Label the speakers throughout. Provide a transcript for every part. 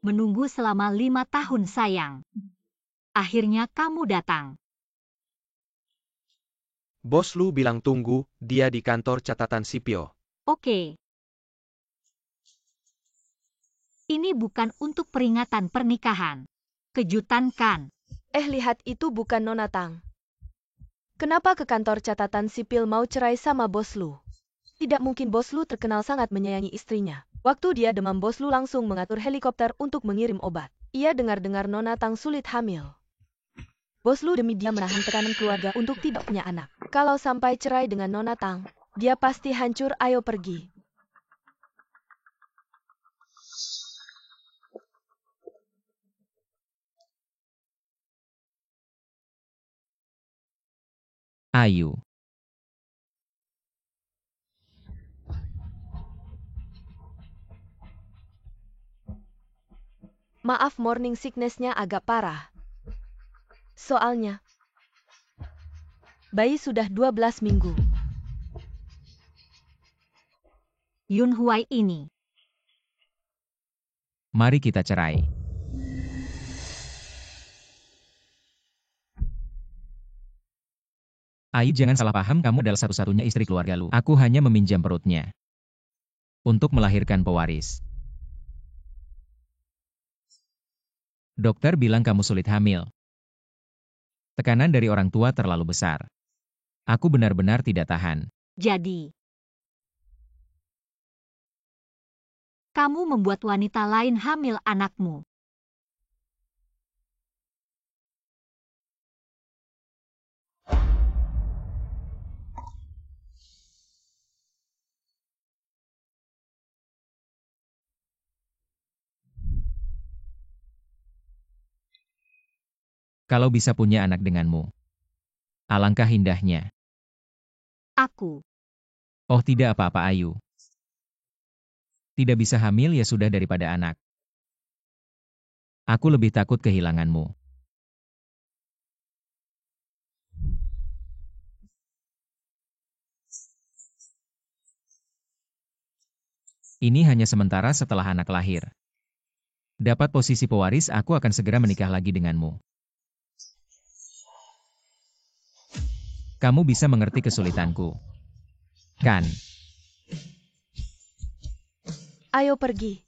Speaker 1: menunggu selama 5 tahun sayang. Akhirnya kamu datang.
Speaker 2: Bos Lu bilang tunggu, dia di kantor catatan sipil.
Speaker 1: Oke. Ini bukan untuk peringatan pernikahan. Kejutan kan?
Speaker 3: Lihat itu bukan Nona Tang. Kenapa ke kantor catatan sipil mau cerai sama Bos Lu? Tidak mungkin Bos Lu terkenal sangat menyayangi istrinya. Waktu dia demam Bos Lu langsung mengatur helikopter untuk mengirim obat. Ia dengar-dengar Nona Tang sulit hamil. Bos Lu demi dia menahan tekanan keluarga untuk tidak punya anak. Kalau sampai cerai dengan Nona Tang, dia pasti hancur. Ayo pergi.
Speaker 4: Ayu.
Speaker 3: Maaf, morning sickness-nya agak parah. Soalnya, bayi sudah 12 minggu.
Speaker 1: Yun Huai ini.
Speaker 4: Mari kita cerai. Ayu, jangan salah paham, kamu adalah satu-satunya istri keluarga Lu. Aku hanya meminjam perutnya untuk melahirkan pewaris. Dokter bilang kamu sulit hamil. Tekanan dari orang tua terlalu besar. Aku benar-benar tidak tahan.
Speaker 1: Jadi, kamu membuat wanita lain hamil anakmu.
Speaker 4: Kalau bisa punya anak denganmu, alangkah indahnya.
Speaker 1: Aku.
Speaker 4: Oh, tidak apa-apa Ayu. Tidak bisa hamil ya sudah daripada anak. Aku lebih takut kehilanganmu. Ini hanya sementara. Setelah anak lahir, dapat posisi pewaris, aku akan segera menikah lagi denganmu. Kamu bisa mengerti kesulitanku, kan?
Speaker 3: Ayo pergi.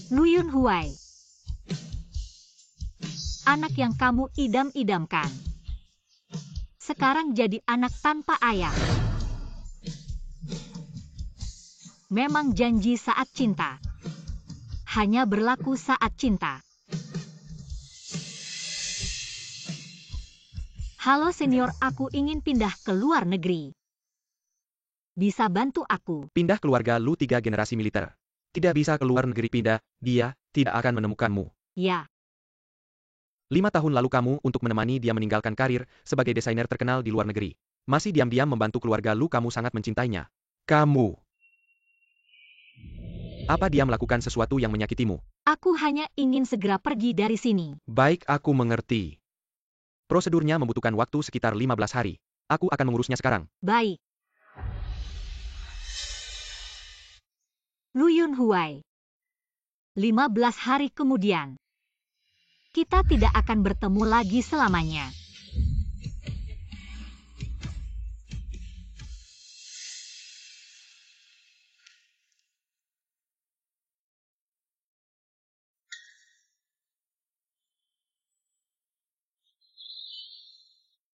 Speaker 1: Lu Yun Huai. Anak yang kamu idam-idamkan. Sekarang jadi anak tanpa ayah. Memang janji saat cinta. Hanya berlaku saat cinta. Halo senior, aku ingin pindah ke luar negeri. Bisa bantu aku?
Speaker 2: Pindah keluarga Lu 3 generasi militer. Tidak bisa keluar negeri, pindah, dia tidak akan menemukanmu.
Speaker 1: Ya.
Speaker 2: 5 tahun lalu kamu untuk menemani dia meninggalkan karir sebagai desainer terkenal di luar negeri. Masih diam-diam membantu keluarga Lu, kamu sangat mencintainya. Kamu. Apa dia melakukan sesuatu yang menyakitimu?
Speaker 1: Aku hanya ingin segera pergi dari sini.
Speaker 2: Baik, aku mengerti. Prosedurnya membutuhkan waktu sekitar 15 hari. Aku akan mengurusnya sekarang.
Speaker 1: Baik. Lu Yun Huai. 15 hari kemudian. Kita tidak akan bertemu lagi selamanya.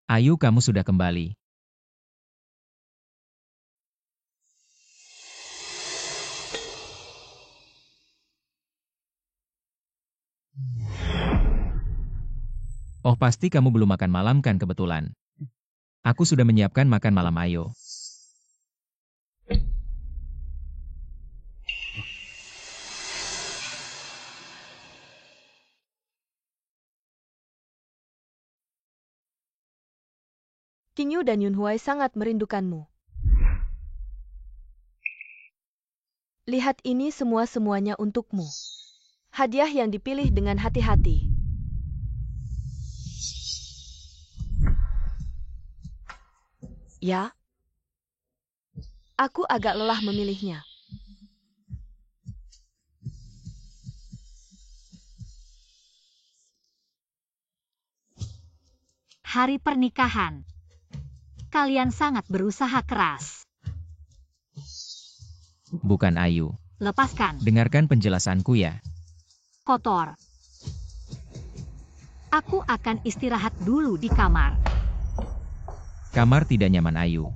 Speaker 4: Ayu, kamu sudah kembali. Oh, pasti kamu belum makan malam kan kebetulan. Aku sudah menyiapkan makan malam, ayo.
Speaker 3: King Yu dan Yun Huai sangat merindukanmu. Lihat ini semuanya untukmu. Hadiah yang dipilih dengan hati-hati. Ya, aku agak lelah memilihnya.
Speaker 1: Hari pernikahan. Kalian sangat berusaha keras.
Speaker 4: Bukan Ayu.
Speaker 1: Lepaskan.
Speaker 4: Dengarkan penjelasanku ya.
Speaker 1: Kotor. Aku akan istirahat dulu di kamar.
Speaker 4: Kamar tidak nyaman Ayu.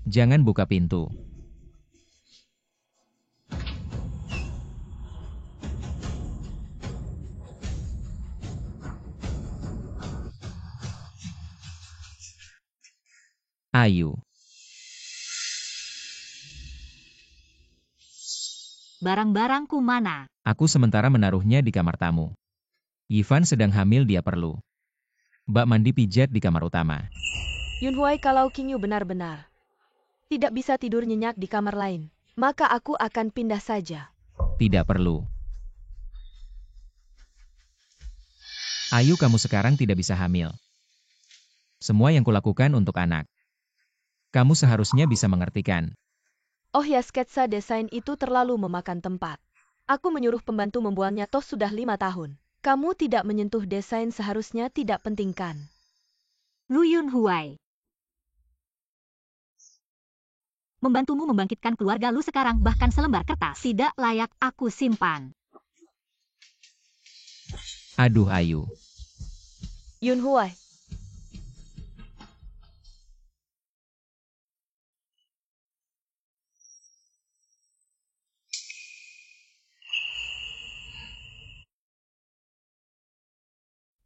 Speaker 4: Jangan buka pintu. Ayu.
Speaker 1: Barang-barangku mana?
Speaker 4: Aku sementara menaruhnya di kamar tamu. Ivan sedang hamil, dia perlu bak mandi pijat di kamar utama.
Speaker 3: Yunhuai, kalau Qingyu benar-benar tidak bisa tidur nyenyak di kamar lain, maka aku akan pindah saja.
Speaker 4: Tidak perlu. Ayu, kamu sekarang tidak bisa hamil. Semua yang kulakukan untuk anak. Kamu seharusnya bisa mengertikan.
Speaker 3: Oh ya, sketsa desain itu terlalu memakan tempat. Aku menyuruh pembantu membuatnya toh sudah 5 tahun. Kamu tidak menyentuh desain, seharusnya tidak pentingkan.
Speaker 1: Lu Yunhuai. Membantumu membangkitkan keluarga lu sekarang, bahkan selembar kertas tidak layak aku simpan.
Speaker 4: Aduh Ayu.
Speaker 3: Yunhuai.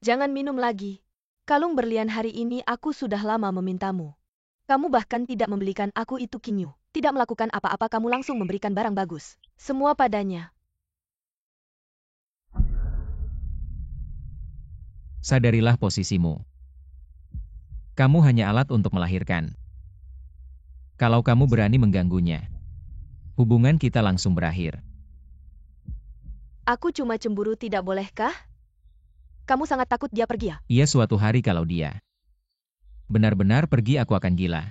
Speaker 3: Jangan minum lagi. Kalung berlian hari ini aku sudah lama memintamu. Kamu bahkan tidak membelikan aku itu, Qingyu. Tidak melakukan apa-apa, kamu langsung memberikan barang bagus. Semua padanya.
Speaker 4: Sadarilah posisimu. Kamu hanya alat untuk melahirkan. Kalau kamu berani mengganggunya, hubungan kita langsung berakhir.
Speaker 3: Aku cuma cemburu, tidak bolehkah? Kamu sangat takut dia pergi ya?
Speaker 4: Iya, suatu hari kalau dia benar-benar pergi, aku akan gila.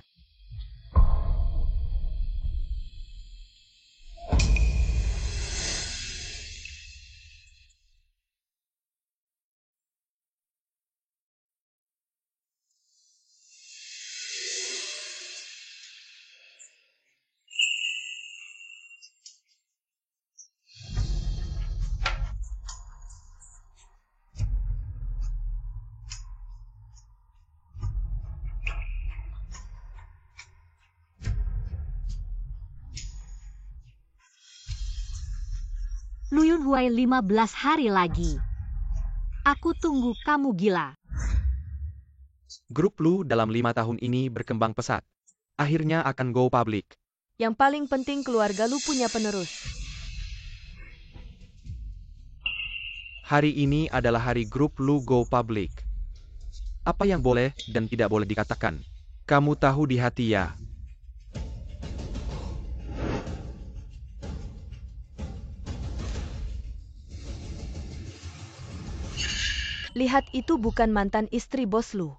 Speaker 1: Lu Yunhuai, 15 hari lagi. Aku tunggu kamu gila.
Speaker 2: Grup Lu dalam 5 tahun ini berkembang pesat. Akhirnya akan go public.
Speaker 3: Yang paling penting, keluarga lu punya penerus.
Speaker 2: Hari ini adalah hari grup Lu go public. Apa yang boleh dan tidak boleh dikatakan? Kamu tahu di hati ya.
Speaker 3: Lihat, itu bukan mantan istri bos lu.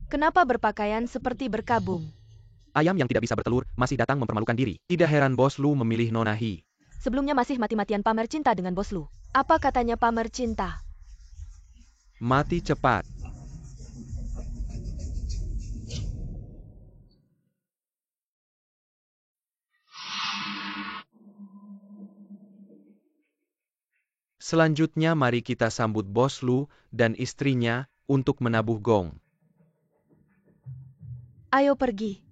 Speaker 3: Kenapa berpakaian seperti berkabung?
Speaker 2: Ayam yang tidak bisa bertelur masih datang mempermalukan diri. Tidak heran bos Lu memilih Nona He.
Speaker 3: Sebelumnya masih mati-matian pamer cinta dengan bos lu. Apa katanya pamer cinta?
Speaker 2: Mati cepat. Selanjutnya mari kita sambut bos Lu dan istrinya untuk menabuh gong.
Speaker 3: Ayo pergi.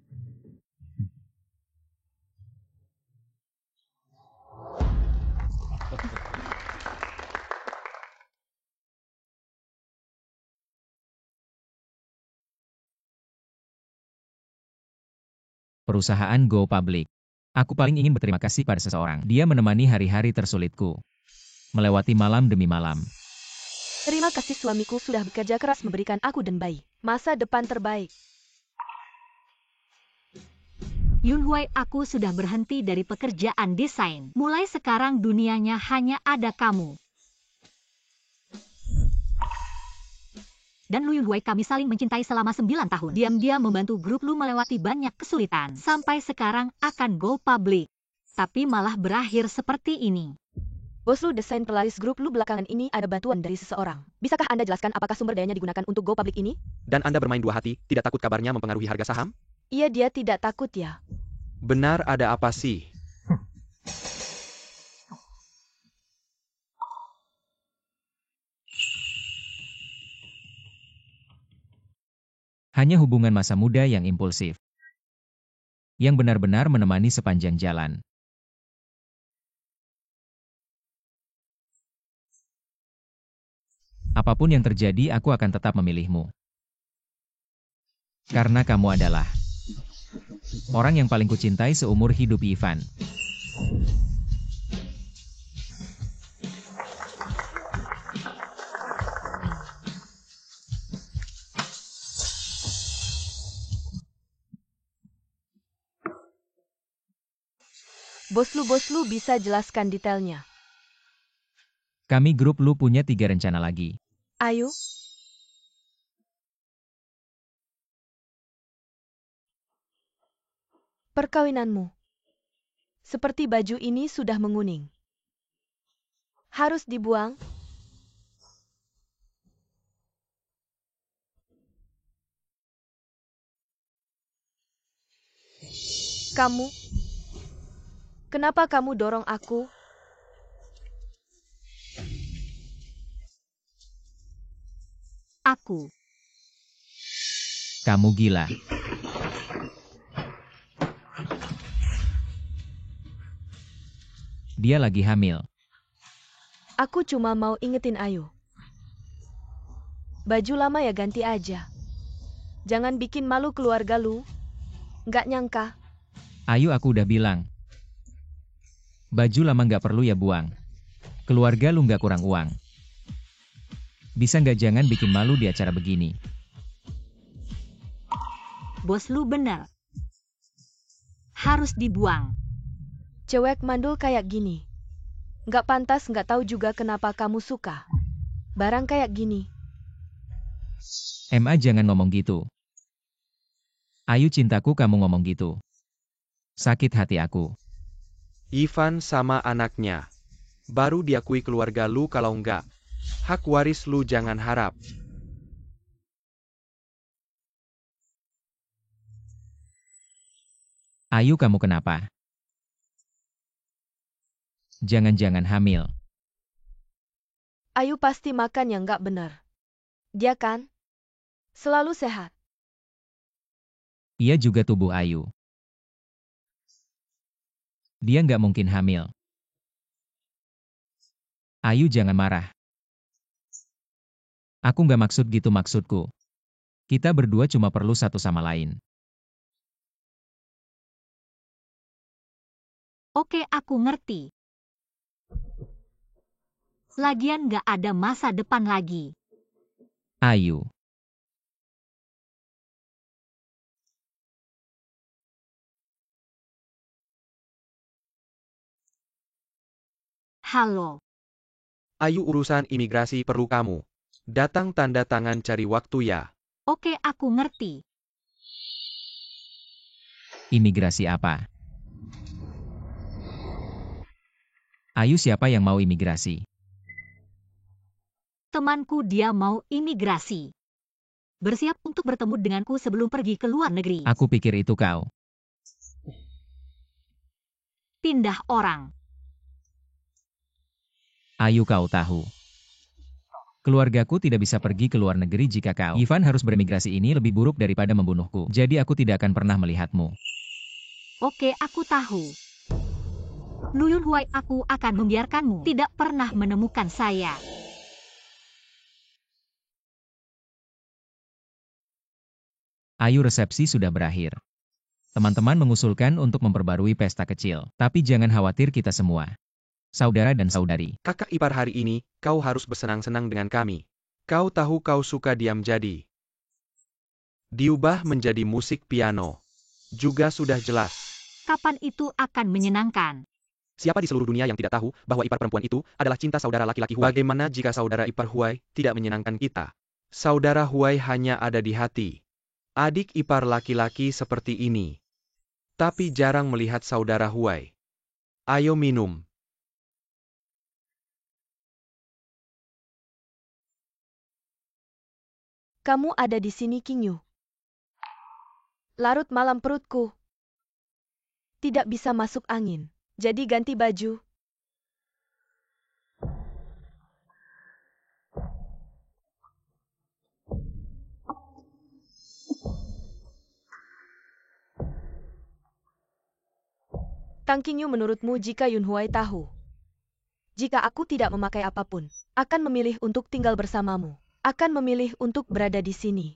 Speaker 4: Perusahaan go public. Aku paling ingin berterima kasih pada seseorang. Dia menemani hari-hari tersulitku. Melewati malam demi malam.
Speaker 3: Terima kasih, suamiku sudah bekerja keras memberikan aku dan bayi masa depan terbaik.
Speaker 1: Yunhui, aku sudah berhenti dari pekerjaan desain. Mulai sekarang dunianya hanya ada kamu. Dan Lu Yunhui, kami saling mencintai selama 9 tahun. Diam-diam membantu grup Lu melewati banyak kesulitan. Sampai sekarang akan go public. Tapi malah berakhir seperti ini.
Speaker 3: Bos Lu, desain pelaris grup Lu belakangan ini ada bantuan dari seseorang. Bisakah Anda jelaskan apakah sumber dayanya digunakan untuk go public ini?
Speaker 2: Dan Anda bermain dua hati, tidak takut kabarnya mempengaruhi harga saham?
Speaker 3: Iya, dia tidak takut ya.
Speaker 2: Benar, ada apa sih?
Speaker 4: Hanya hubungan masa muda yang impulsif. Yang benar-benar menemani sepanjang jalan. Apapun yang terjadi, aku akan tetap memilihmu. Karena kamu adalah orang yang paling kucintai seumur hidup, Ivan.
Speaker 3: Bos Lu bisa jelaskan detailnya.
Speaker 4: Kami grup Lu punya 3 rencana lagi.
Speaker 3: Ayo. Perkawinanmu. Seperti baju ini sudah menguning. Harus dibuang. Kamu. Kenapa kamu dorong aku?
Speaker 1: Aku.
Speaker 4: Kamu gila. Dia lagi hamil.
Speaker 3: Aku cuma mau ingetin Ayu. Baju lama ya ganti aja. Jangan bikin malu keluarga Lu. Nggak nyangka.
Speaker 4: Ayu, aku udah bilang. Baju lama nggak perlu ya buang. Keluarga Lu nggak kurang uang. Bisa nggak jangan bikin malu di acara begini.
Speaker 1: Bos Lu benar. Harus dibuang.
Speaker 3: Cewek mandul kayak gini. Nggak pantas, nggak tahu juga kenapa kamu suka. Barang kayak gini.
Speaker 4: MA jangan ngomong gitu. Ayu cintaku, kamu ngomong gitu. Sakit hati aku.
Speaker 2: Ivan sama anaknya. Baru diakui keluarga Lu, kalau enggak. Hak waris Lu jangan harap.
Speaker 4: Ayu, kamu kenapa? Jangan-jangan hamil.
Speaker 3: Ayu pasti makan yang nggak benar. Dia kan selalu sehat.
Speaker 4: Iya juga tubuh Ayu. Dia nggak mungkin hamil. Ayu, jangan marah. Aku nggak maksud gitu, maksudku. Kita berdua cuma perlu satu sama lain.
Speaker 1: Oke, aku ngerti. Lagian nggak ada masa depan lagi.
Speaker 4: Ayu.
Speaker 1: Halo.
Speaker 2: Ayu, urusan imigrasi perlu kamu. Datang tanda tangan cari waktu ya.
Speaker 1: Oke, aku ngerti.
Speaker 4: Imigrasi apa? Ayu, siapa yang mau imigrasi?
Speaker 1: Temanku, dia mau imigrasi. Bersiap untuk bertemu denganku sebelum pergi ke luar negeri.
Speaker 4: Aku pikir itu kau.
Speaker 1: Pindah orang.
Speaker 4: Ayu, kau tahu. Keluargaku tidak bisa pergi ke luar negeri jika kau, Ivan, harus beremigrasi. Ini lebih buruk daripada membunuhku. Jadi aku tidak akan pernah melihatmu.
Speaker 1: Oke, aku tahu. Lu Yunhui, aku akan membiarkanmu tidak pernah menemukan saya.
Speaker 4: Ayu, resepsi sudah berakhir. Teman-teman mengusulkan untuk memperbarui pesta kecil. Tapi jangan khawatir, kita semua saudara dan saudari.
Speaker 2: Kakak ipar, hari ini, kau harus bersenang-senang dengan kami. Kau tahu kau suka diam, jadi diubah menjadi musik piano. Juga sudah jelas.
Speaker 1: Kapan itu akan menyenangkan?
Speaker 2: Siapa di seluruh dunia yang tidak tahu bahwa ipar perempuan itu adalah cinta saudara laki-laki Huai? Bagaimana jika saudara ipar Huai tidak menyenangkan kita? Saudara Huai hanya ada di hati. Adik ipar laki-laki seperti ini. Tapi jarang melihat saudara Huai. Ayo minum.
Speaker 3: Kamu ada di sini, Qingyu. Larut malam perutku. Tidak bisa masuk angin. Jadi ganti baju. Tang Qingyu, menurutmu jika Yun Huai tahu? Jika aku tidak memakai apapun, akan memilih untuk tinggal bersamamu. Akan memilih untuk berada di sini.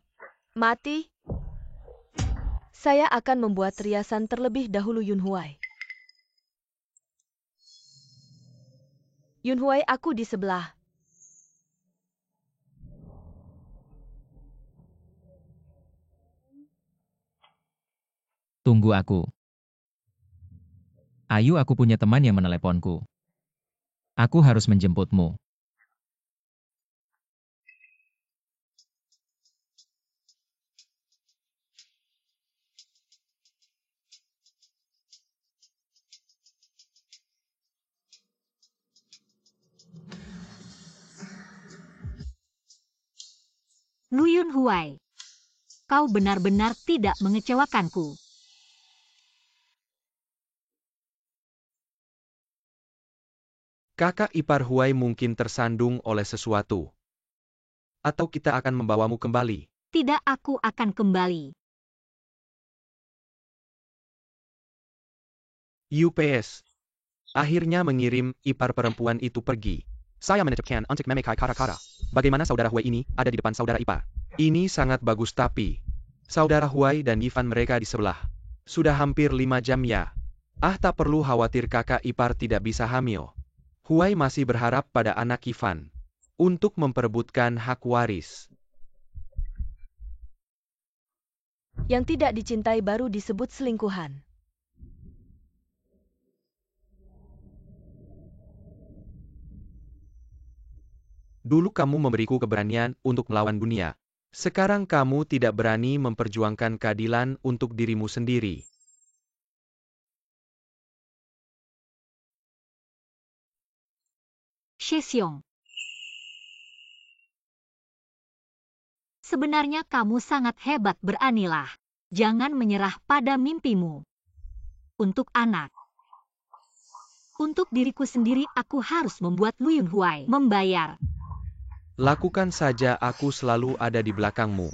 Speaker 3: Mati? Saya akan membuat riasan terlebih dahulu Yun Huai. Yun Huai, aku di sebelah.
Speaker 4: Tunggu aku. Ayu, aku punya teman yang meneleponku. Aku harus menjemputmu.
Speaker 1: Lu Yun Huai, kau benar-benar tidak mengecewakanku.
Speaker 2: Kakak ipar Huai mungkin tersandung oleh sesuatu. Atau kita akan membawamu kembali.
Speaker 1: Tidak, aku akan kembali.
Speaker 2: UPS. Akhirnya mengirim ipar perempuan itu pergi. Saya menetapkan untuk memakai kata-kata. Bagaimana saudara Huai ini ada di depan saudara ipar? Ini sangat bagus, tapi saudara Huai dan Ivan mereka di sebelah. Sudah hampir 5 jam ya. Tak perlu khawatir kakak ipar tidak bisa hamil. Huai masih berharap pada anak Ivan untuk memperebutkan hak waris.
Speaker 3: Yang tidak dicintai baru disebut selingkuhan.
Speaker 2: Dulu kamu memberiku keberanian untuk melawan dunia. Sekarang kamu tidak berani memperjuangkan keadilan untuk dirimu sendiri.
Speaker 1: Shesyong. Sebenarnya kamu sangat hebat, beranilah. Jangan menyerah pada mimpimu. Untuk anak. Untuk diriku sendiri aku harus membuat Lu Yun Huai membayar.
Speaker 2: Lakukan saja, aku selalu ada di belakangmu.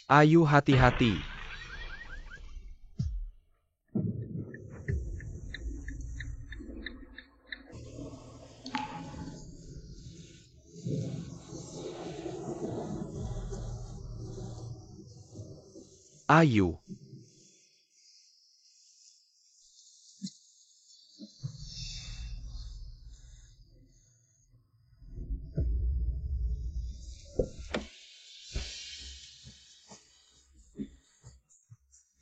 Speaker 2: Ayu, hati-hati. Ayu.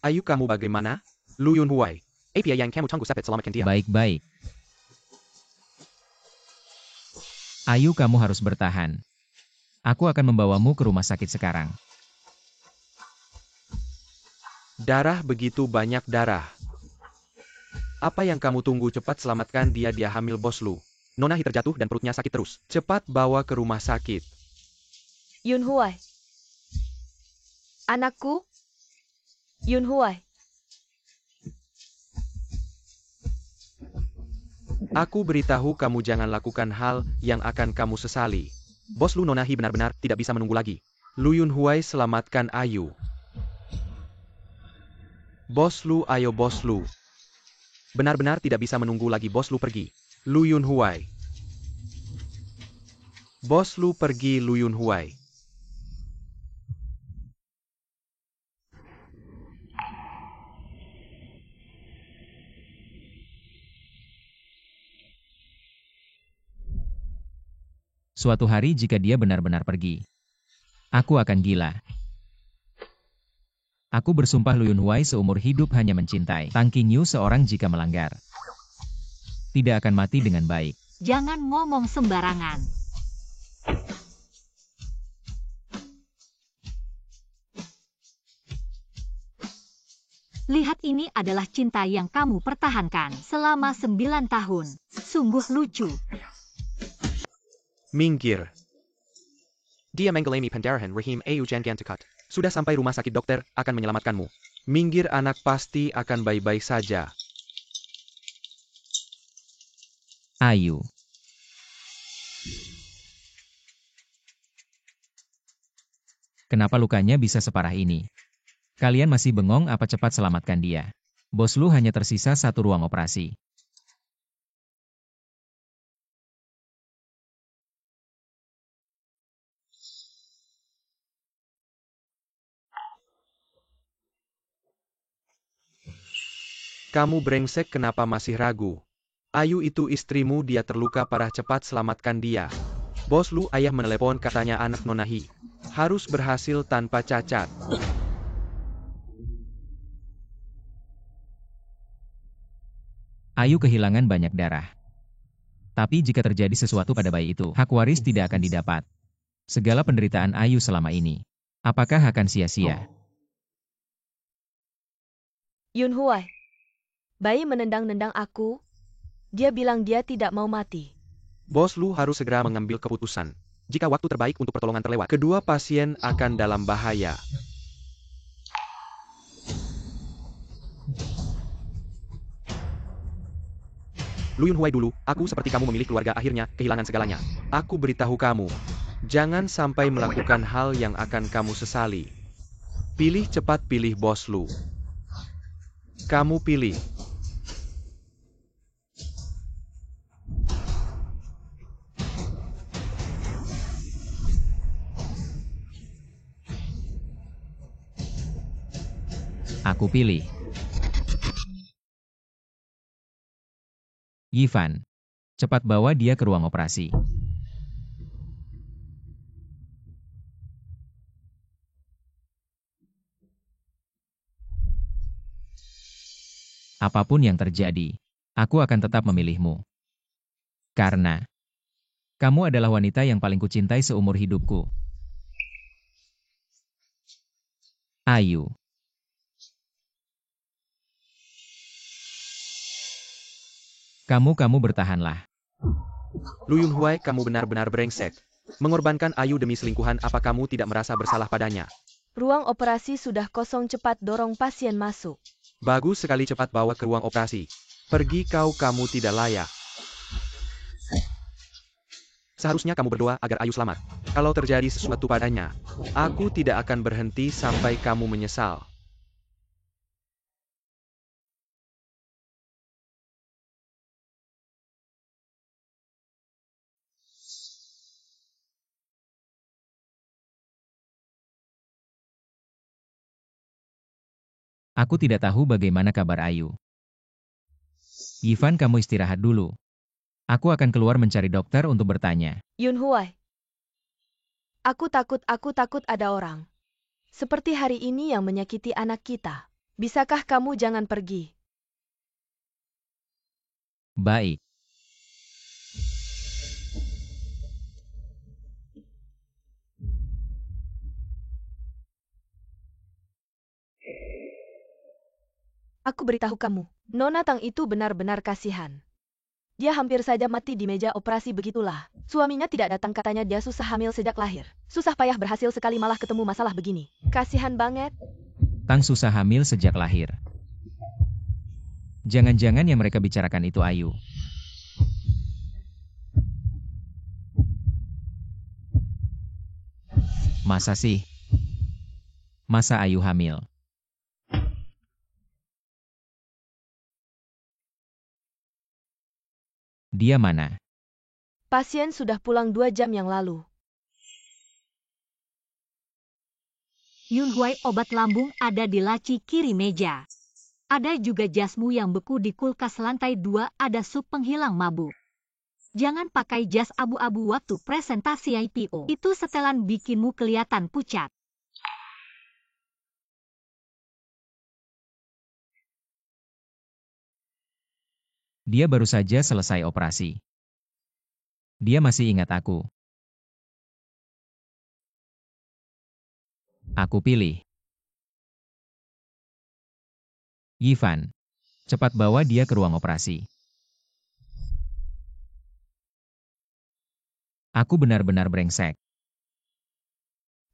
Speaker 2: Ayu, kamu bagaimana? Lu Yun Huai. Apa yang kamu tunggu sampai selamatkan dia?
Speaker 4: Baik-baik. Ayu, kamu harus bertahan. Aku akan membawamu ke rumah sakit sekarang.
Speaker 2: Darah, begitu banyak darah. Apa yang kamu tunggu? Cepat selamatkan dia hamil, bos Lu. Nona Hi terjatuh dan perutnya sakit terus. Cepat bawa ke rumah sakit.
Speaker 3: Yun Huai. Anakku. Yun Huai.
Speaker 2: Aku beritahu kamu jangan lakukan hal yang akan kamu sesali. Bos Lu, Nona Hi benar-benar tidak bisa menunggu lagi. Lu Yun Huai, selamatkan Ayu. Bos Lu, ayo Bos Lu. Benar-benar tidak bisa menunggu lagi, Bos Lu pergi. Lu Yun Huai. Bos Lu pergi, Lu Yun Huai.
Speaker 4: Suatu hari jika dia benar-benar pergi, Aku akan gila. Aku bersumpah Lu Yunhuai seumur hidup hanya mencintai Tang Qingyu seorang jika melanggar. Tidak akan mati dengan baik.
Speaker 1: Jangan ngomong sembarangan. Lihat, ini adalah cinta yang kamu pertahankan selama 9 tahun. Sungguh lucu.
Speaker 2: Minggir. Dia menggelemi pendarahan rahim Ayu Jangantikat. Sudah sampai rumah sakit, dokter akan menyelamatkanmu. Minggir, anak pasti akan baik-baik saja.
Speaker 4: Ayu. Kenapa lukanya bisa separah ini? Kalian masih bengong apa? Cepat selamatkan dia. Bos Lu hanya tersisa satu ruang operasi.
Speaker 2: Kamu brengsek, kenapa masih ragu? Ayu itu istrimu, dia terluka parah, cepat selamatkan dia. Bos Lu, ayah menelepon, katanya anak Nonahi harus berhasil tanpa cacat.
Speaker 4: Ayu kehilangan banyak darah. Tapi jika terjadi sesuatu pada bayi itu, hak waris tidak akan didapat. Segala penderitaan Ayu selama ini, apakah akan sia-sia?
Speaker 3: Yunhuai. Bayi menendang-nendang aku. Dia bilang dia tidak mau mati.
Speaker 2: Bos Lu harus segera mengambil keputusan. Jika waktu terbaik untuk pertolongan terlewat, kedua pasien akan dalam bahaya. Lu Yunhuai dulu, aku seperti kamu memilih keluarga, akhirnya kehilangan segalanya. Aku beritahu kamu, jangan sampai melakukan hal yang akan kamu sesali. Pilih cepat, pilih Bos Lu. Kamu pilih.
Speaker 4: Aku pilih. Yifan, cepat bawa dia ke ruang operasi. Apapun yang terjadi, aku akan tetap memilihmu. Karena kamu adalah wanita yang paling kucintai seumur hidupku. Ayu. Kamu bertahanlah.
Speaker 2: Lu Yunhuai, kamu benar-benar brengsek. Mengorbankan Ayu demi selingkuhan, apa kamu tidak merasa bersalah padanya?
Speaker 3: Ruang operasi sudah kosong, cepat dorong pasien masuk.
Speaker 2: Bagus sekali, cepat bawa ke ruang operasi. Pergi kau, kamu tidak layak. Seharusnya kamu berdoa agar Ayu selamat. Kalau terjadi sesuatu padanya, aku tidak akan berhenti sampai kamu menyesal.
Speaker 4: Aku tidak tahu bagaimana kabar Ayu. Yifan, kamu istirahat dulu. Aku akan keluar mencari dokter untuk bertanya.
Speaker 3: Yunhuai. Aku takut ada orang seperti hari ini yang menyakiti anak kita. Bisakah kamu jangan pergi?
Speaker 4: Baik.
Speaker 3: Aku beritahu kamu, Nona Tang itu benar-benar kasihan. Dia hampir saja mati di meja operasi, begitulah. Suaminya tidak datang, katanya dia susah hamil sejak lahir. Susah payah berhasil sekali, malah ketemu masalah begini. Kasihan banget.
Speaker 4: Tang susah hamil sejak lahir. Jangan-jangan yang mereka bicarakan itu Ayu. Masa sih? Masa Ayu hamil? Dia mana?
Speaker 3: Pasien sudah pulang 2 jam yang lalu.
Speaker 1: Yunhuai, obat lambung ada di laci kiri meja. Ada juga jasmu yang beku di kulkas lantai 2, ada sup penghilang mabuk. Jangan pakai jas abu-abu waktu presentasi IPO. Itu setelan bikinmu kelihatan pucat.
Speaker 4: Dia baru saja selesai operasi. Dia masih ingat aku. Aku pilih Yivan. Cepat bawa dia ke ruang operasi. Aku benar-benar brengsek.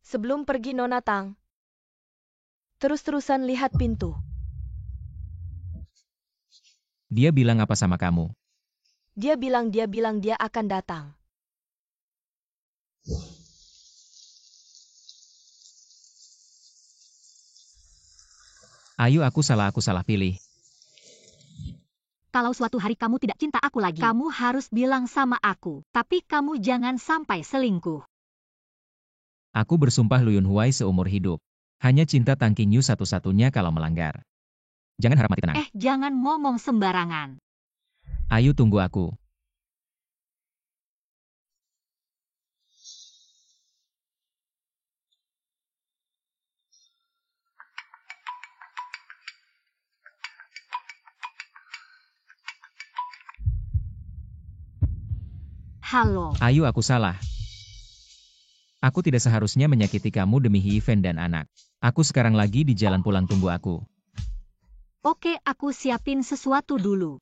Speaker 3: Sebelum pergi Nona Tang, terus-terusan lihat pintu.
Speaker 4: Dia bilang apa sama kamu?
Speaker 3: Dia bilang dia akan datang.
Speaker 4: Ayo aku salah pilih.
Speaker 1: Kalau suatu hari kamu tidak cinta aku lagi, kamu harus bilang sama aku. Tapi kamu jangan sampai selingkuh.
Speaker 4: Aku bersumpah Lu Yunhuai seumur hidup. Hanya cinta Tang Qingyu satu-satunya kalau melanggar. Jangan harap mati tenang.
Speaker 1: Jangan ngomong sembarangan.
Speaker 4: Ayo tunggu aku.
Speaker 1: Halo.
Speaker 4: Ayo aku salah. Aku tidak seharusnya menyakiti kamu demi Yiven dan anak. Aku sekarang lagi di jalan pulang, tunggu aku.
Speaker 1: Oke, aku siapin sesuatu dulu.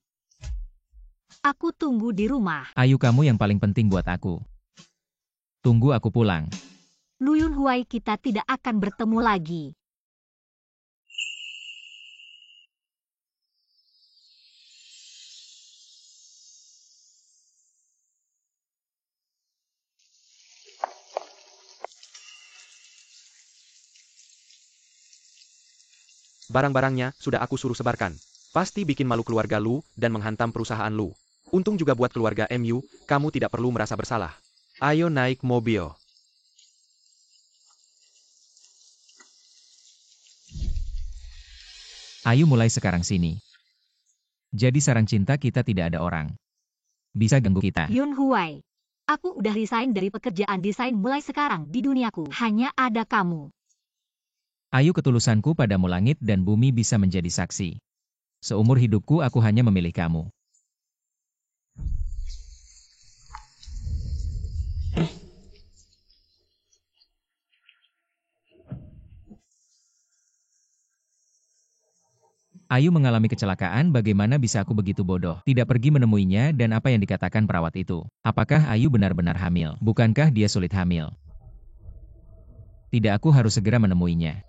Speaker 1: Aku tunggu di rumah.
Speaker 4: Ayo kamu yang paling penting buat aku. Tunggu aku pulang.
Speaker 1: Lu Yunhuai, kita tidak akan bertemu lagi.
Speaker 2: Barang-barangnya sudah aku suruh sebarkan. Pasti bikin malu keluarga Lu dan menghantam perusahaan Lu. Untung juga buat keluarga MU, kamu tidak perlu merasa bersalah. Ayo naik mobil.
Speaker 4: Ayo mulai sekarang sini. Jadi sarang cinta kita tidak ada orang bisa ganggu kita.
Speaker 1: Yunhuai, aku udah resign dari pekerjaan desain, mulai sekarang di duniaku hanya ada kamu.
Speaker 4: Ayo ketulusanku padamu langit dan bumi bisa menjadi saksi. Seumur hidupku aku hanya memilih kamu. Ayu mengalami kecelakaan, bagaimana bisa aku begitu bodoh? Tidak pergi menemuinya dan apa yang dikatakan perawat itu? Apakah Ayu benar-benar hamil? Bukankah dia sulit hamil? Tidak, aku harus segera menemuinya.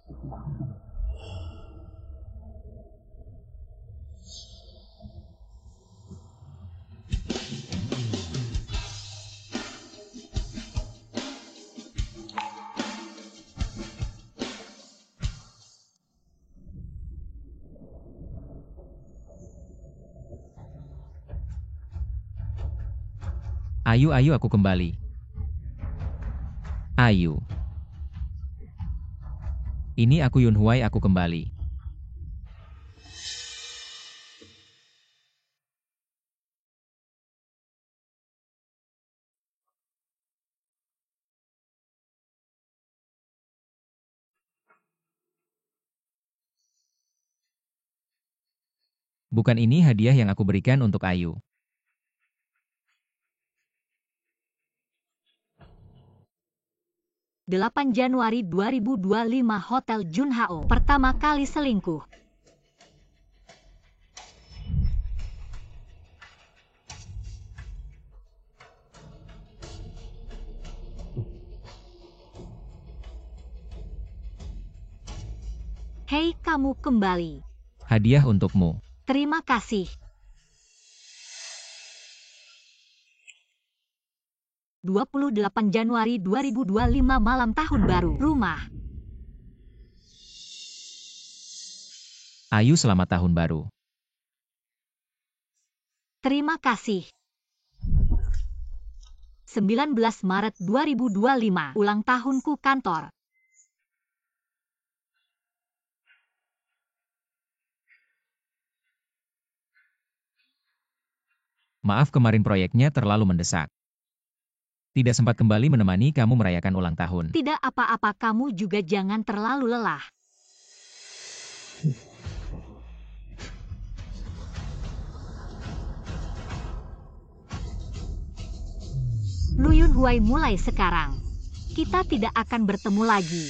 Speaker 4: Ayu, aku kembali. Ayu. Ini aku Yunhuai, aku kembali. Bukan ini hadiah yang aku berikan untuk Ayu.
Speaker 1: ...8 Januari 2025 Hotel Junhao. Pertama kali selingkuh. Hei, kamu kembali.
Speaker 4: Hadiah untukmu.
Speaker 1: Terima kasih. 28 Januari 2025 malam tahun baru. Rumah.
Speaker 4: Ayu, selamat tahun baru.
Speaker 1: Terima kasih. 19 Maret 2025 ulang tahunku kantor.
Speaker 4: Maaf kemarin proyeknya terlalu mendesak. Tidak sempat kembali menemani kamu merayakan ulang tahun.
Speaker 1: Tidak apa-apa, kamu juga jangan terlalu lelah. Lu Yunhuai, mulai sekarang. Kita tidak akan bertemu lagi.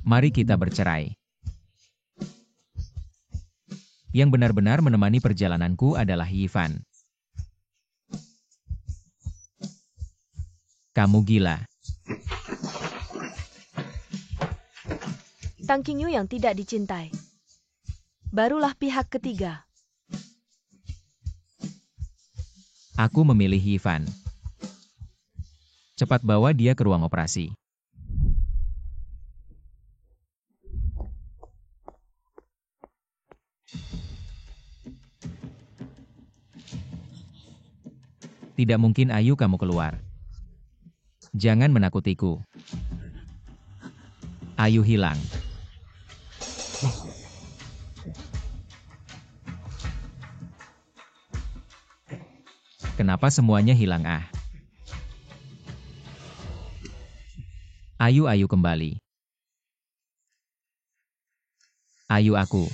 Speaker 4: Mari kita bercerai. Yang benar-benar menemani perjalananku adalah Yifan. Kamu gila.
Speaker 3: Tang Qingyu yang tidak dicintai. Barulah pihak ketiga.
Speaker 4: Aku memilih Yifan. Cepat bawa dia ke ruang operasi. Tidak mungkin Ayu kamu keluar. Jangan menakutiku. Ayu hilang. Kenapa semuanya hilang ah? Ayu kembali. Ayu aku.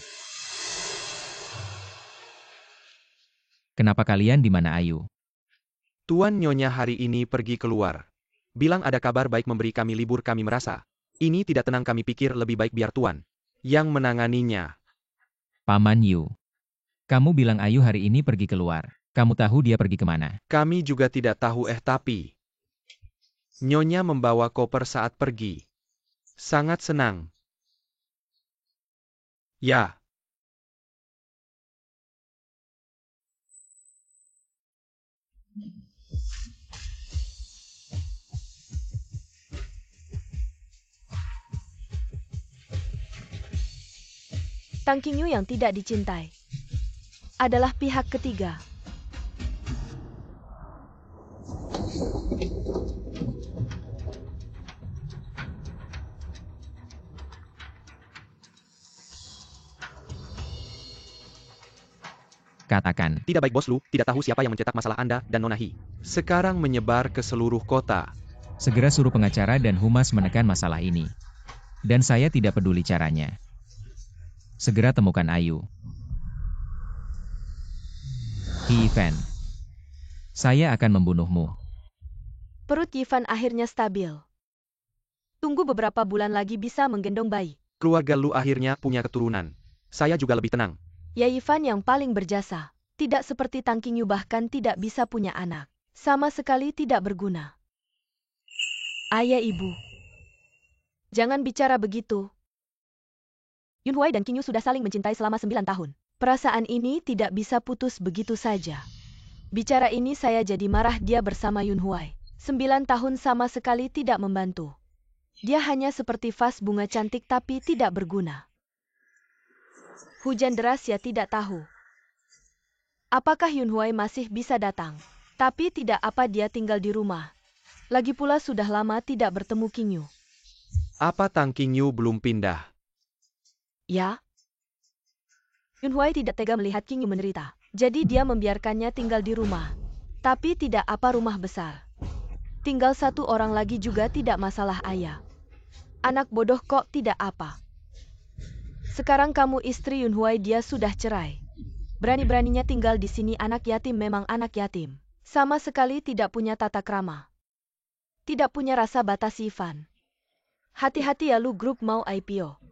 Speaker 4: Kenapa kalian di mana Ayu?
Speaker 2: Tuan Nyonya hari ini pergi keluar. Bilang ada kabar baik memberi kami libur, kami merasa. Ini tidak tenang, kami pikir lebih baik biar Tuan yang menanganinya.
Speaker 4: Paman Yu. Kamu bilang Ayu hari ini pergi keluar. Kamu tahu dia pergi kemana?
Speaker 2: Kami juga tidak tahu tapi Nyonya membawa koper saat pergi. Sangat senang. Ya.
Speaker 3: Tang Qingyu yang tidak dicintai adalah pihak ketiga.
Speaker 4: Katakan.
Speaker 2: Tidak baik bos Lu, tidak tahu siapa yang mencetak masalah Anda dan Nona Hi. Sekarang menyebar ke seluruh kota.
Speaker 4: Segera suruh pengacara dan humas menekan masalah ini. Dan saya tidak peduli caranya. Segera temukan Ayu. Yifan. Saya akan membunuhmu.
Speaker 3: Perut Yifan akhirnya stabil. Tunggu beberapa bulan lagi bisa menggendong bayi.
Speaker 2: Keluarga Lu akhirnya punya keturunan. Saya juga lebih tenang.
Speaker 3: Ya, Yifan yang paling berjasa. Tidak seperti Tang Qingyu, bahkan tidak bisa punya anak. Sama sekali tidak berguna. Ayah ibu. Jangan bicara begitu. Yunhuai dan Qingyu sudah saling mencintai selama 9 tahun. Perasaan ini tidak bisa putus begitu saja. Bicara ini saya jadi marah, dia bersama Yunhuai. 9 tahun sama sekali tidak membantu. Dia hanya seperti vas bunga cantik tapi tidak berguna. Hujan deras, ya tidak tahu. Apakah Yunhuai masih bisa datang? Tapi tidak apa, dia tinggal di rumah. Lagi pula sudah lama tidak bertemu Qingyu.
Speaker 2: Apa Tang Qingyu belum pindah?
Speaker 3: Ya. Yunhuai tidak tega melihat Qingyu menderita. Jadi dia membiarkannya tinggal di rumah. Tapi tidak apa, rumah besar. Tinggal satu orang lagi juga tidak masalah ayah. Anak bodoh kok tidak apa. Sekarang kamu istri Yunhuai, dia sudah cerai. Berani-beraninya tinggal di sini, anak yatim memang anak yatim. Sama sekali tidak punya tata krama. Tidak punya rasa batas Yifan. Hati-hati ya, Lu Group mau IPO.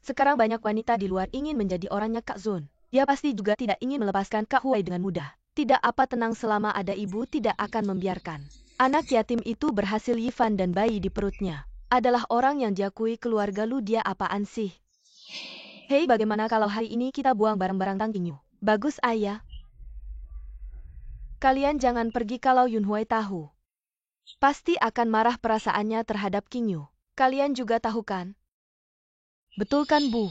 Speaker 3: Sekarang banyak wanita di luar ingin menjadi orangnya Kak Zun. Dia pasti juga tidak ingin melepaskan Kak Huai dengan mudah. Tidak apa, tenang, selama ada ibu tidak akan membiarkan. Anak yatim itu berhasil. Yifan dan bayi di perutnya adalah orang yang diakui keluarga Lu. Dia apaan sih? Hei, bagaimana kalau hari ini kita buang barang-barang Tang Qingyu? Bagus ayah. Kalian jangan pergi, kalau Yunhuai tahu. Pasti akan marah perasaannya terhadap Qingyu. Kalian juga tahu kan? Betul kan, Bu?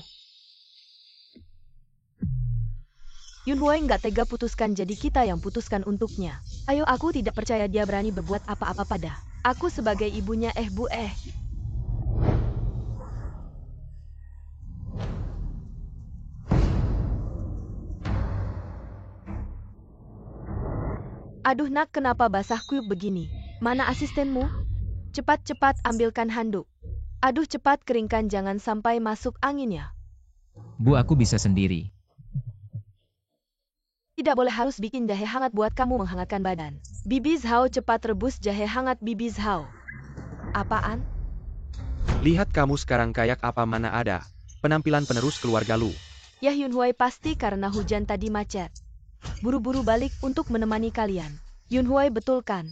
Speaker 3: Yunhui nggak tega putuskan, jadi kita yang putuskan untuknya. Ayo, aku tidak percaya dia berani berbuat apa-apa pada aku sebagai ibunya. Bu. Aduh nak, kenapa basah kuyup begini? Mana asistenmu? Cepat-cepat ambilkan handuk. Aduh, cepat keringkan, jangan sampai masuk angin ya.
Speaker 4: Bu, aku bisa sendiri.
Speaker 3: Tidak boleh, harus bikin jahe hangat buat kamu menghangatkan badan. Bibi Zhao, cepat rebus jahe hangat Bibi Zhao. Apaan?
Speaker 2: Lihat kamu sekarang kayak apa, mana ada penampilan penerus keluarga Lu.
Speaker 3: Ya Yunhui, pasti karena hujan tadi macet. Buru-buru balik untuk menemani kalian. Yunhui, betul kan?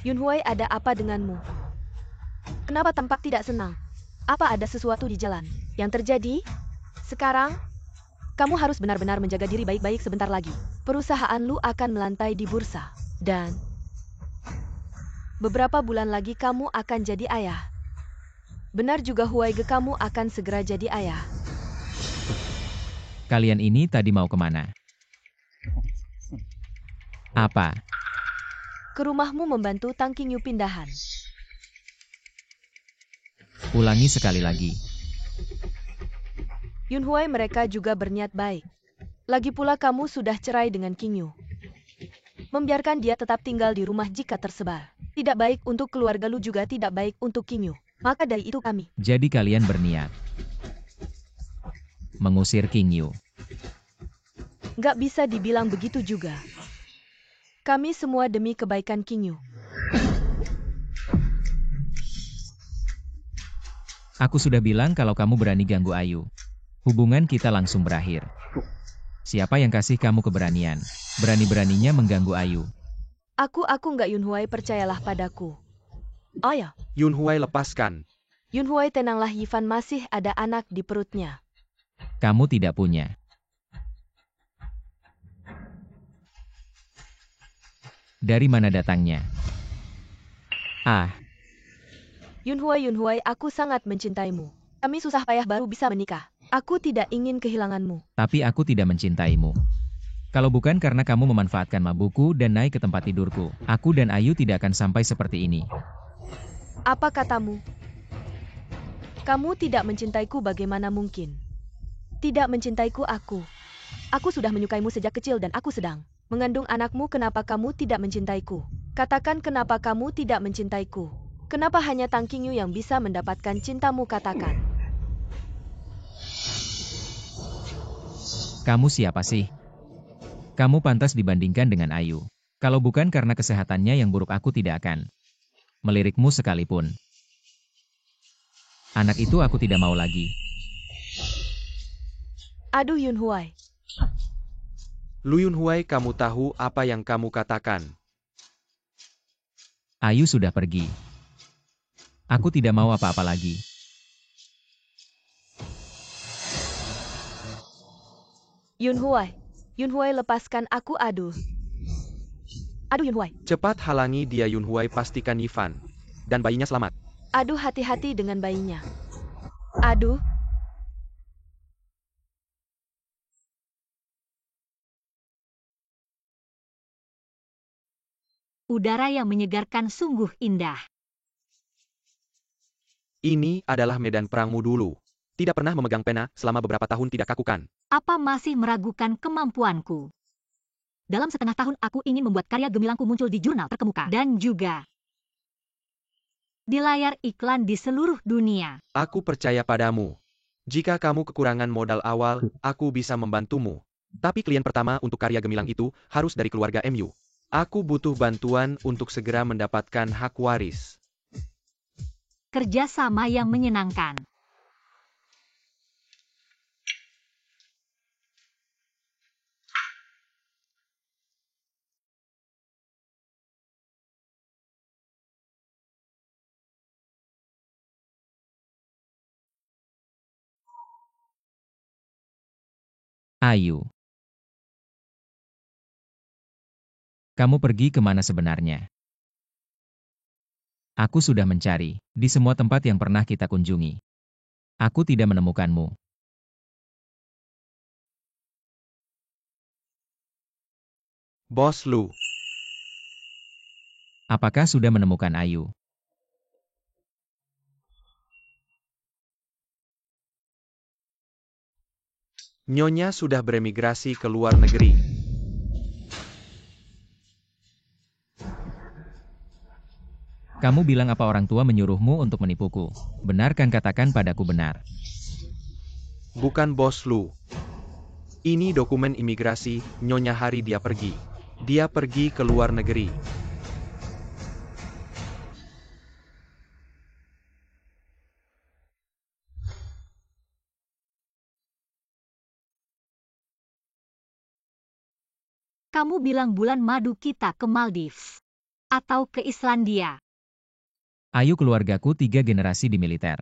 Speaker 3: Yunhui, ada apa denganmu? Kenapa tampak tidak senang? Apa ada sesuatu di jalan yang terjadi? Sekarang, kamu harus benar-benar menjaga diri baik-baik. Sebentar lagi, perusahaan Lu akan melantai di bursa. Dan beberapa bulan lagi kamu akan jadi ayah. Benar juga Huaige, kamu akan segera jadi ayah.
Speaker 4: Kalian ini tadi mau kemana? Apa?
Speaker 3: Ke rumahmu membantu Tang Qingyu pindahan.
Speaker 4: Ulangi sekali lagi.
Speaker 3: Yunhui, mereka juga berniat baik. Lagi pula kamu sudah cerai dengan Qingyu. Membiarkan dia tetap tinggal di rumah jika tersebar tidak baik untuk keluarga Lu, juga tidak baik untuk Qingyu. Maka dari itu kami.
Speaker 4: Jadi kalian berniat mengusir Qingyu.
Speaker 3: Nggak bisa dibilang begitu juga. Kami semua demi kebaikan Qingyu.
Speaker 4: Aku sudah bilang kalau kamu berani ganggu Ayu, hubungan kita langsung berakhir. Siapa yang kasih kamu keberanian? Berani-beraninya mengganggu Ayu.
Speaker 3: Aku nggak. Yunhui, percayalah padaku. Oh ya.
Speaker 2: Yunhui, lepaskan.
Speaker 3: Yunhui, tenanglah, Yifan masih ada anak di perutnya.
Speaker 4: Kamu tidak punya. Dari mana datangnya? Ah,
Speaker 3: Yunhui, aku sangat mencintaimu. Kami susah payah baru bisa menikah. Aku tidak ingin kehilanganmu.
Speaker 4: tapi aku tidak mencintaimu. Kalau bukan karena kamu memanfaatkan mabukku dan naik ke tempat tidurku, aku dan Ayu tidak akan sampai seperti ini.
Speaker 3: Apa katamu? Kamu tidak mencintaiku, bagaimana mungkin? Tidak mencintaiku aku. Aku sudah menyukaimu sejak kecil dan aku sedang mengandung anakmu. Kenapa kamu tidak mencintaiku? Katakan, kenapa kamu tidak mencintaiku? Kenapa hanya Tang Qingyu yang bisa mendapatkan cintamu? Katakan.
Speaker 4: Kamu siapa sih? Kamu pantas dibandingkan dengan Ayu. Kalau bukan karena kesehatannya yang buruk, aku tidak akan melirikmu sekalipun. Anak itu aku tidak mau lagi.
Speaker 3: Aduh Yunhui.
Speaker 2: Lu Yunhui, kamu tahu apa yang kamu katakan?
Speaker 4: Ayu sudah pergi. Aku tidak mau apa-apa lagi.
Speaker 3: Yunhui, lepaskan aku. Aduh Yunhui.
Speaker 2: Cepat halangi dia Yunhui, pastikan Yifan dan bayinya selamat.
Speaker 3: Aduh, hati-hati dengan bayinya. Aduh.
Speaker 1: Udara yang menyegarkan sungguh indah.
Speaker 2: Ini adalah medan perangmu dulu. Tidak pernah memegang pena selama beberapa tahun, tidak kakukan.
Speaker 1: Apa masih meragukan kemampuanku? Dalam setengah tahun aku ingin membuat karya gemilangku muncul di jurnal terkemuka dan juga di layar iklan di seluruh dunia.
Speaker 2: Aku percaya padamu. Jika kamu kekurangan modal awal, aku bisa membantumu. Tapi klien pertama untuk karya gemilang itu harus dari keluarga MU. Aku butuh bantuan untuk segera mendapatkan hak waris.
Speaker 1: Kerjasama yang menyenangkan.
Speaker 4: Ayu. Kamu pergi kemana sebenarnya? Aku sudah mencari di semua tempat yang pernah kita kunjungi. Aku tidak menemukanmu.
Speaker 2: Bos Lu.
Speaker 4: Apakah sudah menemukan Ayu?
Speaker 2: Nyonya sudah beremigrasi ke luar negeri.
Speaker 4: Kamu bilang apa orang tua menyuruhmu untuk menipuku? Benarkan katakan padaku benar.
Speaker 2: Bukan Bos Lu. Ini dokumen imigrasi, Nyonya hari dia pergi. Dia pergi ke luar negeri.
Speaker 1: Kamu bilang bulan madu kita ke Maldives. Atau ke Islandia.
Speaker 4: Ayu keluargaku 3 generasi di militer.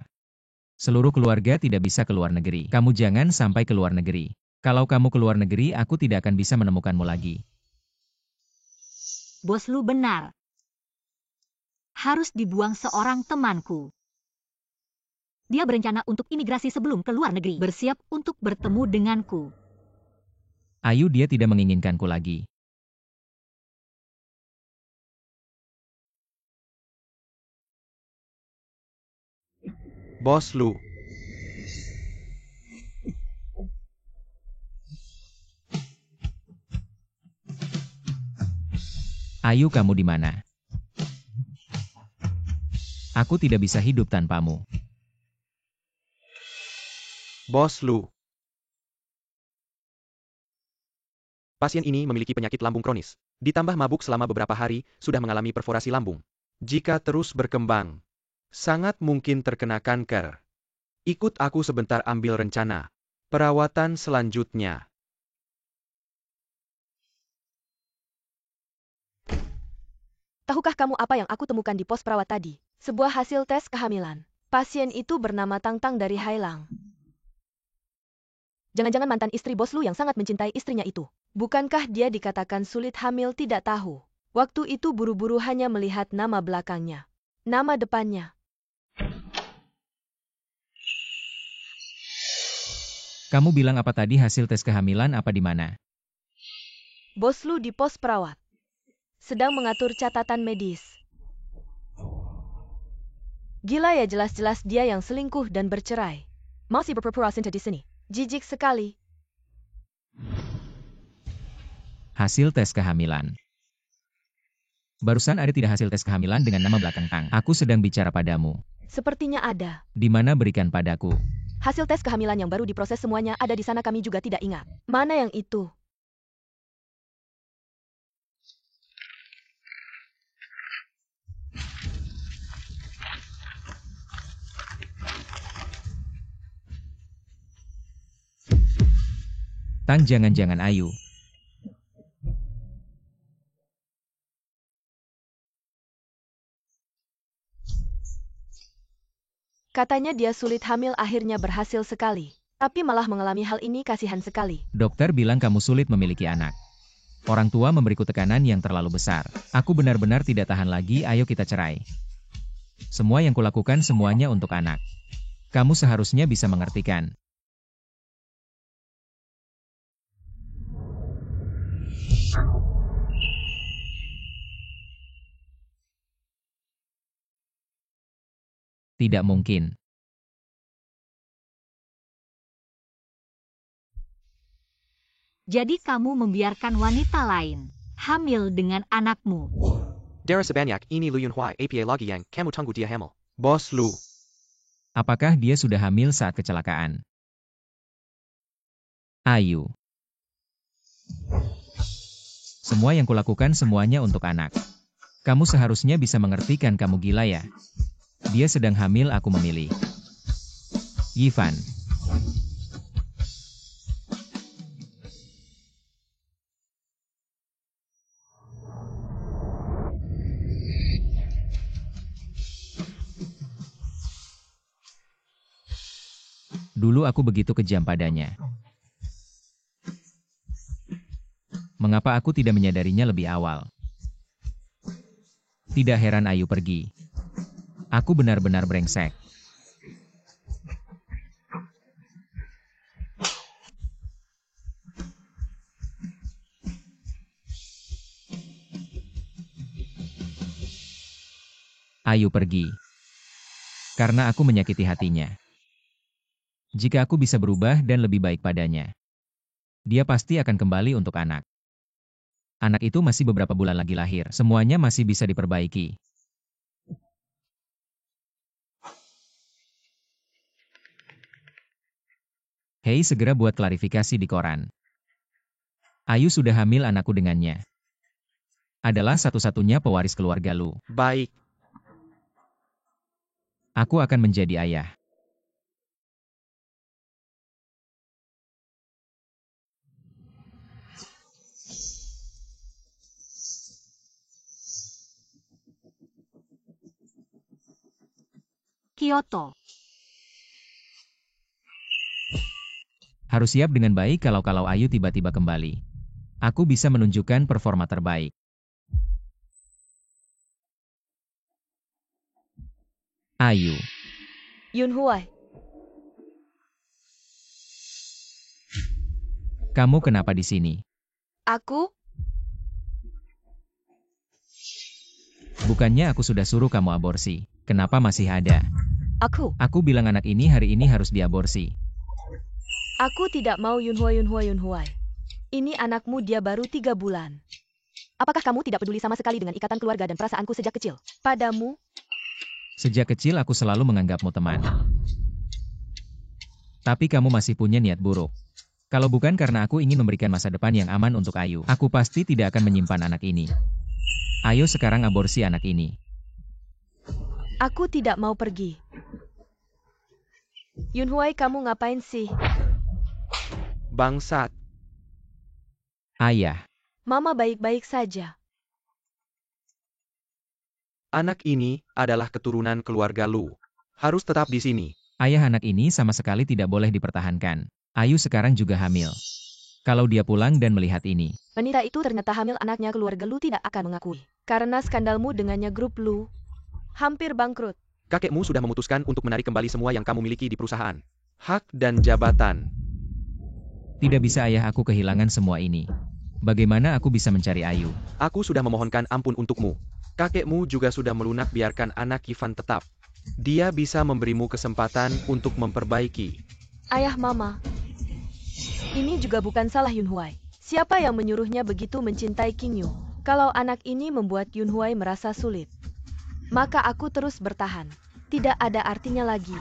Speaker 4: Seluruh keluarga tidak bisa ke luar negeri. Kamu jangan sampai ke luar negeri. Kalau kamu ke luar negeri, aku tidak akan bisa menemukanmu lagi.
Speaker 1: Bos Lu benar. Harus dibuang seorang temanku. Dia berencana untuk imigrasi sebelum ke luar negeri. Bersiap untuk bertemu denganku.
Speaker 4: Ayu, dia tidak menginginkanku lagi.
Speaker 2: Bos Lu.
Speaker 4: Ayu, kamu di mana? Aku tidak bisa hidup tanpamu.
Speaker 2: Bos Lu. Pasien ini memiliki penyakit lambung kronis. Ditambah mabuk selama beberapa hari, sudah mengalami perforasi lambung. Jika terus berkembang, sangat mungkin terkena kanker. Ikut aku sebentar ambil rencana perawatan selanjutnya.
Speaker 3: Tahukah kamu apa yang aku temukan di pos perawat tadi? Sebuah hasil tes kehamilan. Pasien itu bernama Tang Tang dari Hailang. Jangan-jangan mantan istri Bos Lu yang sangat mencintai istrinya itu. Bukankah dia dikatakan sulit hamil tidak tahu? Waktu itu buru-buru hanya melihat nama belakangnya. Nama depannya.
Speaker 4: Kamu bilang apa tadi hasil tes kehamilan apa di mana?
Speaker 3: Bos Lu di pos perawat. Sedang mengatur catatan medis. Gila ya, jelas-jelas dia yang selingkuh dan bercerai. Masih berpura-pura cinta di sini. Jijik sekali.
Speaker 4: Hasil tes kehamilan. Barusan ada tidak hasil tes kehamilan dengan nama belakang Tang? Aku sedang bicara padamu.
Speaker 3: Sepertinya ada.
Speaker 4: Di mana berikan padaku?
Speaker 3: Hasil tes kehamilan yang baru diproses semuanya ada di sana, kami juga tidak ingat. Mana yang itu?
Speaker 4: Tang, jangan-jangan Ayu.
Speaker 3: Katanya dia sulit hamil, akhirnya berhasil sekali. Tapi malah mengalami hal ini, kasihan sekali.
Speaker 4: Dokter bilang kamu sulit memiliki anak. Orang tua memberiku tekanan yang terlalu besar. Aku benar-benar tidak tahan lagi, ayo kita cerai. Semua yang kulakukan semuanya untuk anak. Kamu seharusnya bisa mengertikan. Tidak mungkin.
Speaker 1: Jadi kamu membiarkan wanita lain hamil dengan anakmu.
Speaker 2: Darah sebanyak ini Lu Yunhua APA lagi yang kamu tunggu dia hamil. Bos Lu.
Speaker 4: Apakah dia sudah hamil saat kecelakaan? Ayu. Semua yang kulakukan semuanya untuk anak. Kamu seharusnya bisa mengertikan, kamu gila ya. Dia sedang hamil, aku memilih. Yifan. Dulu aku begitu kejam padanya. Mengapa aku tidak menyadarinya lebih awal? Tidak heran Ayu pergi. Aku benar-benar brengsek. Ayu pergi. Karena aku menyakiti hatinya. Jika aku bisa berubah dan lebih baik padanya, dia pasti akan kembali untuk anak. Anak itu masih beberapa bulan lagi lahir. Semuanya masih bisa diperbaiki. Hei, segera buat klarifikasi di koran. Ayu sudah hamil anakku dengannya. Adalah satu-satunya pewaris keluarga Lu.
Speaker 2: Baik.
Speaker 4: Aku akan menjadi ayah.
Speaker 1: Kyoto.
Speaker 4: Harus siap dengan baik kalau Ayu tiba-tiba kembali. Aku bisa menunjukkan performa terbaik. Ayu.
Speaker 3: Yunhuai,
Speaker 4: Kamu kenapa di sini?
Speaker 3: aku?
Speaker 4: Bukannya aku sudah suruh kamu aborsi. Kenapa masih ada?
Speaker 3: Aku.
Speaker 4: Aku bilang anak ini hari ini harus diaborsi.
Speaker 3: Aku tidak mau Yunhuai. Ini anakmu, dia baru 3 bulan. Apakah kamu tidak peduli sama sekali dengan ikatan keluarga dan perasaanku sejak kecil? Padamu?
Speaker 4: Sejak kecil aku selalu menganggapmu teman. Tapi kamu masih punya niat buruk. Kalau bukan karena aku ingin memberikan masa depan yang aman untuk Ayu, aku pasti tidak akan menyimpan anak ini. Ayo sekarang aborsi anak ini.
Speaker 3: Aku tidak mau pergi. Yunhuai, kamu ngapain sih?
Speaker 2: Bangsat.
Speaker 4: Ayah.
Speaker 3: Mama baik-baik saja.
Speaker 2: Anak ini adalah keturunan keluarga Lu. Harus tetap di sini.
Speaker 4: Ayah, anak ini sama sekali tidak boleh dipertahankan. Ayu sekarang juga hamil. Kalau dia pulang dan melihat ini,
Speaker 3: Wanita itu ternyata hamil, anaknya, keluarga Lu tidak akan mengakui. Karena skandalmu dengannya, grup Lu hampir bangkrut.
Speaker 2: Kakekmu sudah memutuskan untuk menarik kembali semua yang kamu miliki di perusahaan. Hak dan jabatan.
Speaker 4: tidak bisa ayah, aku kehilangan semua ini. Bagaimana aku bisa mencari Ayu?
Speaker 2: Aku sudah memohonkan ampun untukmu. Kakekmu juga sudah melunak, biarkan anak Ivan tetap. Dia bisa memberimu kesempatan untuk memperbaiki.
Speaker 3: Ayah, Mama. Ini juga bukan salah Yunhuai. Siapa yang menyuruhnya begitu mencintai King Yu? Kalau anak ini membuat Yunhuai merasa sulit, maka aku terus bertahan. Tidak ada artinya lagi.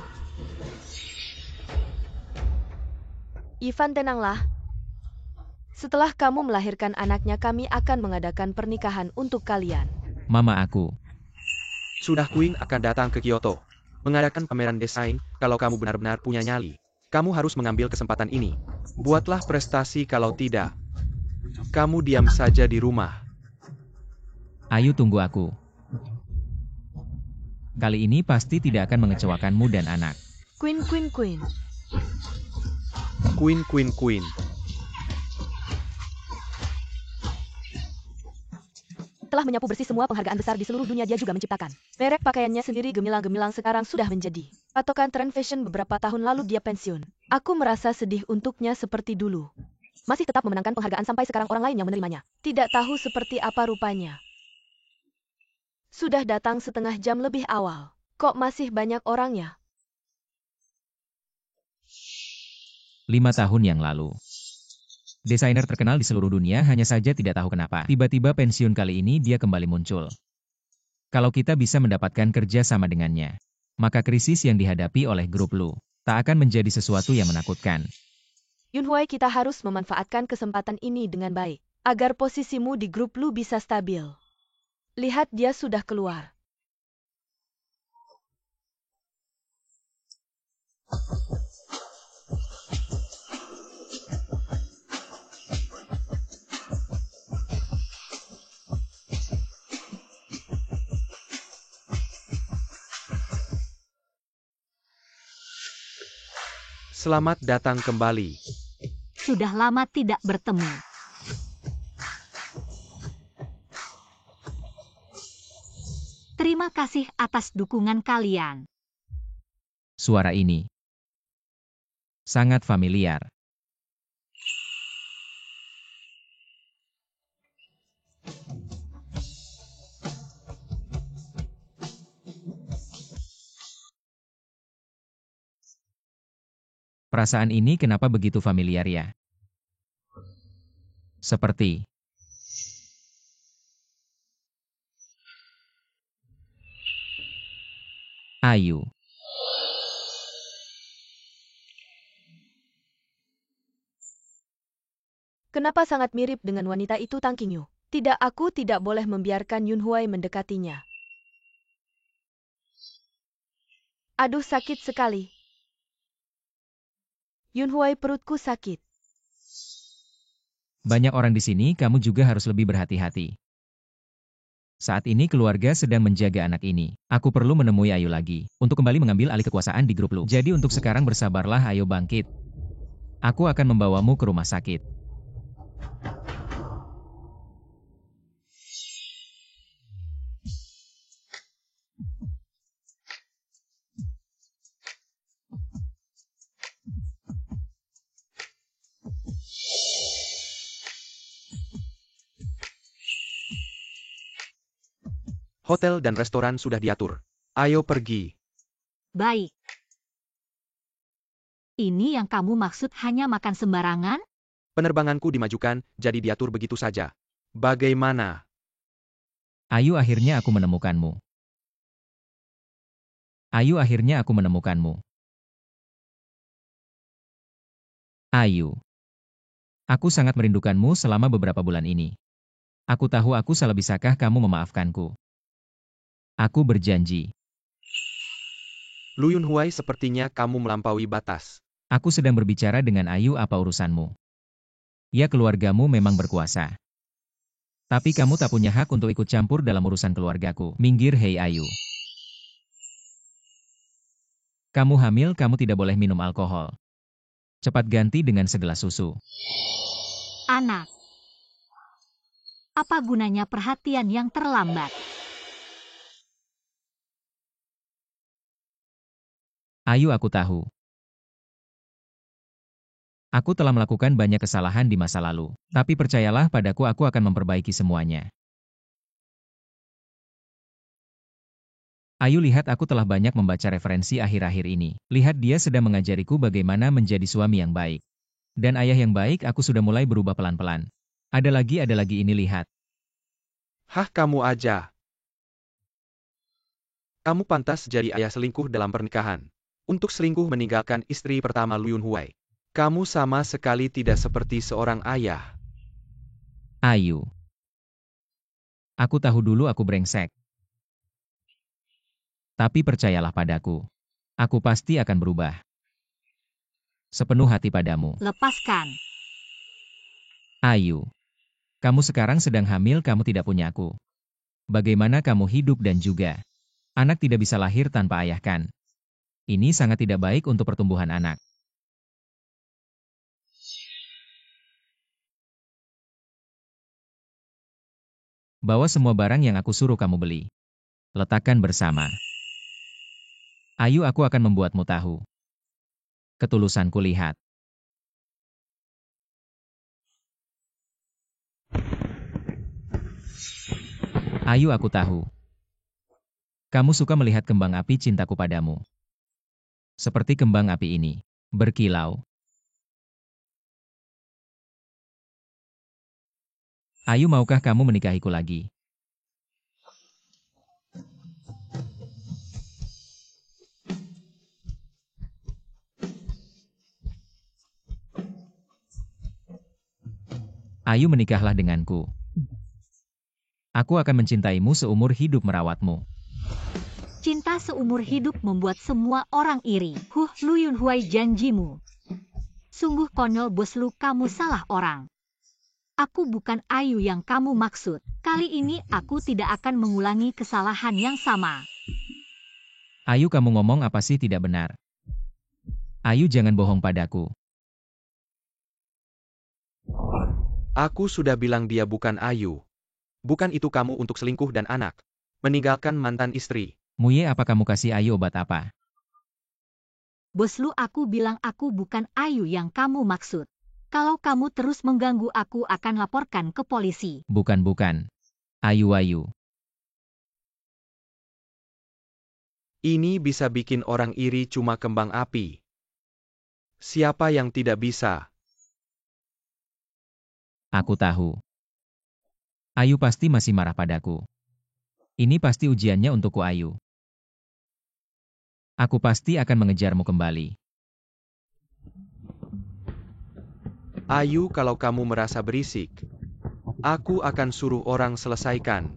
Speaker 3: Ivan, tenanglah. Setelah kamu melahirkan anaknya, kami akan mengadakan pernikahan untuk kalian.
Speaker 4: Mama aku.
Speaker 2: Sudah Queen akan datang ke Kyoto. Mengadakan pameran desain, kalau kamu benar-benar punya nyali. Kamu harus mengambil kesempatan ini. Buatlah prestasi, kalau tidak, kamu diam saja di rumah.
Speaker 4: Ayu, tunggu aku. Kali ini pasti tidak akan mengecewakanmu dan anak.
Speaker 3: Queen.
Speaker 2: Queen.
Speaker 3: Telah menyapu bersih semua penghargaan besar di seluruh dunia, dia juga menciptakan merek pakaiannya sendiri, gemilang-gemilang, sekarang sudah menjadi patokan tren fashion. Beberapa tahun lalu dia pensiun. Aku merasa sedih untuknya seperti dulu. Masih tetap memenangkan penghargaan sampai sekarang orang lain yang menerimanya. Tidak tahu seperti apa rupanya. Sudah datang setengah jam lebih awal. Kok masih banyak orangnya?
Speaker 4: 5 tahun yang lalu. Desainer terkenal di seluruh dunia hanya saja tidak tahu kenapa. Tiba-tiba pensiun, kali ini dia kembali muncul. Kalau kita bisa mendapatkan kerja sama dengannya, maka krisis yang dihadapi oleh grup Lu tak akan menjadi sesuatu yang menakutkan.
Speaker 3: Yunhuai, kita harus memanfaatkan kesempatan ini dengan baik, agar posisimu di grup Lu bisa stabil. Lihat, dia sudah keluar.
Speaker 2: Selamat datang kembali.
Speaker 1: Sudah lama tidak bertemu. Terima kasih atas dukungan kalian.
Speaker 4: Suara ini sangat familiar. Perasaan ini kenapa begitu familiar ya? Seperti Ayu.
Speaker 3: Kenapa sangat mirip dengan wanita itu, Tang Qingyu? Tidak, aku tidak boleh membiarkan Yun Huai mendekatinya. Aduh, sakit sekali. Yun Huai, perutku sakit.
Speaker 4: Banyak orang di sini, kamu juga harus lebih berhati-hati. Saat ini keluarga sedang menjaga anak ini. Aku perlu menemui Ayu lagi, untuk kembali mengambil alih kekuasaan di grup Lu. Jadi untuk sekarang bersabarlah, ayo bangkit. Aku akan membawamu ke rumah sakit.
Speaker 2: Hotel dan restoran sudah diatur. Ayo pergi.
Speaker 1: Baik. Ini yang kamu maksud hanya makan sembarangan?
Speaker 2: Penerbanganku dimajukan, jadi diatur begitu saja. Bagaimana?
Speaker 4: Ayu, akhirnya aku menemukanmu. Ayu, akhirnya aku menemukanmu. Ayu. Aku sangat merindukanmu selama beberapa bulan ini. Aku tahu aku salah, bisakah kamu memaafkanku? Aku berjanji.
Speaker 2: Lu Yun Huai, sepertinya kamu melampaui batas.
Speaker 4: Aku sedang berbicara dengan Ayu, apa urusanmu? Ya, keluargamu memang berkuasa. Tapi kamu tak punya hak untuk ikut campur dalam urusan keluargaku. Minggir, hei Ayu. Kamu hamil, kamu tidak boleh minum alkohol. Cepat ganti dengan segelas susu.
Speaker 1: Anak. Apa gunanya perhatian yang terlambat?
Speaker 4: Ayu, aku tahu. Aku telah melakukan banyak kesalahan di masa lalu. Tapi percayalah padaku, aku akan memperbaiki semuanya. Ayu, lihat, aku telah banyak membaca referensi akhir-akhir ini. Lihat, dia sedang mengajariku bagaimana menjadi suami yang baik. Dan ayah yang baik. Aku sudah mulai berubah pelan-pelan. Ada lagi ini, lihat.
Speaker 2: Hah, kamu aja. Kamu pantas jadi ayah selingkuh dalam pernikahan. Untuk selingkuh meninggalkan istri pertama Lu Yun Huai. Kamu sama sekali tidak seperti seorang ayah.
Speaker 4: Ayu. Aku tahu dulu aku brengsek. Tapi percayalah padaku. Aku pasti akan berubah. Sepenuh hati padamu.
Speaker 1: Lepaskan.
Speaker 4: Ayu. Kamu sekarang sedang hamil, kamu tidak punya aku. Bagaimana kamu hidup dan juga anak tidak bisa lahir tanpa ayah, kan? Ini sangat tidak baik untuk pertumbuhan anak. Bawa semua barang yang aku suruh kamu beli. Letakkan bersama. Ayu, aku akan membuatmu tahu. Ketulusanku, lihat. Ayu, aku tahu. Kamu suka melihat kembang api cintaku padamu. Seperti kembang api ini. Berkilau. Ayu, maukah kamu menikahiku lagi? Ayu, menikahlah denganku. Aku akan mencintaimu seumur hidup, merawatmu.
Speaker 1: Cinta seumur hidup membuat semua orang iri. Lu Yun Huai, janjimu. Sungguh konyol, bos Lu, kamu salah orang. Aku bukan Ayu yang kamu maksud. Kali ini aku tidak akan mengulangi kesalahan yang sama.
Speaker 4: Ayu, kamu ngomong apa sih? Tidak benar. Ayu, jangan bohong padaku.
Speaker 2: Aku sudah bilang dia bukan Ayu. Bukan itu kamu untuk selingkuh dan anak. meninggalkan mantan istri.
Speaker 4: Muye, apa kamu kasih Ayu obat apa?
Speaker 1: Bos Lu, aku bilang aku bukan Ayu yang kamu maksud. Kalau kamu terus mengganggu aku akan laporkan ke polisi.
Speaker 4: Bukan. Ayu.
Speaker 2: Ini bisa bikin orang iri cuma kembang api. Siapa yang tidak bisa?
Speaker 4: Aku tahu. Ayu pasti masih marah padaku. Ini pasti ujiannya untukku, Ayu. Aku pasti akan mengejarmu kembali.
Speaker 2: Ayu, kalau kamu merasa berisik, aku akan suruh orang selesaikan.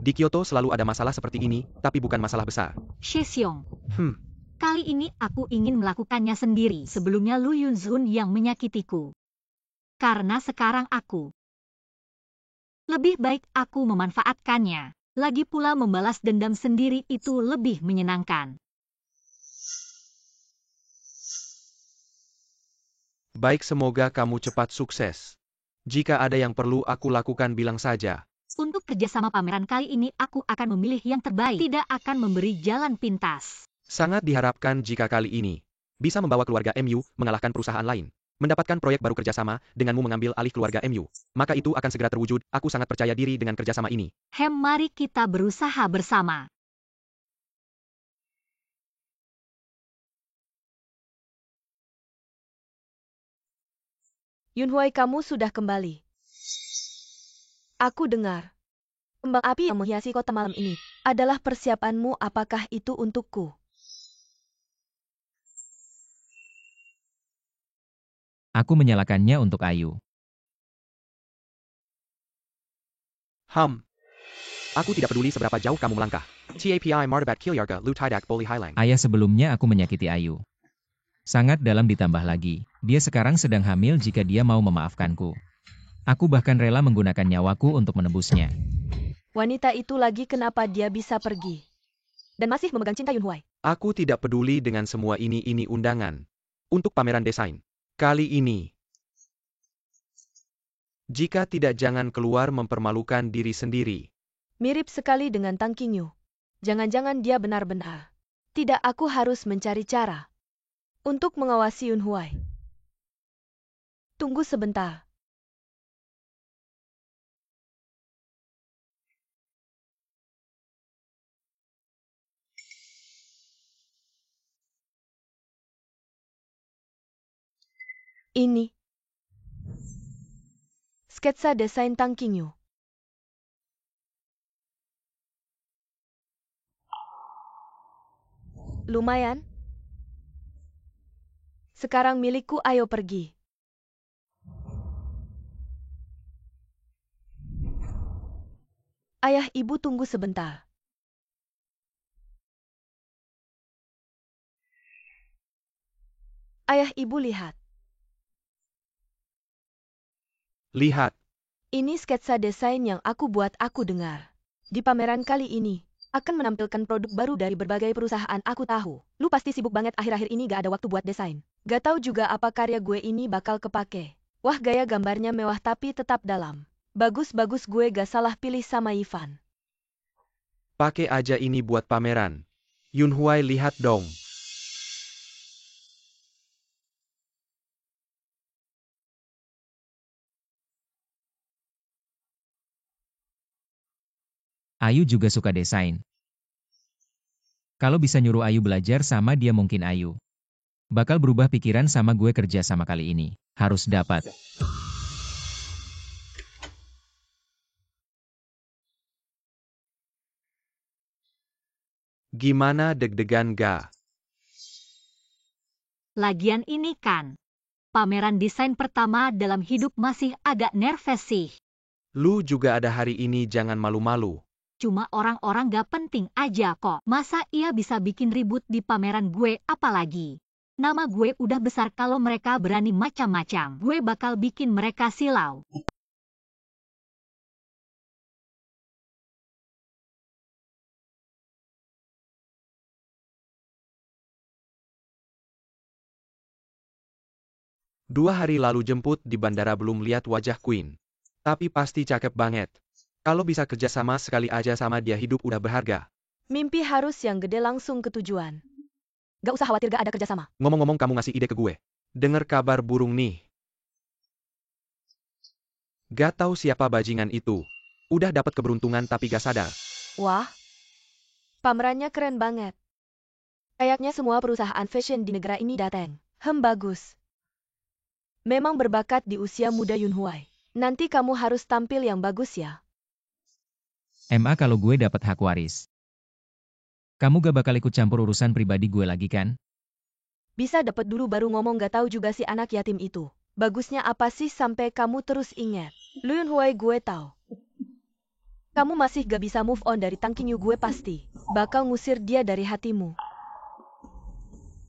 Speaker 2: Di Kyoto selalu ada masalah seperti ini, tapi bukan masalah besar.
Speaker 1: Sheseong,
Speaker 2: Hmm,
Speaker 1: kali ini aku ingin melakukannya sendiri sebelumnya Lu Yunzun yang menyakitiku. Karena sekarang aku lebih baik aku memanfaatkannya. Lagi pula membalas dendam sendiri itu lebih menyenangkan.
Speaker 2: baik, semoga kamu cepat sukses. Jika ada yang perlu aku lakukan, bilang saja.
Speaker 1: Untuk kerjasama pameran kali ini aku akan memilih yang terbaik, tidak akan memberi jalan pintas.
Speaker 2: Sangat diharapkan jika kali ini bisa membawa keluarga MU mengalahkan perusahaan lain. Mendapatkan proyek baru kerjasama denganmu mengambil alih keluarga MU. Maka itu akan segera terwujud, aku sangat percaya diri dengan kerjasama ini.
Speaker 1: Mari kita berusaha bersama.
Speaker 3: Yunhuai, kamu sudah kembali. Aku dengar. Kembang api yang menghiasi kota malam ini adalah persiapanmu. Apakah itu untukku?
Speaker 4: Aku menyalakannya untuk Ayu.
Speaker 2: Aku tidak peduli seberapa jauh kamu melangkah. TAPI Martabat Kilyarga Lu Tidak Boli Hilang.
Speaker 4: Ayah, sebelumnya aku menyakiti Ayu. Sangat dalam, ditambah lagi. Dia sekarang sedang hamil. Jika dia mau memaafkanku, aku bahkan rela menggunakan nyawaku untuk menebusnya.
Speaker 3: Wanita itu lagi, kenapa dia bisa pergi? Dan masih memegang cinta Yunhuai.
Speaker 2: Aku tidak peduli dengan semua ini undangan. Untuk pameran desain. Kali ini. Jika tidak, jangan keluar mempermalukan diri sendiri.
Speaker 3: Mirip sekali dengan Tang Qingyu. Jangan-jangan dia benar-benar. Tidak, aku harus mencari cara untuk mengawasi Yunhuai. Tunggu sebentar. Ini sketsa desain Tang Qingyu. Lumayan. Sekarang milikku, ayo pergi. Ayah, ibu, tunggu sebentar. Ayah, ibu, lihat.
Speaker 2: Lihat.
Speaker 3: Ini sketsa desain yang aku buat. Aku dengar di pameran kali ini akan menampilkan produk baru dari berbagai perusahaan. Aku tahu, lu pasti sibuk banget akhir-akhir ini, gak ada waktu buat desain. Gak tahu juga apa karya gue ini bakal kepake. Wah, gaya gambarnya mewah tapi tetap dalam. Bagus-bagus, gue gak salah pilih sama Ivan.
Speaker 2: Pakai aja ini buat pameran. Yunhuai, lihat dong.
Speaker 4: Ayu juga suka desain. Kalau bisa nyuruh Ayu belajar sama dia, mungkin Ayu bakal berubah pikiran sama gue kerja sama kali ini. Harus dapat.
Speaker 2: Gimana, deg-degan ga?
Speaker 1: Lagian ini kan pameran desain pertama dalam hidup, masih agak nervous sih.
Speaker 2: Lu juga ada hari ini, jangan malu-malu.
Speaker 1: Cuma orang-orang gak penting aja kok. Masa ia bisa bikin ribut di pameran gue? Apalagi nama gue udah besar, kalau mereka berani macam-macam, gue bakal bikin mereka silau.
Speaker 2: Dua hari lalu jemput di bandara, belum lihat wajah Queen. Tapi pasti cakep banget. Kalau bisa kerja sama sekali aja sama dia hidup udah berharga.
Speaker 3: Mimpi harus yang gede langsung ke tujuan. Gak usah khawatir gak ada kerjasama.
Speaker 2: Ngomong-ngomong kamu ngasih ide ke gue. Dengar kabar burung nih. Gak tahu siapa bajingan itu. Udah dapat keberuntungan tapi gak sadar.
Speaker 3: Wah, pamerannya keren banget. Kayaknya semua perusahaan fashion di negara ini datang. Bagus. Memang berbakat di usia muda Yunhuai. Nanti kamu harus tampil yang bagus ya.
Speaker 4: Kalau gue dapat hak waris. Kamu gak bakal ikut campur urusan pribadi gue lagi kan?
Speaker 3: Bisa dapat dulu baru ngomong gak tahu juga si anak yatim itu. Bagusnya apa sih sampai kamu terus ingat? Lu Yunhuai gue tahu. Kamu masih gak bisa move on dari Tang Qingyu gue pasti. Bakal ngusir dia dari hatimu.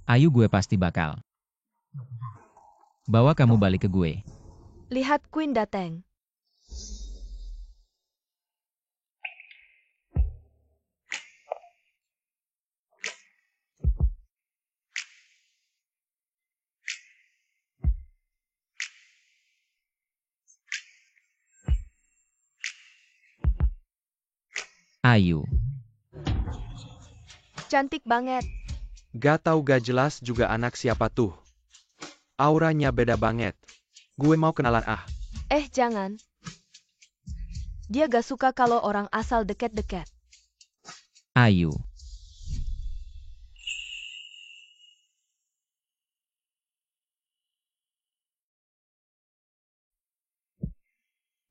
Speaker 4: Ayu gue pasti bakal. Bawa kamu balik ke gue.
Speaker 3: Lihat Queen datang.
Speaker 4: Ayu.
Speaker 3: Cantik banget.
Speaker 2: Gak tahu gak jelas juga anak siapa tuh. Auranya beda banget. Gue mau kenalan ah.
Speaker 3: Jangan. Dia gak suka kalau orang asal deket-deket.
Speaker 4: Ayu.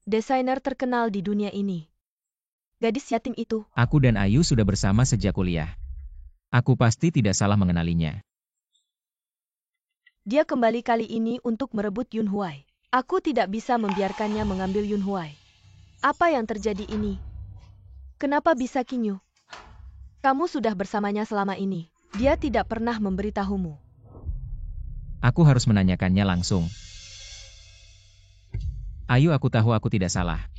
Speaker 3: Desainer terkenal di dunia ini. Gadis yatim itu.
Speaker 4: Aku dan Ayu sudah bersama sejak kuliah. Aku pasti tidak salah mengenalinya.
Speaker 3: Dia kembali kali ini untuk merebut Yunhuai. Aku tidak bisa membiarkannya mengambil Yunhuai. Apa yang terjadi ini? Kenapa bisa Qingyu? Kamu sudah bersamanya selama ini. Dia tidak pernah memberitahumu.
Speaker 4: Aku harus menanyakannya langsung. Ayu, aku tahu aku tidak salah.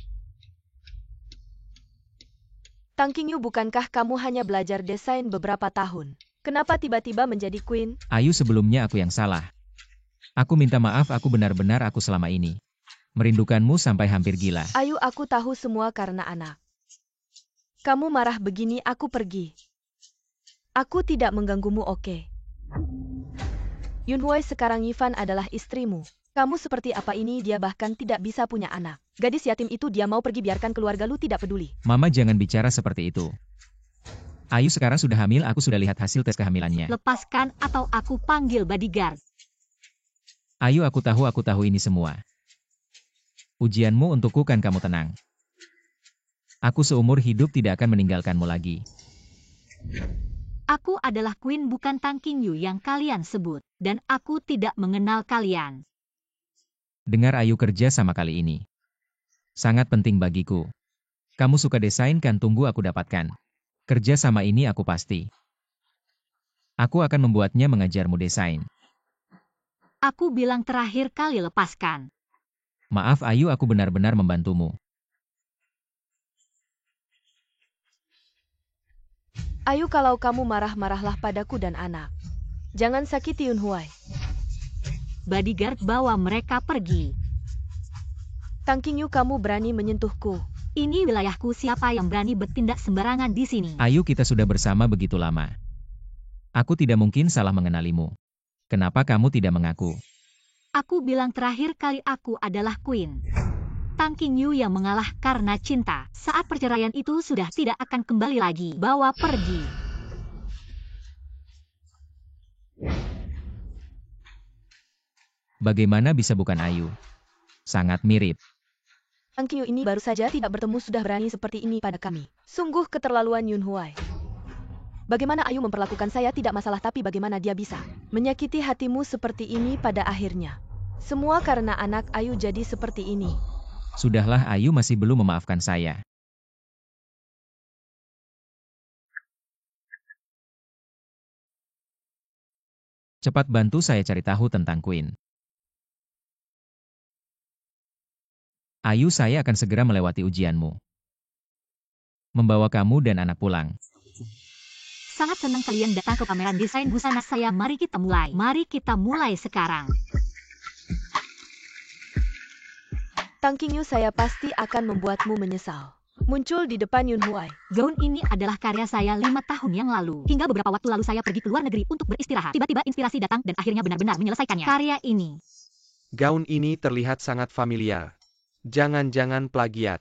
Speaker 3: Tang Qingyu, bukankah kamu hanya belajar desain beberapa tahun? Kenapa tiba-tiba menjadi queen?
Speaker 4: Ayu, sebelumnya aku yang salah. Aku minta maaf, aku benar-benar aku selama ini. Merindukanmu sampai hampir gila.
Speaker 3: Ayu, aku tahu semua karena anak. Kamu marah begini, aku pergi. Aku tidak mengganggumu, oke? Yunhuai, sekarang Yifan adalah istrimu. Kamu seperti apa ini, dia bahkan tidak bisa punya anak. Gadis yatim itu dia mau pergi, biarkan keluarga lu tidak peduli.
Speaker 4: Mama, jangan bicara seperti itu. Ayu sekarang sudah hamil, aku sudah lihat hasil tes kehamilannya.
Speaker 1: Lepaskan atau aku panggil bodyguard.
Speaker 4: Ayu, aku tahu ini semua. Ujianmu untukku kan, kamu tenang. Aku seumur hidup tidak akan meninggalkanmu lagi.
Speaker 1: Aku adalah Queen, bukan Tang Qingyu yang kalian sebut. Dan aku tidak mengenal kalian.
Speaker 4: Dengar Ayu, kerja sama kali ini sangat penting bagiku. Kamu suka desain kan, tunggu aku dapatkan. Kerja sama ini aku pasti. Aku akan membuatnya mengajarmu desain.
Speaker 1: Aku bilang terakhir kali, lepaskan.
Speaker 4: Maaf Ayu, aku benar-benar membantumu.
Speaker 3: Ayu, kalau kamu marah-marahlah padaku dan anak. Jangan sakiti Yunhuai.
Speaker 1: Bodyguard bawa mereka pergi.
Speaker 3: Tang Qingyu, kamu berani menyentuhku.
Speaker 1: Ini wilayahku, siapa yang berani bertindak sembarangan di sini?
Speaker 4: Ayu, kita sudah bersama begitu lama. Aku tidak mungkin salah mengenalimu. Kenapa kamu tidak mengaku?
Speaker 1: Aku bilang terakhir kali aku adalah Queen. Tang Qingyu yang mengalah karena cinta. Saat perceraian itu sudah tidak akan kembali lagi. Bawa pergi.
Speaker 4: Bagaimana bisa bukan Ayu? Sangat mirip.
Speaker 3: Tang Qingyu ini baru saja tidak bertemu sudah berani seperti ini pada kami. Sungguh keterlaluan Yunhuai. Bagaimana Ayu memperlakukan saya tidak masalah, tapi bagaimana dia bisa menyakiti hatimu seperti ini pada akhirnya? Semua karena anak Ayu jadi seperti ini.
Speaker 4: Sudahlah, Ayu masih belum memaafkan saya. Cepat bantu saya cari tahu tentang Queen. Ayu, saya akan segera melewati ujianmu. Membawa kamu dan anak pulang.
Speaker 1: Sangat senang kalian datang ke pameran desain busana saya. Mari kita mulai. Mari kita mulai sekarang.
Speaker 3: Tang Qingyu, saya pasti akan membuatmu menyesal. muncul di depan Yun Huai.
Speaker 1: Gaun ini adalah karya saya 5 tahun yang lalu. Hingga beberapa waktu lalu saya pergi ke luar negeri untuk beristirahat. Tiba-tiba inspirasi datang dan akhirnya benar-benar menyelesaikannya. Karya ini.
Speaker 2: Gaun ini terlihat sangat familiar. Jangan-jangan plagiat.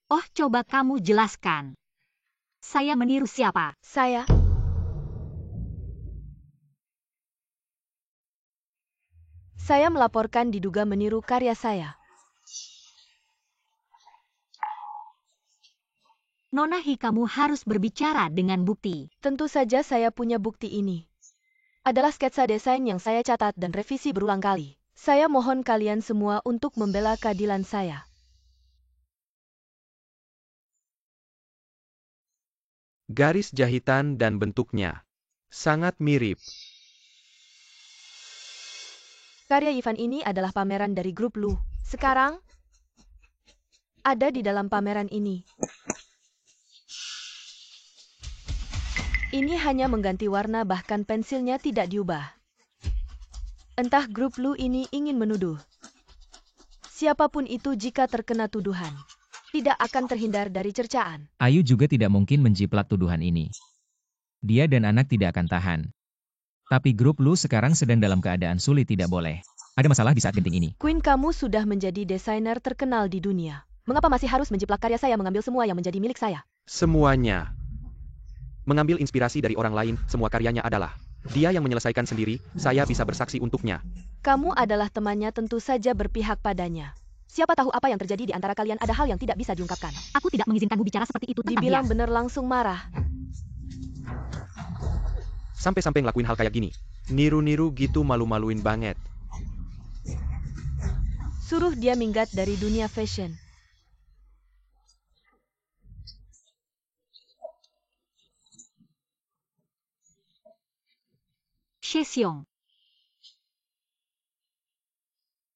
Speaker 1: Oh, coba kamu jelaskan. Saya meniru siapa?
Speaker 3: Saya melaporkan diduga meniru karya saya.
Speaker 1: Nona Hi, kamu harus berbicara dengan bukti.
Speaker 3: Tentu saja saya punya bukti ini. Adalah sketsa desain yang saya catat dan revisi berulang kali. Saya mohon kalian semua untuk membela keadilan saya.
Speaker 2: Garis jahitan dan bentuknya sangat mirip.
Speaker 3: Karya Ivan ini adalah pameran dari grup Lu. Sekarang, ada di dalam pameran ini. Ini hanya mengganti warna, bahkan pensilnya tidak diubah. Entah grup Lu ini ingin menuduh. Siapapun itu jika terkena tuduhan, tidak akan terhindar dari cercaan.
Speaker 4: Ayu juga tidak mungkin menjiplak tuduhan ini. Dia dan anak tidak akan tahan. Tapi grup Lu sekarang sedang dalam keadaan sulit, tidak boleh. Ada masalah di saat genting ini.
Speaker 3: Queen, kamu sudah menjadi desainer terkenal di dunia. Mengapa masih harus menjiplak karya saya, mengambil semua yang menjadi milik saya?
Speaker 2: Semuanya. Mengambil inspirasi dari orang lain, semua karyanya adalah dia yang menyelesaikan sendiri, saya bisa bersaksi untuknya.
Speaker 3: Kamu adalah temannya, tentu saja berpihak padanya. Siapa tahu apa yang terjadi di antara kalian, ada hal yang tidak bisa diungkapkan.
Speaker 1: Aku tidak mengizinkanmu bicara seperti itu tentang
Speaker 3: Dibilang
Speaker 1: dia.
Speaker 3: benar langsung marah.
Speaker 2: Sampai-sampai ngelakuin hal kayak gini. Niru-niru gitu, malu-maluin banget.
Speaker 3: Suruh dia minggat dari dunia fashion.
Speaker 1: Shesyong.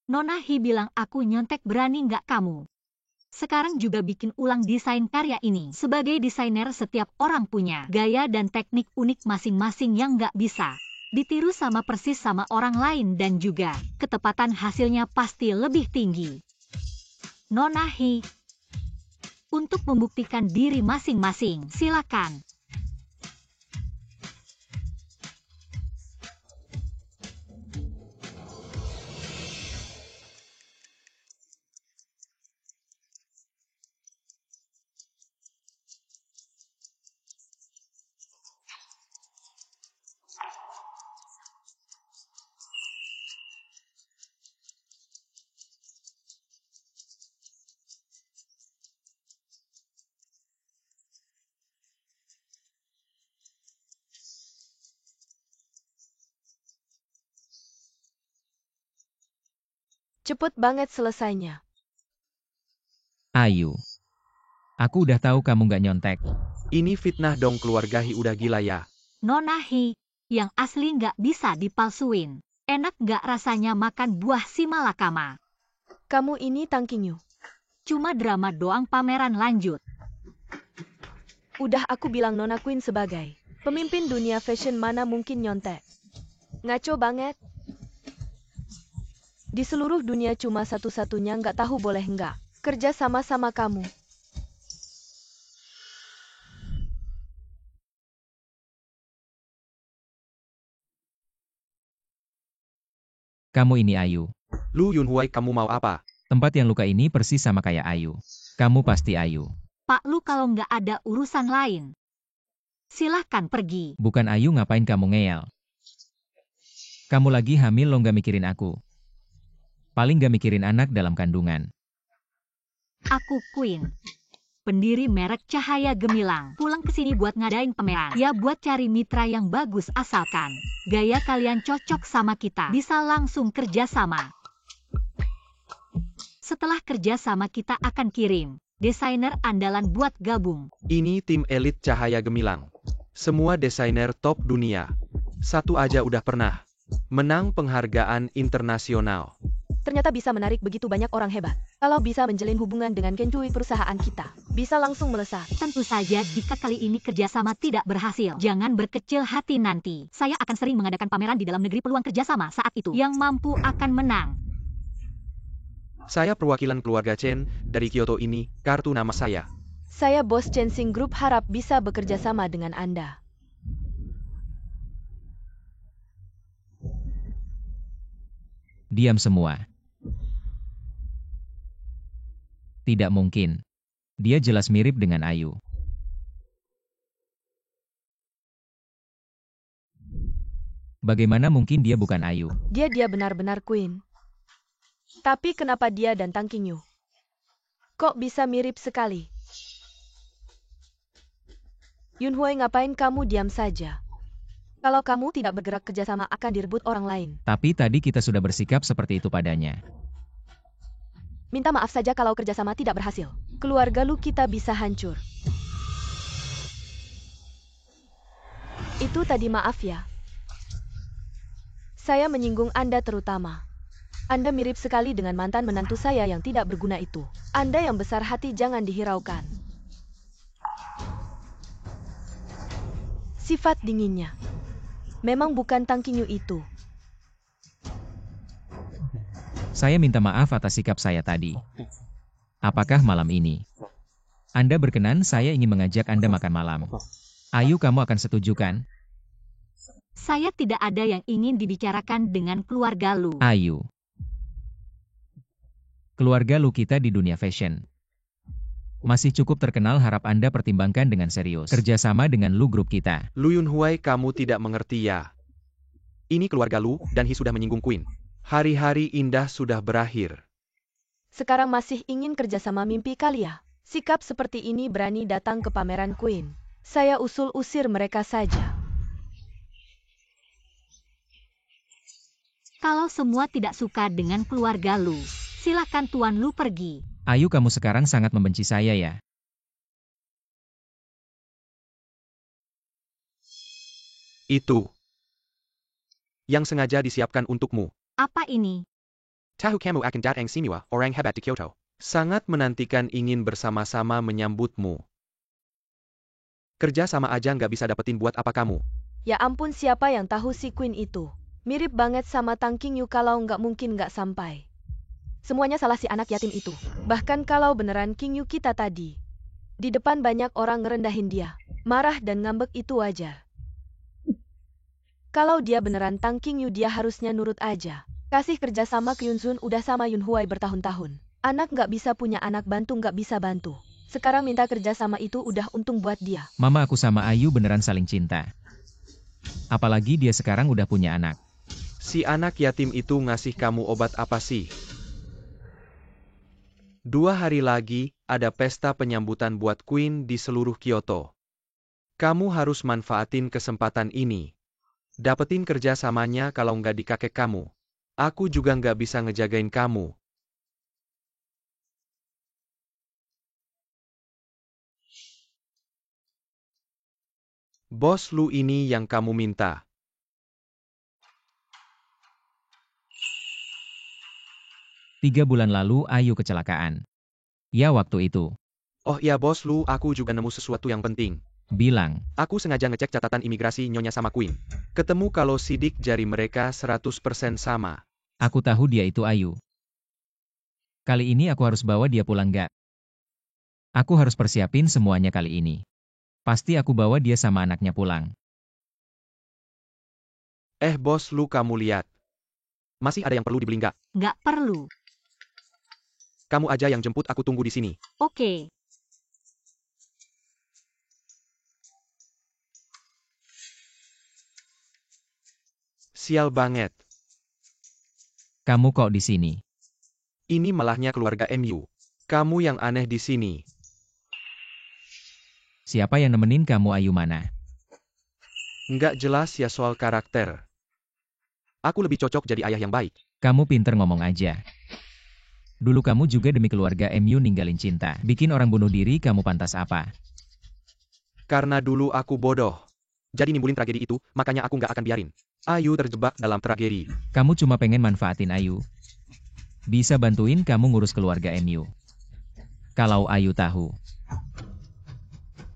Speaker 1: Nona Hi bilang aku nyontek, berani nggak kamu? Sekarang juga bikin ulang desain karya ini. Sebagai desainer, setiap orang punya gaya dan teknik unik masing-masing yang nggak bisa ditiru sama persis sama orang lain, dan juga ketepatan hasilnya pasti lebih tinggi. Nona Hi, untuk membuktikan diri masing-masing, silakan.
Speaker 3: Cepet banget selesainya.
Speaker 4: Ayu. Aku udah tahu kamu nggak nyontek.
Speaker 2: Ini fitnah dong, keluarga Hi udah gila ya.
Speaker 1: Nona Hi, yang asli nggak bisa dipalsuin. Enak nggak rasanya makan buah si malakama?
Speaker 3: Kamu ini Tangkinyu.
Speaker 1: Cuma drama doang, pameran lanjut.
Speaker 3: Udah aku bilang Nona Queen sebagai pemimpin dunia fashion mana mungkin nyontek. Ngaco banget. Di seluruh dunia cuma satu-satunya nggak tahu boleh nggak kerja sama-sama kamu.
Speaker 4: Kamu ini Ayu.
Speaker 2: Lu Yunhuai, kamu mau apa?
Speaker 4: Tempat yang luka ini persis sama kayak Ayu. Kamu pasti Ayu.
Speaker 1: Pak Lu, kalau nggak ada urusan lain, silahkan pergi.
Speaker 4: Bukan Ayu, ngapain kamu ngeyel? Kamu lagi hamil, lo nggak mikirin aku. Paling nggak mikirin anak dalam kandungan.
Speaker 1: Aku Queen, pendiri merek Cahaya Gemilang. Pulang ke sini buat ngadain pameran. Ya buat cari mitra yang bagus, asalkan gaya kalian cocok sama kita. Bisa langsung kerja sama. Setelah kerja sama kita akan kirim desainer andalan buat gabung.
Speaker 2: Ini tim elit Cahaya Gemilang. Semua desainer top dunia. Satu aja udah pernah menang penghargaan internasional.
Speaker 3: Ternyata bisa menarik begitu banyak orang hebat. Kalau bisa menjalin hubungan dengan Kenjui, perusahaan kita bisa langsung melesat.
Speaker 1: Tentu saja jika kali ini kerjasama tidak berhasil, jangan berkecil hati nanti. Saya akan sering mengadakan pameran di dalam negeri, peluang kerjasama saat itu yang mampu akan menang.
Speaker 2: Saya perwakilan keluarga Chen dari Kyoto ini, kartu nama saya.
Speaker 3: Saya bos Chensing Group harap bisa bekerja sama dengan Anda.
Speaker 4: Diam semua. Tidak mungkin. Dia jelas mirip dengan Ayu. Bagaimana mungkin dia bukan Ayu?
Speaker 3: Dia benar-benar Queen. Tapi kenapa dia dan Tang Qingyu? Kok bisa mirip sekali? Yunhui, ngapain kamu diam saja? Kalau kamu tidak bergerak kerjasama akan direbut orang lain.
Speaker 4: Tapi tadi kita sudah bersikap seperti itu padanya.
Speaker 3: Minta maaf saja kalau kerjasama tidak berhasil. Keluarga lu kita bisa hancur. Itu tadi maaf ya. Saya menyinggung Anda terutama. Anda mirip sekali dengan mantan menantu saya yang tidak berguna itu. Anda yang besar hati jangan dihiraukan. Sifat dinginnya. Memang bukan Tang Qingyu itu.
Speaker 4: Saya minta maaf atas sikap saya tadi. Apakah malam ini? Anda berkenan saya ingin mengajak Anda makan malam. Ayu, kamu akan setuju kan?
Speaker 1: Saya tidak ada yang ingin dibicarakan dengan keluarga Lu.
Speaker 4: Ayu. Keluarga Lu kita di dunia fashion. Masih cukup terkenal, harap Anda pertimbangkan dengan serius. Kerjasama dengan Lu grup kita.
Speaker 2: Lu Yunhui, kamu tidak mengerti ya. Ini keluarga Lu, dan He sudah menyinggung Queen. Hari-hari indah sudah berakhir.
Speaker 3: Sekarang masih ingin kerjasama, mimpi kali ya? Sikap seperti ini berani datang ke pameran Queen. Saya usir mereka saja.
Speaker 1: Kalau semua tidak suka dengan keluarga Lu, silakan Tuan Lu pergi.
Speaker 4: Ayu, kamu sekarang sangat membenci saya ya?
Speaker 2: Itu yang sengaja disiapkan untukmu.
Speaker 1: Apa ini?
Speaker 2: Tahu kamu akan datang semua orang hebat di Kyoto. Sangat menantikan ingin bersama-sama menyambutmu. Kerja sama aja nggak bisa dapetin, buat apa kamu?
Speaker 3: Ya ampun, siapa yang tahu si Queen itu? Mirip banget sama Tang Qingyu, kalau nggak mungkin nggak sampai. Semuanya salah si anak yatim itu. Bahkan kalau beneran Qingyu kita tadi. Di depan banyak orang ngerendahin dia. Marah dan ngambek itu wajar. Kalau dia beneran Tang Qingyu, dia harusnya nurut aja. Kasih kerja sama ke Yunzun udah sama Yunhui bertahun-tahun. Anak nggak bisa punya anak, bantu nggak bisa bantu. Sekarang minta kerja sama itu udah untung buat dia.
Speaker 4: Mama, aku sama Ayu beneran saling cinta. Apalagi dia sekarang udah punya anak.
Speaker 2: Si anak yatim itu ngasih kamu obat apa sih? 2 hari lagi, ada pesta penyambutan buat Queen di seluruh Kyoto. Kamu harus manfaatin kesempatan ini. Dapetin kerja samanya, kalau nggak di kakek kamu. Aku juga nggak bisa ngejagain kamu. Bos Lu ini yang kamu minta.
Speaker 4: Tiga bulan lalu Ayu kecelakaan. Ya, waktu itu.
Speaker 2: Oh iya bos Lu, aku juga nemu sesuatu yang penting.
Speaker 4: Bilang.
Speaker 2: Aku sengaja ngecek catatan imigrasi Nyonya sama Queen. Ketemu kalau sidik jari mereka 100% sama.
Speaker 4: Aku tahu dia itu Ayu. Kali ini aku harus bawa dia pulang gak? Aku harus persiapin semuanya kali ini. Pasti aku bawa dia sama anaknya pulang.
Speaker 2: Bos Lu, kamu lihat. Masih ada yang perlu dibeli nggak?
Speaker 1: Nggak perlu.
Speaker 2: Kamu aja yang jemput, aku tunggu di sini.
Speaker 1: Oke.
Speaker 2: Sial banget.
Speaker 4: Kamu kok di sini?
Speaker 2: Ini malahnya keluarga MU. Kamu yang aneh di sini.
Speaker 4: Siapa yang nemenin kamu, Ayu mana?
Speaker 2: Nggak jelas ya soal karakter. Aku lebih cocok jadi ayah yang baik.
Speaker 4: Kamu pinter ngomong aja. Dulu kamu juga demi keluarga MU ninggalin cinta. Bikin orang bunuh diri, kamu pantas apa?
Speaker 2: Karena dulu aku bodoh. Jadi nimbulin tragedi itu, makanya aku nggak akan biarin Ayu terjebak dalam tragedi.
Speaker 4: Kamu cuma pengen manfaatin Ayu. Bisa bantuin kamu ngurus keluarga MU. Kalau Ayu tahu.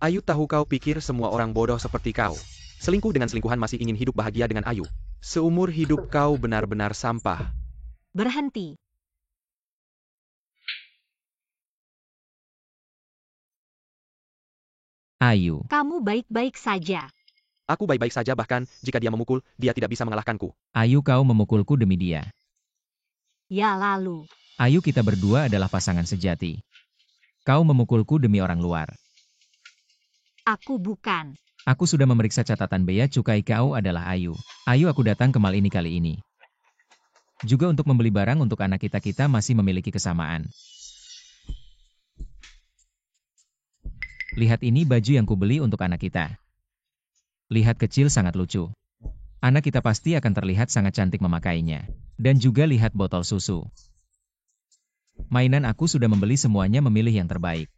Speaker 2: Ayu tahu, kau pikir semua orang bodoh seperti kau. Selingkuh dengan selingkuhan masih ingin hidup bahagia dengan Ayu. Seumur hidup kau benar-benar sampah.
Speaker 1: Berhenti.
Speaker 4: Ayu.
Speaker 1: Kamu baik-baik saja.
Speaker 2: Aku baik-baik saja bahkan, jika dia memukul, dia tidak bisa mengalahkanku.
Speaker 4: Ayu, kau memukulku demi dia.
Speaker 1: Ya lalu.
Speaker 4: Ayu, kita berdua adalah pasangan sejati. Kau memukulku demi orang luar.
Speaker 1: Aku bukan.
Speaker 4: Aku sudah memeriksa catatan bea cukai, kau adalah Ayu. Ayu, aku datang ke mal ini kali ini. Juga untuk membeli barang untuk anak kita masih memiliki kesamaan. Lihat ini baju yang kubeli untuk anak kita. Lihat kecil, sangat lucu. Anak kita pasti akan terlihat sangat cantik memakainya. Dan juga lihat botol susu. Mainan aku sudah membeli semuanya, memilih yang terbaik.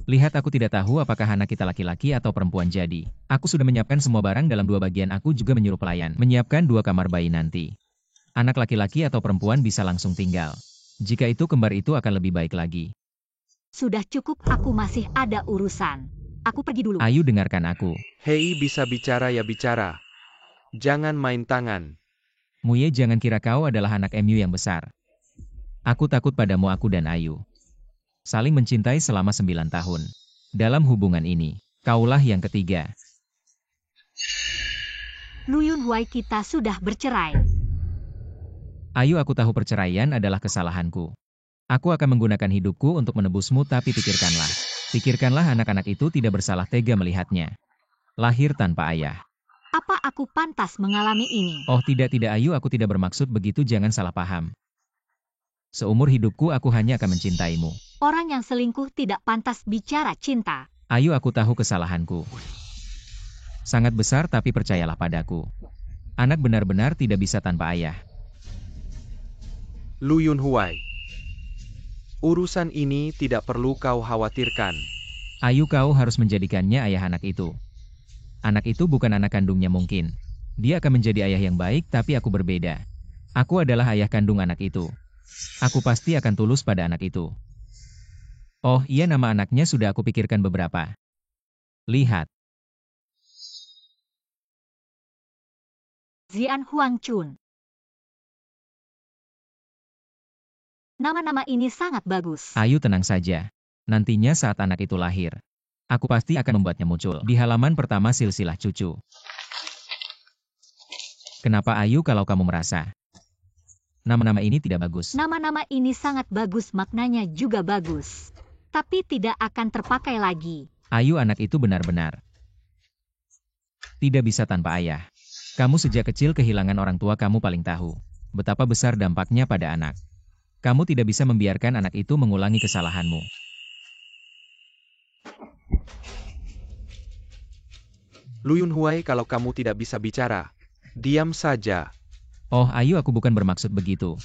Speaker 4: Lihat, aku tidak tahu apakah anak kita laki-laki atau perempuan, jadi aku sudah menyiapkan semua barang dalam 2 bagian. Aku juga menyuruh pelayan menyiapkan 2 kamar bayi nanti. Anak laki-laki atau perempuan bisa langsung tinggal. Jika itu kembar, itu akan lebih baik lagi.
Speaker 1: Sudah cukup, aku masih ada urusan. Aku pergi dulu.
Speaker 4: Ayu, dengarkan aku.
Speaker 2: Hei, bisa bicara ya bicara. Jangan main tangan.
Speaker 4: Muye, jangan kira kau adalah anak MU yang besar. Aku takut padamu, aku dan Ayu. Saling mencintai selama 9 tahun. Dalam hubungan ini, kaulah yang ketiga.
Speaker 1: Lu Yunhuai, kita sudah bercerai.
Speaker 4: Ayu, aku tahu perceraian adalah kesalahanku. Aku akan menggunakan hidupku untuk menebusmu, tapi pikirkanlah anak-anak itu tidak bersalah, tega melihatnya lahir tanpa ayah.
Speaker 1: Apa aku pantas mengalami ini?
Speaker 4: Oh tidak Ayu, aku tidak bermaksud begitu, jangan salah paham. Seumur hidupku aku hanya akan mencintaimu.
Speaker 1: Orang yang selingkuh tidak pantas bicara cinta.
Speaker 4: Ayu, aku tahu kesalahanku. Sangat besar, tapi percayalah padaku. Anak benar-benar tidak bisa tanpa ayah.
Speaker 2: Lu Yunhuai. Urusan ini tidak perlu kau khawatirkan.
Speaker 4: Ayu, kau harus menjadikannya ayah anak itu. Anak itu bukan anak kandungnya mungkin. Dia akan menjadi ayah yang baik, tapi aku berbeda. Aku adalah ayah kandung anak itu. Aku pasti akan tulus pada anak itu. Oh iya, nama anaknya sudah aku pikirkan beberapa. Lihat.
Speaker 1: Zian Huangchun. Nama-nama ini sangat bagus.
Speaker 4: Ayu, tenang saja. Nantinya saat anak itu lahir, aku pasti akan membuatnya muncul di halaman pertama silsilah cucu. Kenapa Ayu, kalau kamu merasa nama-nama ini tidak bagus?
Speaker 1: Nama-nama ini sangat bagus, maknanya juga bagus. Tapi tidak akan terpakai lagi.
Speaker 4: Ayu, anak itu benar-benar tidak bisa tanpa ayah. Kamu sejak kecil kehilangan orang tua, kamu paling tahu betapa besar dampaknya pada anak. Kamu tidak bisa membiarkan anak itu mengulangi kesalahanmu.
Speaker 2: Lu Yunhuai, kalau kamu tidak bisa bicara, diam saja.
Speaker 4: Oh Ayu, aku bukan bermaksud begitu.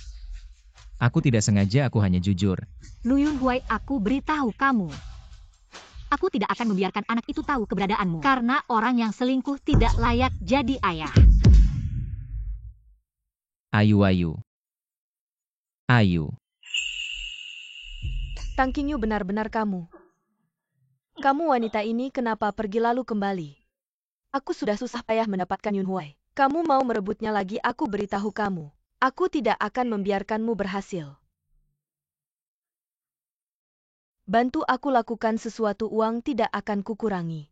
Speaker 4: Aku tidak sengaja, aku hanya jujur.
Speaker 1: Lu Yunhuai, aku beritahu kamu. Aku tidak akan membiarkan anak itu tahu keberadaanmu. Karena orang yang selingkuh tidak layak jadi ayah.
Speaker 4: Ayu.
Speaker 3: Tang Qingyu, benar-benar kamu. Kamu wanita ini kenapa pergi lalu kembali? Aku sudah susah payah mendapatkan Yunhuai. Kamu mau merebutnya lagi, aku beritahu kamu. Aku tidak akan membiarkanmu berhasil. Bantu aku lakukan sesuatu, uang tidak akan kukurangi.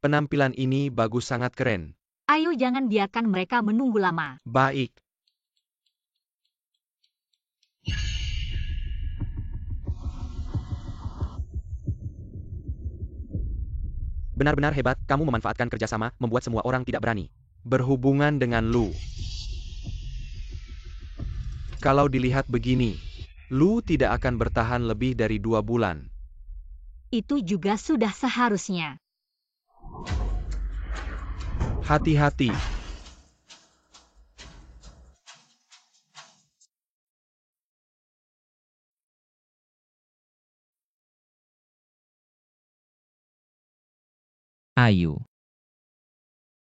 Speaker 2: Penampilan ini bagus, sangat keren.
Speaker 1: Ayo, jangan biarkan mereka menunggu lama.
Speaker 2: Baik. Benar-benar hebat, kamu memanfaatkan kerjasama, membuat semua orang tidak berani berhubungan dengan Lu. Kalau dilihat begini, Lu tidak akan bertahan lebih dari 2 bulan.
Speaker 1: Itu juga sudah seharusnya.
Speaker 2: Hati-hati.
Speaker 4: Ayu.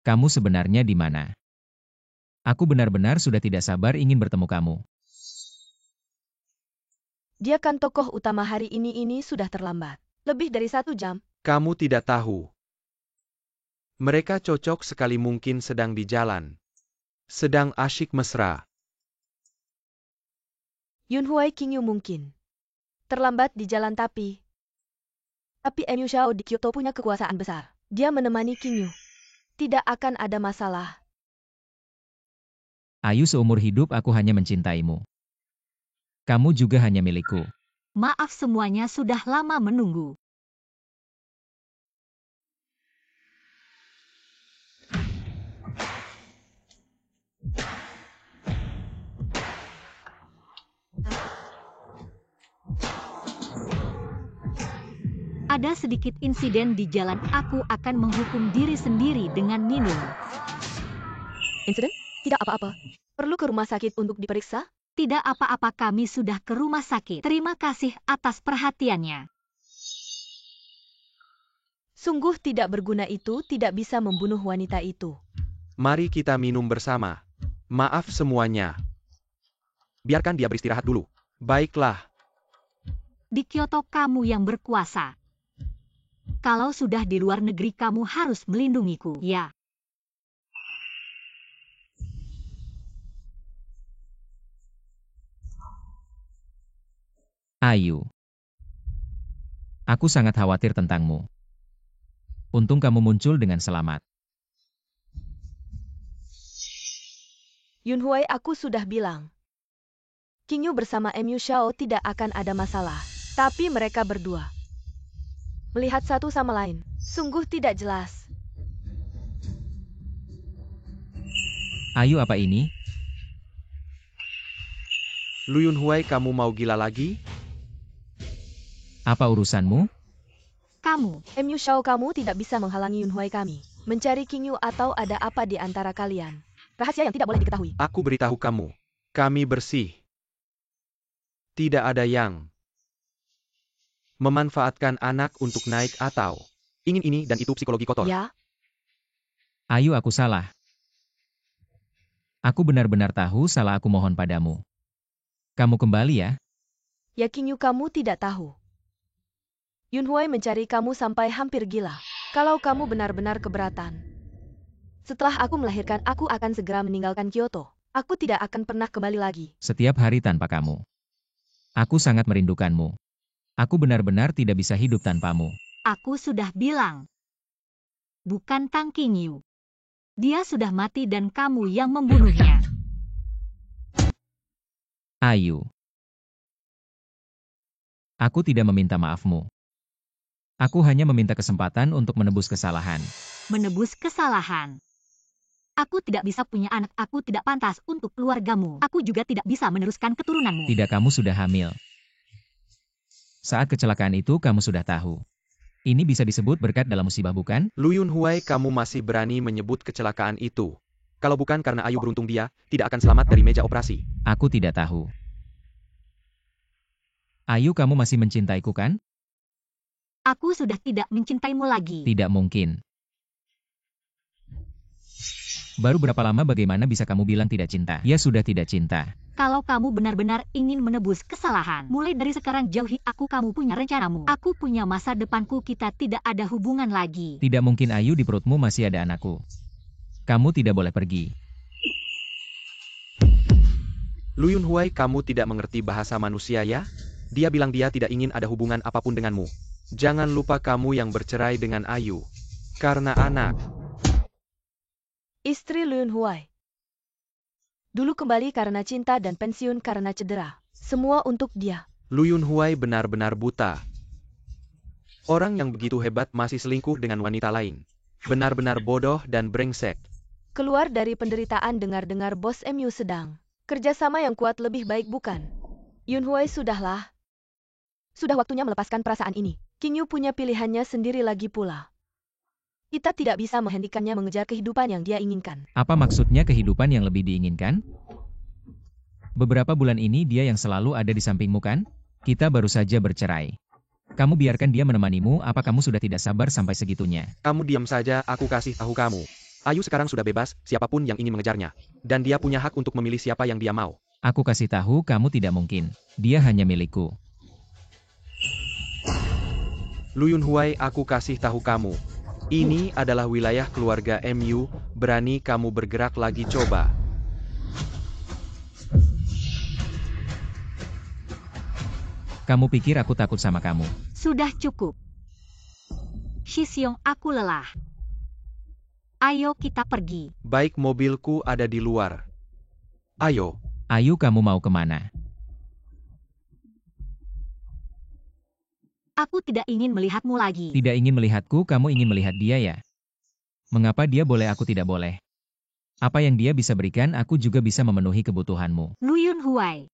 Speaker 4: Kamu sebenarnya di mana? Aku benar-benar sudah tidak sabar ingin bertemu kamu.
Speaker 3: Dia kan tokoh utama hari ini sudah terlambat. Lebih dari 1 jam.
Speaker 2: Kamu tidak tahu. Mereka cocok sekali, mungkin sedang di jalan. Sedang asyik mesra.
Speaker 3: Yun Huai King Yu mungkin terlambat di jalan tapi MU Xiao di Kyoto punya kekuasaan besar. Dia menemani King Yu. Tidak akan ada masalah.
Speaker 4: Ayu, seumur hidup aku hanya mencintaimu. Kamu juga hanya milikku.
Speaker 1: Maaf, semuanya sudah lama menunggu. Ada sedikit insiden di jalan, aku akan menghukum diri sendiri dengan minum.
Speaker 3: Insiden? Tidak apa-apa. Perlu ke rumah sakit untuk diperiksa?
Speaker 1: Tidak apa-apa, kami sudah ke rumah sakit. Terima kasih atas perhatiannya.
Speaker 3: Sungguh tidak berguna, itu tidak bisa membunuh wanita itu.
Speaker 2: Mari kita minum bersama. Maaf semuanya. Biarkan dia beristirahat dulu. Baiklah.
Speaker 1: Di Kyoto kamu yang berkuasa. Kalau sudah di luar negeri kamu harus melindungiku, ya.
Speaker 4: Ayu. Aku sangat khawatir tentangmu. Untung kamu muncul dengan selamat.
Speaker 3: Yun Huai, aku sudah bilang. King Yu bersama MU Xiao tidak akan ada masalah. Tapi mereka berdua melihat satu sama lain. Sungguh tidak jelas.
Speaker 4: Ayu, apa ini?
Speaker 2: Lu Yun Huai, kamu mau gila lagi?
Speaker 4: Apa urusanmu?
Speaker 1: Kamu,
Speaker 3: MU Xiao, kamu tidak bisa menghalangi Yun Huai kami mencari King Yu, atau ada apa di antara kalian? Rahasia yang tidak boleh diketahui.
Speaker 2: Aku beritahu kamu. Kami bersih. Tidak ada yang memanfaatkan anak untuk naik atau ingin ini dan itu psikologi kotor.
Speaker 3: Ya,
Speaker 4: Ayu, aku salah. Aku benar-benar tahu salah, aku mohon padamu. Kamu kembali ya.
Speaker 3: ya King Yu, kamu tidak tahu. Yun Huai mencari kamu sampai hampir gila. Kalau kamu benar-benar keberatan. Setelah aku melahirkan, aku akan segera meninggalkan Kyoto. Aku tidak akan pernah kembali lagi.
Speaker 4: Setiap hari tanpa kamu. Aku sangat merindukanmu. Aku benar-benar tidak bisa hidup tanpamu.
Speaker 1: aku sudah bilang. Bukan Tang King Yu. Dia sudah mati dan kamu yang membunuhnya.
Speaker 4: Ayu. Aku tidak meminta maafmu. Aku hanya meminta kesempatan untuk menebus kesalahan.
Speaker 1: Menebus kesalahan. Aku tidak bisa punya anak, aku tidak pantas untuk keluargamu. Aku juga tidak bisa meneruskan keturunanmu.
Speaker 4: Tidak, kamu sudah hamil. Saat kecelakaan itu kamu sudah tahu. Ini bisa disebut berkat dalam musibah, bukan?
Speaker 2: Lu Yun Huai, kamu masih berani menyebut kecelakaan itu. Kalau bukan karena Ayu beruntung, dia tidak akan selamat dari meja operasi.
Speaker 4: Aku tidak tahu. Ayu, kamu masih mencintaiku kan?
Speaker 1: Aku sudah tidak mencintaimu lagi.
Speaker 4: Tidak mungkin. Baru berapa lama bagaimana bisa kamu bilang tidak cinta? Ya sudah tidak cinta.
Speaker 1: Kalau kamu benar-benar ingin menebus kesalahan, mulai dari sekarang jauhi aku, kamu punya rencanamu. Aku punya masa depanku, kita tidak ada hubungan lagi.
Speaker 4: Tidak mungkin, Ayu, di perutmu masih ada anakku. Kamu tidak boleh pergi.
Speaker 2: Lu Yun Huai, kamu tidak mengerti bahasa manusia ya? Dia bilang dia tidak ingin ada hubungan apapun denganmu. Jangan lupa kamu yang bercerai dengan Ayu. Karena anak.
Speaker 3: Istri Lu Yun Huai. Dulu kembali karena cinta dan pensiun karena cedera. Semua untuk dia.
Speaker 2: Lu Yun Huai benar-benar buta. Orang yang begitu hebat masih selingkuh dengan wanita lain. Benar-benar bodoh dan brengsek.
Speaker 3: Keluar dari penderitaan, dengar-dengar bos MU sedang kerjasama yang kuat, lebih baik bukan? Yun Huai, sudahlah. Sudah waktunya melepaskan perasaan ini. King Yu punya pilihannya sendiri lagi pula. Kita tidak bisa menghentikannya mengejar kehidupan yang dia inginkan.
Speaker 4: Apa maksudnya kehidupan yang lebih diinginkan? Beberapa bulan ini dia yang selalu ada di sampingmu kan? Kita baru saja bercerai. Kamu biarkan dia menemanimu, apa kamu sudah tidak sabar sampai segitunya?
Speaker 2: Kamu diam saja, aku kasih tahu kamu. Ayu sekarang sudah bebas, siapapun yang ingin mengejarnya. Dan dia punya hak untuk memilih siapa yang dia mau.
Speaker 4: Aku kasih tahu kamu tidak mungkin. Dia hanya milikku.
Speaker 2: Lu Yun Huai, aku kasih tahu kamu. Ini adalah wilayah keluarga MU, berani kamu bergerak lagi, coba.
Speaker 4: Kamu pikir aku takut sama kamu?
Speaker 1: Sudah cukup. Shiseong, aku lelah. Ayo kita pergi.
Speaker 2: Baik, mobilku ada di luar. Ayo.
Speaker 4: Ayu, kamu mau kemana?
Speaker 1: Aku tidak ingin melihatmu lagi.
Speaker 4: Tidak ingin melihatku, kamu ingin melihat dia ya? Mengapa dia boleh aku tidak boleh? Apa yang dia bisa berikan, aku juga bisa memenuhi kebutuhanmu.
Speaker 1: Lu Yunhuai.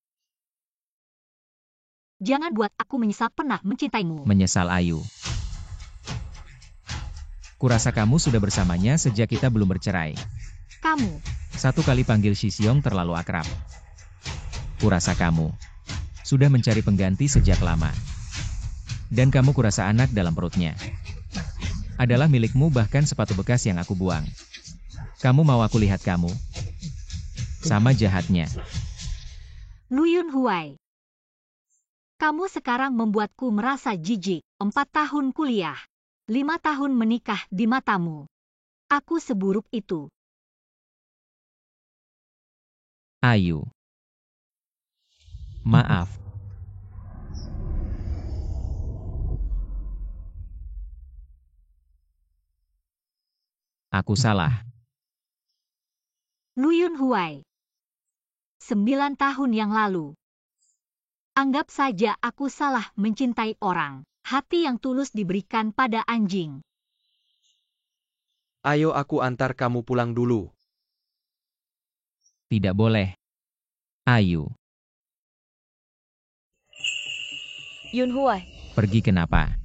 Speaker 1: Jangan buat aku menyesal pernah mencintaimu.
Speaker 4: Menyesal, Ayu. Kurasa kamu sudah bersamanya sejak kita belum bercerai.
Speaker 1: Kamu.
Speaker 4: Satu kali panggil Shiseong terlalu akrab. Kurasa kamu sudah mencari pengganti sejak lama. Dan kamu kurasa anak dalam perutnya adalah milikmu, bahkan sepatu bekas yang aku buang. Kamu mau aku lihat kamu? Sama jahatnya.
Speaker 1: Lu Yunhuai. Kamu sekarang membuatku merasa jijik. 4 tahun kuliah. 5 tahun menikah di matamu. Aku seburuk itu.
Speaker 4: Ayu. Maaf. Aku salah.
Speaker 1: Lu Yunhuai. 9 tahun yang lalu. Anggap saja aku salah mencintai orang. Hati yang tulus diberikan pada anjing.
Speaker 2: Ayo aku antar kamu pulang dulu.
Speaker 4: Tidak boleh. Ayu.
Speaker 3: Yunhuai,
Speaker 4: Pergi kenapa?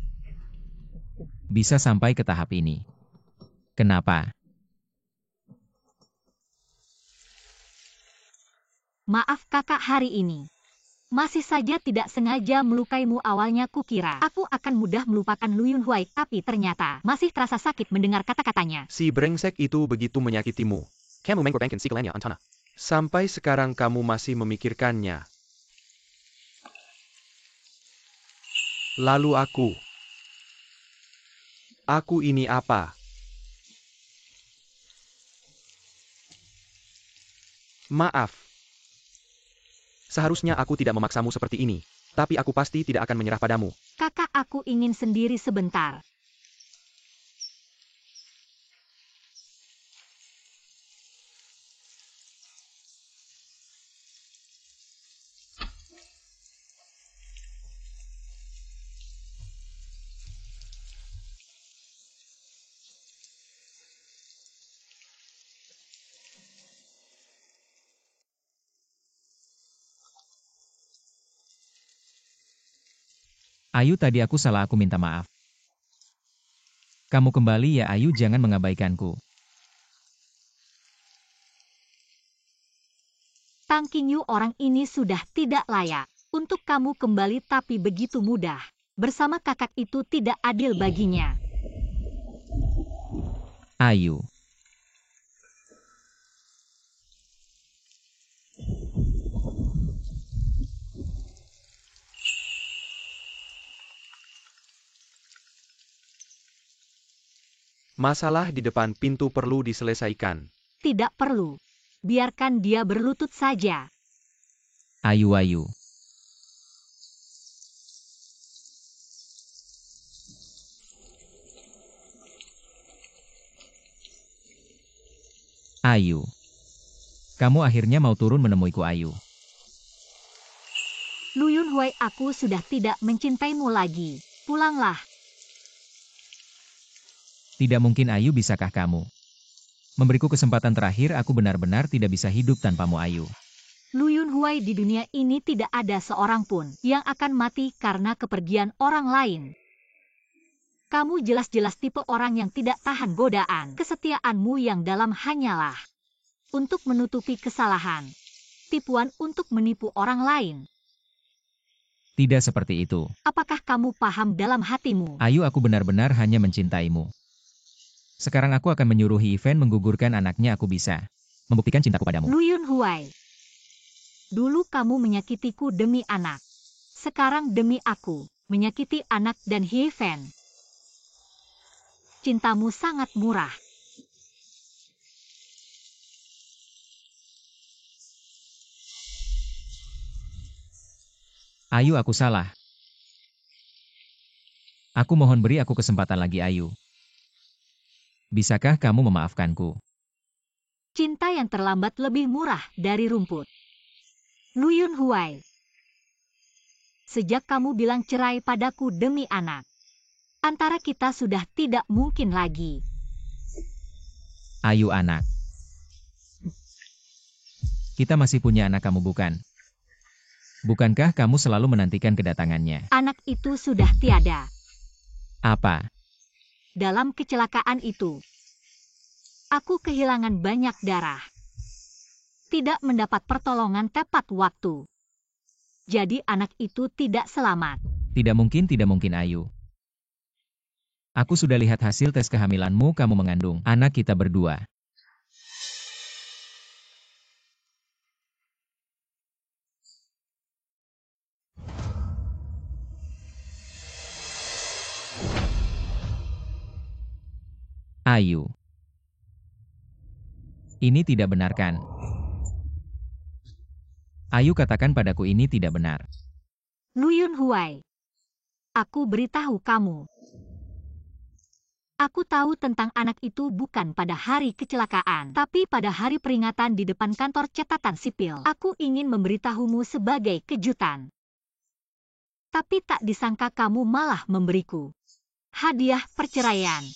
Speaker 4: Bisa sampai ke tahap ini. Kenapa?
Speaker 1: Maaf kakak, hari ini. Masih saja tidak sengaja melukaimu. Awalnya kukira aku akan mudah melupakan Lu Yunhuai, tapi ternyata masih terasa sakit mendengar kata-katanya.
Speaker 2: Si brengsek itu begitu menyakitimu. Kamu mengkorbankan segalanya, Antana. Sampai sekarang kamu masih memikirkannya. Lalu aku ini apa? Maaf. Seharusnya aku tidak memaksamu seperti ini. Tapi aku pasti tidak akan menyerah padamu.
Speaker 1: Kakak, aku ingin sendiri sebentar.
Speaker 4: Ayu, tadi aku salah, aku minta maaf. Kamu kembali ya Ayu, jangan mengabaikanku.
Speaker 1: Tang Qingyu, orang ini sudah tidak layak untuk kamu kembali, tapi begitu mudah. Bersama kakak itu tidak adil baginya.
Speaker 4: Ayu.
Speaker 2: Masalah di depan pintu perlu diselesaikan.
Speaker 1: Tidak perlu. Biarkan dia berlutut saja.
Speaker 4: Ayu. Ayu. Kamu akhirnya mau turun menemuiku, Ayu.
Speaker 1: Lu Yunhuai, aku sudah tidak mencintaimu lagi. Pulanglah.
Speaker 4: Tidak mungkin Ayu, bisakah kamu memberiku kesempatan terakhir? Aku benar-benar tidak bisa hidup tanpamu, Ayu.
Speaker 1: Lu Yunhuai, di dunia ini tidak ada seorang pun yang akan mati karena kepergian orang lain. Kamu jelas-jelas tipe orang yang tidak tahan godaan. Kesetiaanmu yang dalam hanyalah untuk menutupi kesalahan. Tipuan untuk menipu orang lain.
Speaker 4: Tidak seperti itu.
Speaker 1: Apakah kamu paham dalam hatimu?
Speaker 4: Ayu, aku benar-benar hanya mencintaimu. Sekarang aku akan menyuruh Event menggugurkan anaknya. Aku bisa membuktikan cintaku padamu.
Speaker 1: Lu Yunhuai. Dulu kamu menyakitiku demi anak. Sekarang demi aku, menyakiti anak dan Heaven. Cintamu sangat murah.
Speaker 4: Ayu, aku salah. Aku mohon beri aku kesempatan lagi, Ayu. Bisakah kamu memaafkanku?
Speaker 1: Cinta yang terlambat lebih murah dari rumput. Lu Yunhuai. Sejak kamu bilang cerai padaku demi anak, antara kita sudah tidak mungkin lagi.
Speaker 4: Ayu anak. Kita masih punya anak kamu bukan? Bukankah kamu selalu menantikan kedatangannya?
Speaker 1: Anak itu sudah tiada.
Speaker 4: Apa?
Speaker 1: Dalam kecelakaan itu, aku kehilangan banyak darah. Tidak mendapat pertolongan tepat waktu. Jadi anak itu tidak selamat.
Speaker 4: Tidak mungkin Ayu. Aku sudah lihat hasil tes kehamilanmu, kamu mengandung anak kita berdua. Ayu. Ini tidak benar kan? Ayu katakan padaku ini tidak benar.
Speaker 1: Lu Yunhuai. Aku beritahu kamu. Aku tahu tentang anak itu bukan pada hari kecelakaan, tapi pada hari peringatan di depan kantor catatan sipil. Aku ingin memberitahumu sebagai kejutan. Tapi tak disangka kamu malah memberiku hadiah perceraian.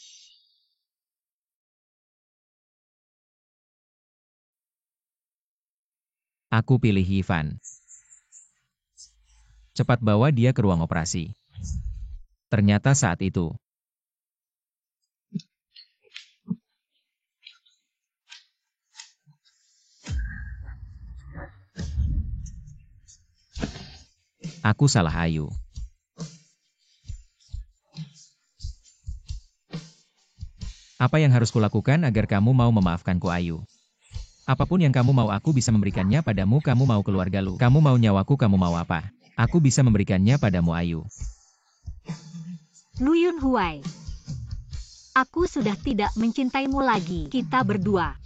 Speaker 4: Aku pilih Ivan. Cepat bawa dia ke ruang operasi. Ternyata saat itu, aku salah, Ayu. Apa yang harus kulakukan agar kamu mau memaafkanku, Ayu? Apapun yang kamu mau aku bisa memberikannya padamu. Kamu mau keluarga lu, kamu mau nyawaku, kamu mau apa? Aku bisa memberikannya padamu, Ayu.
Speaker 1: Lu Yunhuai. Aku sudah tidak mencintaimu lagi, kita berdua.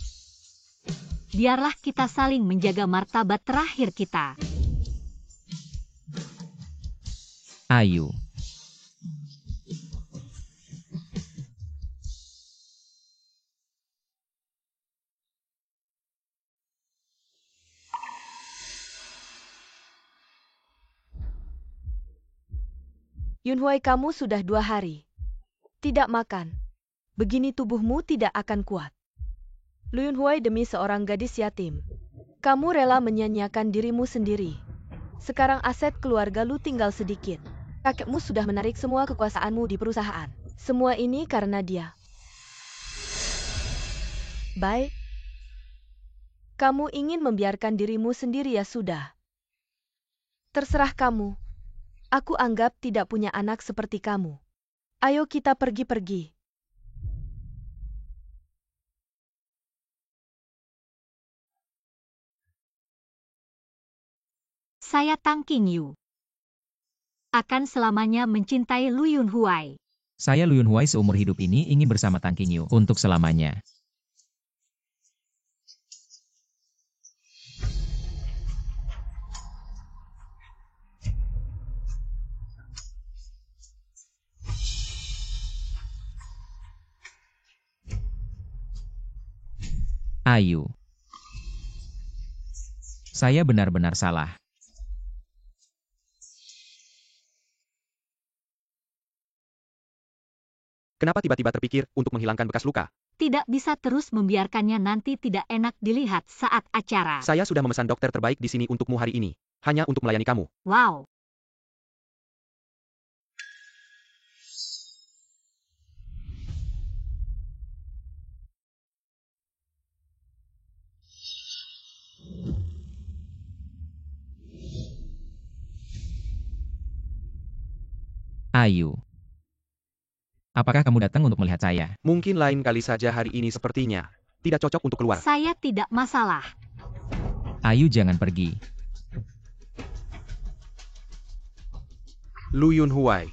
Speaker 1: Biarlah kita saling menjaga martabat terakhir kita.
Speaker 4: Ayu.
Speaker 3: Yunhuai, kamu sudah 2 hari tidak makan. Begini tubuhmu tidak akan kuat. Lu Yunhuai, demi seorang gadis yatim, kamu rela menyia-nyiakan dirimu sendiri. Sekarang aset keluarga lu tinggal sedikit. Kakekmu sudah menarik semua kekuasaanmu di perusahaan. Semua ini karena dia. Baik. Kamu ingin membiarkan dirimu sendiri, ya sudah. Terserah kamu. Aku anggap tidak punya anak seperti kamu. Ayo kita pergi-pergi.
Speaker 1: Saya Tang Qingyu. Akan selamanya mencintai Lu Yunhuai.
Speaker 4: Saya Lu Yunhuai seumur hidup ini ingin bersama Tang Qingyu untuk selamanya. Ayu. Saya benar-benar salah.
Speaker 2: Kenapa tiba-tiba terpikir untuk menghilangkan bekas luka?
Speaker 1: Tidak bisa terus membiarkannya, nanti tidak enak dilihat saat acara.
Speaker 2: Saya sudah memesan dokter terbaik di sini untukmu hari ini. Hanya untuk melayani kamu.
Speaker 1: Wow.
Speaker 4: Ayu. Apakah kamu datang untuk melihat saya?
Speaker 2: Mungkin lain kali saja, hari ini sepertinya tidak cocok untuk keluar.
Speaker 1: Saya tidak masalah.
Speaker 4: Ayu, jangan pergi.
Speaker 2: Lu Yunhuai.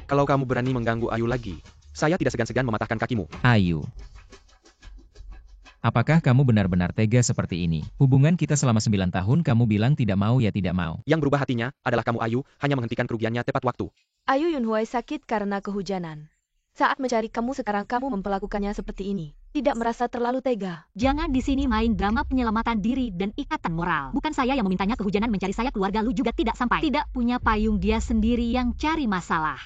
Speaker 2: Kalau kamu berani mengganggu Ayu lagi, saya tidak segan-segan mematahkan kakimu.
Speaker 4: Ayu. Apakah kamu benar-benar tega seperti ini? Hubungan kita selama 9 tahun kamu bilang tidak mau ya tidak mau.
Speaker 2: Yang berubah hatinya adalah kamu Ayu, hanya menghentikan kerugiannya tepat waktu.
Speaker 3: Ayu Yunhuai sakit karena kehujanan. Saat mencari kamu sekarang kamu memperlakukannya seperti ini. Tidak merasa terlalu tega.
Speaker 1: Jangan di sini main drama penyelamatan diri dan ikatan moral. Bukan saya yang memintanya kehujanan mencari saya, keluarga lu juga tidak sampai. Tidak punya payung, dia sendiri yang cari masalah.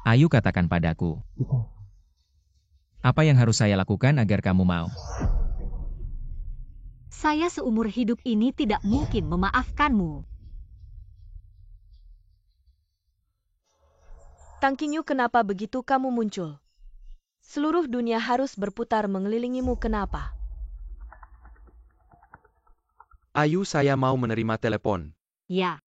Speaker 4: Ayu katakan padaku. Apa yang harus saya lakukan agar kamu mau?
Speaker 1: Saya seumur hidup ini tidak mungkin memaafkanmu.
Speaker 3: Tang Qingyu, kenapa begitu kamu muncul? Seluruh dunia harus berputar mengelilingimu, kenapa?
Speaker 2: Ayu, saya mau menerima telepon.
Speaker 1: Ya.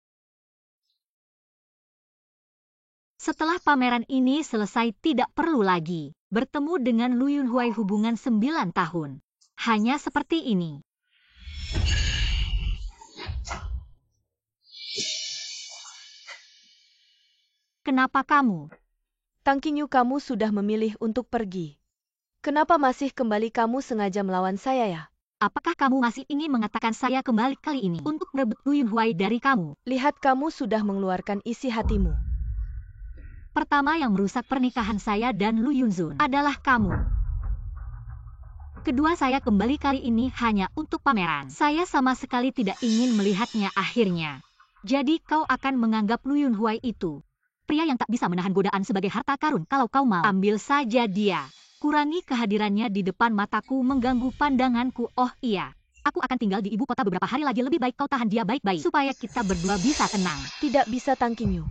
Speaker 1: Setelah pameran ini selesai tidak perlu lagi bertemu dengan Lu Yunhuai hubungan 9 tahun. Hanya seperti ini. Kenapa kamu?
Speaker 3: Tang Qingyu, kamu sudah memilih untuk pergi. Kenapa masih kembali? Kamu sengaja melawan saya ya?
Speaker 1: Apakah kamu masih ingin mengatakan saya kembali kali ini untuk merebut Lu Yunhuai dari kamu?
Speaker 3: Lihat, kamu sudah mengeluarkan isi hatimu.
Speaker 1: Pertama yang merusak pernikahan saya dan Lu Yunzun adalah kamu. Kedua, saya kembali kali ini hanya untuk pameran. Saya sama sekali tidak ingin melihatnya akhirnya. Jadi kau akan menganggap Lu Yunhuai itu pria yang tak bisa menahan godaan sebagai harta karun. Kalau kau mau, ambil saja dia. Kurangi kehadirannya di depan mataku mengganggu pandanganku. Oh iya, aku akan tinggal di ibu kota beberapa hari lagi. Lebih baik kau tahan dia baik-baik supaya kita berdua bisa tenang.
Speaker 3: Tidak bisa, Tang Qingyu.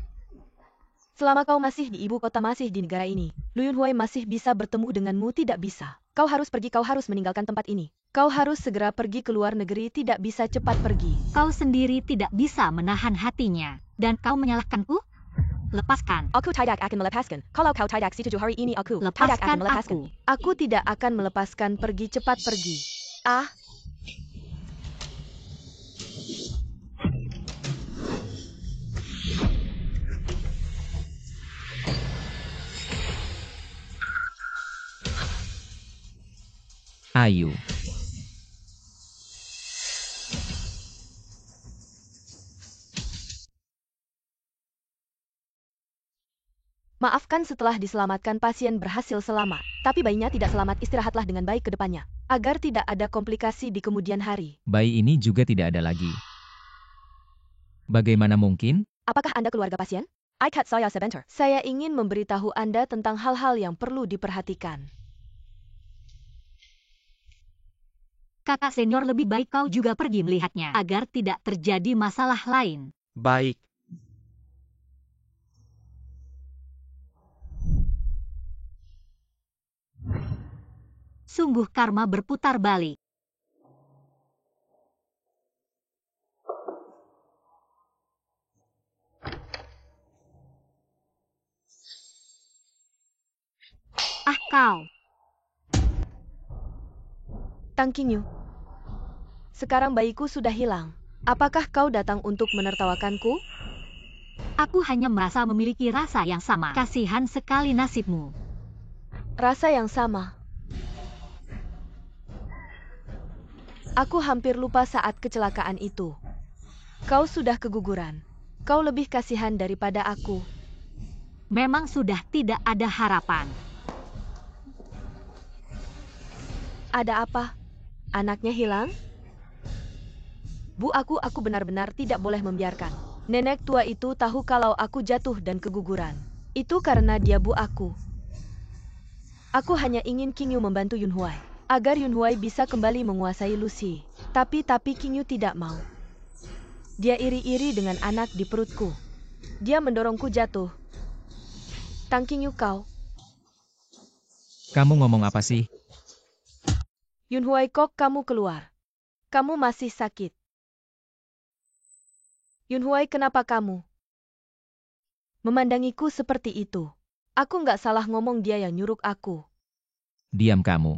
Speaker 3: Selama kau masih di ibu kota, masih di negara ini, Lu Yunhuai masih bisa bertemu denganmu. Tidak bisa. Kau harus pergi, kau harus meninggalkan tempat ini. Kau harus segera pergi ke luar negeri, tidak bisa cepat pergi.
Speaker 1: Kau sendiri tidak bisa menahan hatinya. Dan kau menyalahkanku? Lepaskan.
Speaker 3: Aku tidak akan melepaskan. Kalau kau tidak setuju hari ini, aku tidak
Speaker 1: Lepaskan
Speaker 3: akan melepaskan. Aku tidak akan melepaskan. Pergi, cepat pergi. Ah.
Speaker 4: Ayu.
Speaker 3: Maafkan, setelah diselamatkan pasien berhasil selamat. Tapi bayinya tidak selamat. Istirahatlah dengan baik ke depannya. Agar tidak ada komplikasi di kemudian hari.
Speaker 4: Bayi ini juga tidak ada lagi. Bagaimana mungkin?
Speaker 3: Apakah Anda keluarga pasien? Ikat saya sebentar. Saya ingin memberitahu Anda tentang hal-hal yang perlu diperhatikan.
Speaker 1: Kakak senior, lebih baik kau juga pergi melihatnya agar tidak terjadi masalah lain.
Speaker 2: Baik.
Speaker 1: Sungguh karma berputar balik. Ah, kau.
Speaker 3: Tang Qingyu. Sekarang bayiku sudah hilang. Apakah kau datang untuk menertawakanku?
Speaker 1: Aku hanya merasa memiliki rasa yang sama. Kasihan sekali nasibmu.
Speaker 3: Rasa yang sama. Aku hampir lupa saat kecelakaan itu. Kau sudah keguguran. Kau lebih kasihan daripada aku.
Speaker 1: Memang sudah tidak ada harapan.
Speaker 3: Ada apa? Anaknya hilang? Bu, aku benar-benar tidak boleh membiarkan nenek tua itu tahu kalau aku jatuh dan keguguran. Itu karena dia, Bu. Aku Aku hanya ingin Qingyu membantu Yunhuai agar Yunhuai bisa kembali menguasai Lucy. Tapi Qingyu tidak mau. Dia iri-iri dengan anak di perutku. Dia mendorongku jatuh. Tang Qingyu, kau.
Speaker 4: Kamu ngomong apa sih?
Speaker 3: Yunhuai, kok kamu keluar? Kamu masih sakit. Yunhuai, kenapa kamu memandangiku seperti itu? Aku nggak salah ngomong, dia yang nyuruh aku.
Speaker 4: Diam kamu.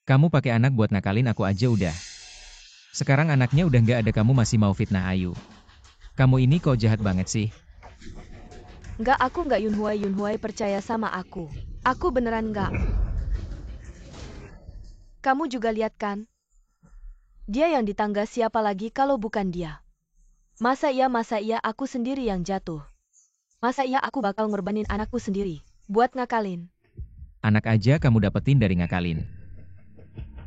Speaker 4: Kamu pakai anak buat nakalin aku aja udah. Sekarang anaknya udah nggak ada, kamu masih mau fitnah Ayu. Kamu ini kok jahat banget sih.
Speaker 3: Nggak, aku nggak. Yunhuai percaya sama aku. Aku beneran nggak. Kamu juga lihat kan? Dia yang di tangga, siapa lagi kalau bukan dia? Masa iya aku sendiri yang jatuh? Masa iya aku bakal ngorbanin anakku sendiri buat ngakalin?
Speaker 4: Anak aja kamu dapetin dari ngakalin.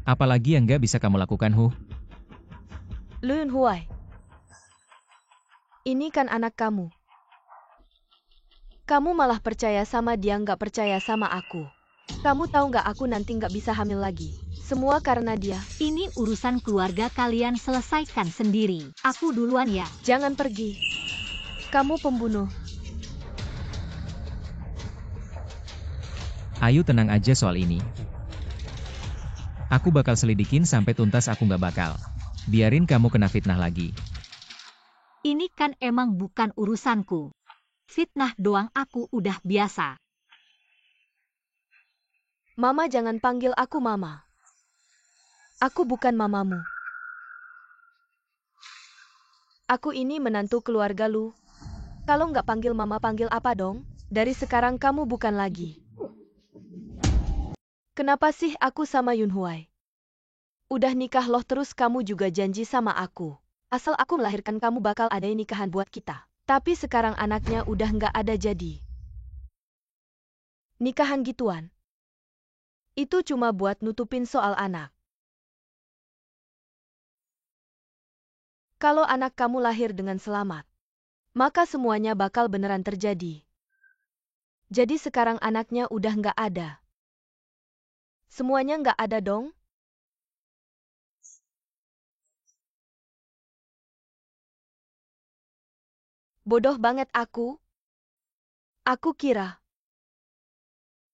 Speaker 4: Apalagi yang gak bisa kamu lakukan, Hu?
Speaker 3: Lu Yunhuai, ini kan anak kamu. Kamu malah percaya sama dia, nggak percaya sama aku. Kamu tahu nggak, aku nanti nggak bisa hamil lagi. Semua karena dia.
Speaker 1: Ini urusan keluarga kalian, selesaikan sendiri. Aku duluan ya.
Speaker 3: Jangan pergi. Kamu pembunuh.
Speaker 4: Ayu tenang aja soal ini. Aku bakal selidikin sampai tuntas, aku nggak bakal biarin kamu kena fitnah lagi.
Speaker 1: Ini kan emang bukan urusanku. Fitnah doang aku udah biasa.
Speaker 3: Mama, jangan panggil aku mama. Aku bukan mamamu. Aku ini menantu keluarga lu. Kalau nggak panggil mama, panggil apa dong? Dari sekarang kamu bukan lagi. Kenapa sih aku sama Yunhuai? Udah nikah loh, terus kamu juga janji sama aku. Asal aku melahirkan kamu bakal ada nikahan buat kita. Tapi sekarang anaknya udah nggak ada, jadi nikahan gituan. Itu cuma buat nutupin soal anak. Kalau anak kamu lahir dengan selamat, maka semuanya bakal beneran terjadi. Jadi sekarang anaknya udah nggak ada. Semuanya nggak ada dong? Bodoh banget aku. Aku kira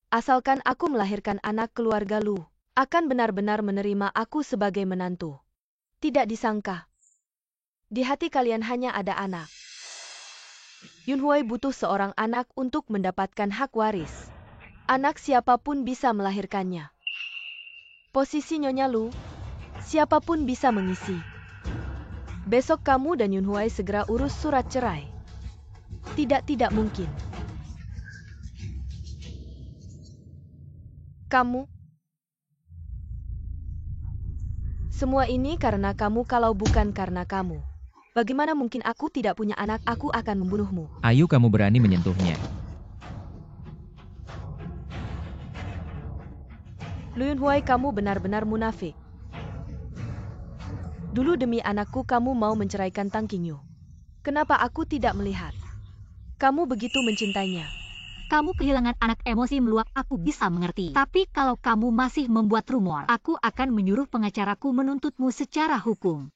Speaker 3: asalkan aku melahirkan anak, keluarga lu akan benar-benar menerima aku sebagai menantu. Tidak disangka, di hati kalian hanya ada anak. Yunhuai butuh seorang anak untuk mendapatkan hak waris. Anak siapapun bisa melahirkannya. Posisi Nyonya Lu, siapapun bisa mengisi. Besok kamu dan Yunhuai segera urus surat cerai. Tidak mungkin. Kamu. Semua ini karena kamu. Kalau bukan karena kamu, bagaimana mungkin aku tidak punya anak? Aku akan membunuhmu.
Speaker 4: Ayu, kamu berani menyentuhnya.
Speaker 3: Lu Yunhuai, kamu benar-benar munafik. Dulu demi anakku kamu mau menceraikan Tang Qingyu. Kenapa aku tidak melihat? Kamu begitu mencintainya.
Speaker 1: Kamu kehilangan anak, emosi meluap, aku bisa mengerti. Tapi kalau kamu masih membuat rumor, aku akan menyuruh pengacaraku menuntutmu secara hukum.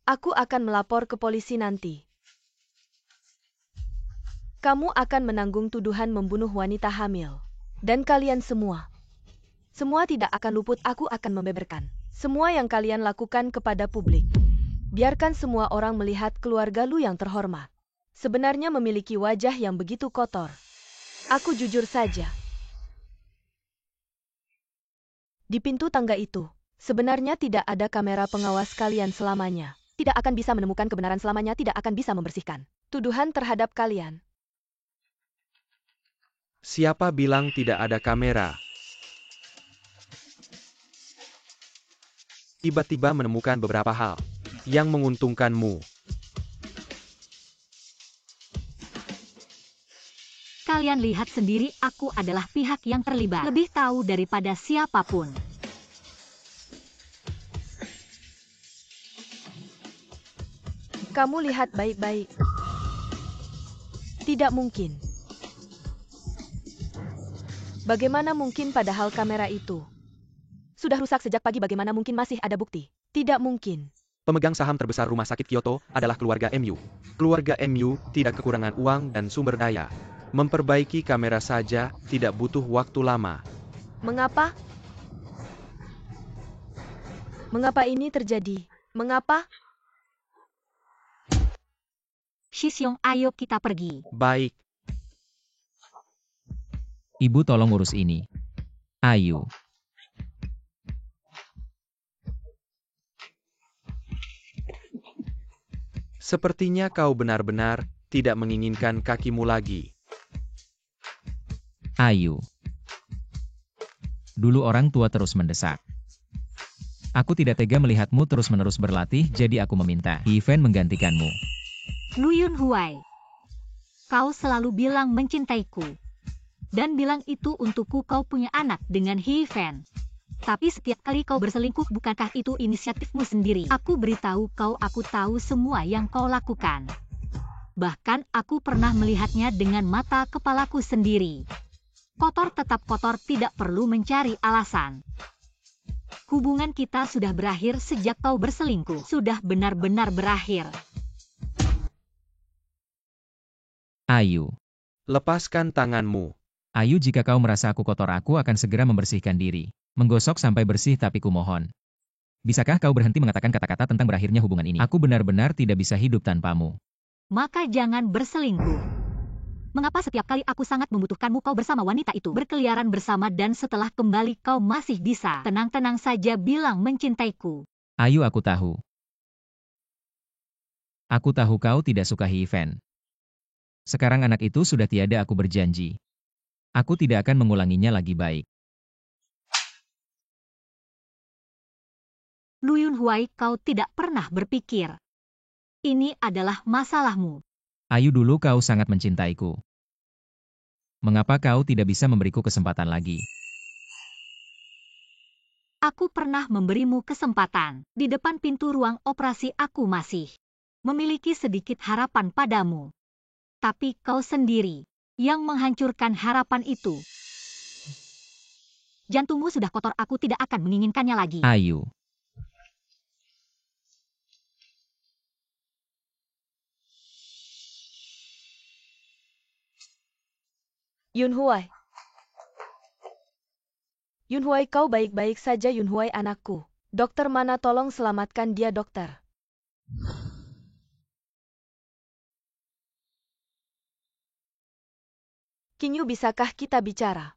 Speaker 3: Aku akan melapor ke polisi nanti. Kamu akan menanggung tuduhan membunuh wanita hamil. Dan kalian semua tidak akan luput. Aku akan membeberkan semua yang kalian lakukan kepada publik. Biarkan semua orang melihat keluarga lu yang terhormat sebenarnya memiliki wajah yang begitu kotor. Aku jujur saja. Di pintu tangga itu, sebenarnya tidak ada kamera pengawas. Kalian selamanya tidak akan bisa menemukan kebenaran, selamanya tidak akan bisa membersihkan tuduhan terhadap kalian.
Speaker 2: Siapa bilang tidak ada kamera? Tiba-tiba menemukan beberapa hal yang menguntungkanmu.
Speaker 1: Kalian lihat sendiri, aku adalah pihak yang terlibat. Lebih tahu daripada siapapun.
Speaker 3: Kamu lihat baik-baik. Tidak mungkin. Bagaimana mungkin, padahal kamera itu sudah rusak sejak pagi? Bagaimana mungkin masih ada bukti? Tidak mungkin.
Speaker 2: Pemegang saham terbesar rumah sakit Kyoto adalah keluarga MU. Keluarga MU tidak kekurangan uang dan sumber daya. Memperbaiki kamera saja tidak butuh waktu lama.
Speaker 3: Mengapa? Mengapa ini terjadi? Mengapa?
Speaker 1: Shisyong, ayo kita pergi.
Speaker 2: Baik.
Speaker 4: Ibu tolong urus ini. Ayu.
Speaker 2: Sepertinya kau benar-benar tidak menginginkan kakimu lagi.
Speaker 4: Ayu. Dulu orang tua terus mendesak. Aku tidak tega melihatmu terus-menerus berlatih, jadi aku meminta He-Fan menggantikanmu.
Speaker 1: Lu Yunhuai, kau selalu bilang mencintaiku. Dan bilang itu untukku kau punya anak dengan He-Fan. Tapi setiap kali kau berselingkuh, bukankah itu inisiatifmu sendiri? Aku beritahu kau, aku tahu semua yang kau lakukan. Bahkan aku pernah melihatnya dengan mata kepalaku sendiri. Kotor tetap kotor, tidak perlu mencari alasan. Hubungan kita sudah berakhir sejak kau berselingkuh. Sudah benar-benar berakhir.
Speaker 4: Ayu.
Speaker 2: Lepaskan tanganmu.
Speaker 4: Ayu, jika kau merasa aku kotor, aku akan segera membersihkan diri. Menggosok sampai bersih, tapi kumohon. Bisakah kau berhenti mengatakan kata-kata tentang berakhirnya hubungan ini? Aku benar-benar tidak bisa hidup tanpamu.
Speaker 1: Maka jangan berselingkuh. Mengapa setiap kali aku sangat membutuhkanmu kau bersama wanita itu? Berkeliaran bersama dan setelah kembali kau masih bisa tenang-tenang saja bilang mencintaiku.
Speaker 4: Ayu, aku tahu. Aku tahu kau tidak suka He-Fan. Sekarang anak itu sudah tiada, aku berjanji. Aku tidak akan mengulanginya lagi, baik.
Speaker 1: Lu Yunhuai, kau tidak pernah berpikir. Ini adalah masalahmu.
Speaker 4: Ayu, dulu kau sangat mencintaiku. Mengapa kau tidak bisa memberiku kesempatan lagi?
Speaker 1: Aku pernah memberimu kesempatan. Di depan pintu ruang operasi aku masih memiliki sedikit harapan padamu. Tapi kau sendiri yang menghancurkan harapan itu. Jantungmu sudah kotor, aku tidak akan menginginkannya lagi.
Speaker 4: Ayu.
Speaker 3: Yunhuai. Yunhuai, kau baik-baik saja? Yunhuai anakku. Dokter mana, tolong selamatkan dia, dokter. Kinyu, bisakah kita bicara?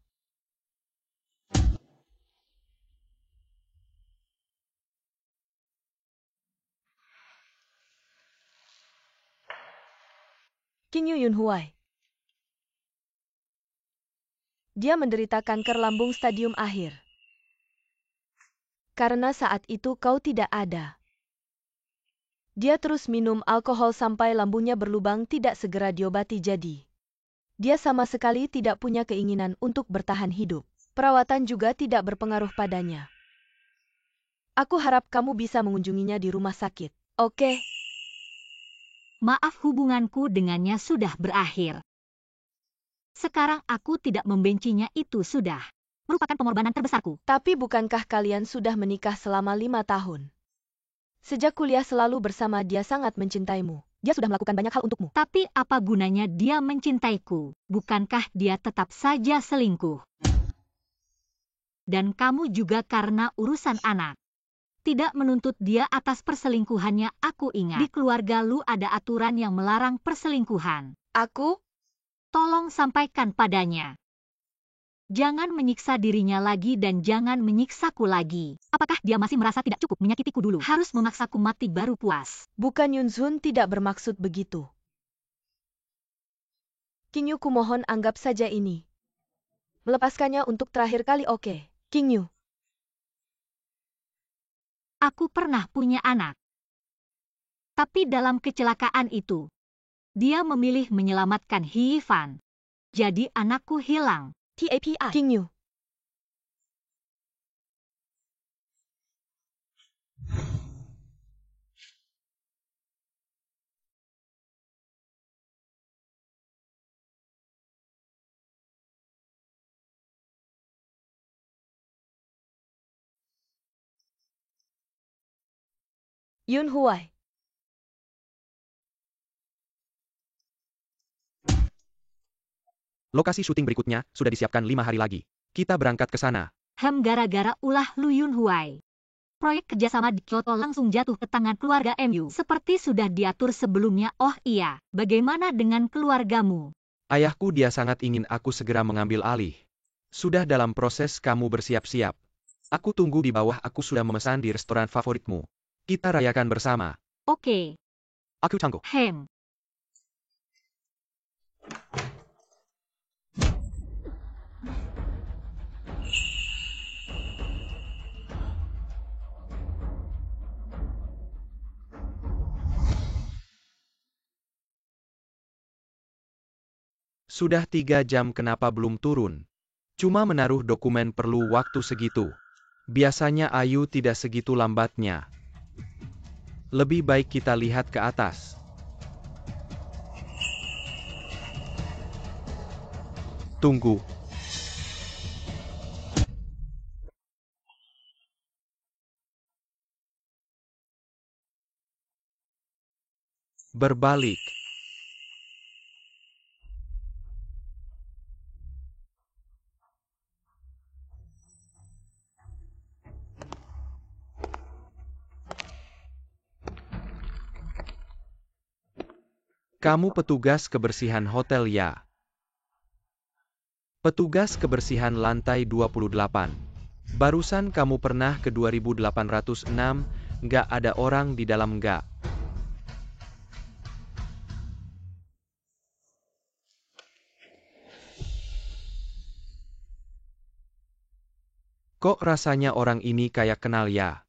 Speaker 3: Kinyu Yunhuai. Dia menderita kanker lambung stadium akhir. Karena saat itu kau tidak ada. Dia terus minum alkohol sampai lambungnya berlubang, tidak segera diobati, jadi dia sama sekali tidak punya keinginan untuk bertahan hidup. Perawatan juga tidak berpengaruh padanya. Aku harap kamu bisa mengunjunginya di rumah sakit. Oke?
Speaker 1: Maaf, hubunganku dengannya sudah berakhir. Sekarang aku tidak membencinya, itu sudah merupakan pengorbanan terbesarku.
Speaker 3: Tapi bukankah kalian sudah menikah selama 5 tahun? Sejak kuliah selalu bersama, dia sangat mencintaimu. Dia sudah melakukan banyak hal untukmu.
Speaker 1: Tapi apa gunanya dia mencintaiku? Bukankah dia tetap saja selingkuh? Dan kamu juga karena urusan anak. Tidak menuntut dia atas perselingkuhannya. Aku ingat di keluarga lu ada aturan yang melarang perselingkuhan.
Speaker 3: Aku?
Speaker 1: Tolong sampaikan padanya. Jangan menyiksa dirinya lagi dan jangan menyiksaku lagi. Apakah dia masih merasa tidak cukup menyakitiku dulu? Harus memaksaku mati baru puas.
Speaker 3: Bukan, Yunzun tidak bermaksud begitu. Kinyu, kumohon anggap saja ini. Melepaskannya untuk terakhir kali, oke? Kinyu.
Speaker 1: Aku pernah punya anak. Tapi dalam kecelakaan itu, dia memilih menyelamatkan He-Fan. Jadi anakku hilang.
Speaker 3: TAPI. Kinyu. Yunhuai.
Speaker 2: Lokasi syuting berikutnya sudah disiapkan 5 hari lagi. Kita berangkat ke sana.
Speaker 1: Gara-gara ulah Lu Yunhuai. Proyek kerjasama di Kyoto langsung jatuh ke tangan keluarga MU. Seperti sudah diatur sebelumnya. Oh iya, bagaimana dengan keluargamu?
Speaker 2: Ayahku dia sangat ingin aku segera mengambil alih. Sudah dalam proses, kamu bersiap-siap. Aku tunggu di bawah, aku sudah memesan di restoran favoritmu. Kita rayakan bersama.
Speaker 1: Oke.
Speaker 2: Aku tangguh.
Speaker 1: Hem.
Speaker 2: Sudah 3 jam kenapa belum turun? Cuma menaruh dokumen perlu waktu segitu. Biasanya Ayu tidak segitu lambatnya. Lebih baik kita lihat ke atas. Tunggu. Berbalik. Kamu petugas kebersihan hotel ya? Petugas kebersihan lantai 28. Barusan kamu pernah ke 2806, nggak ada orang di dalam nggak? Kok rasanya orang ini kayak kenal ya?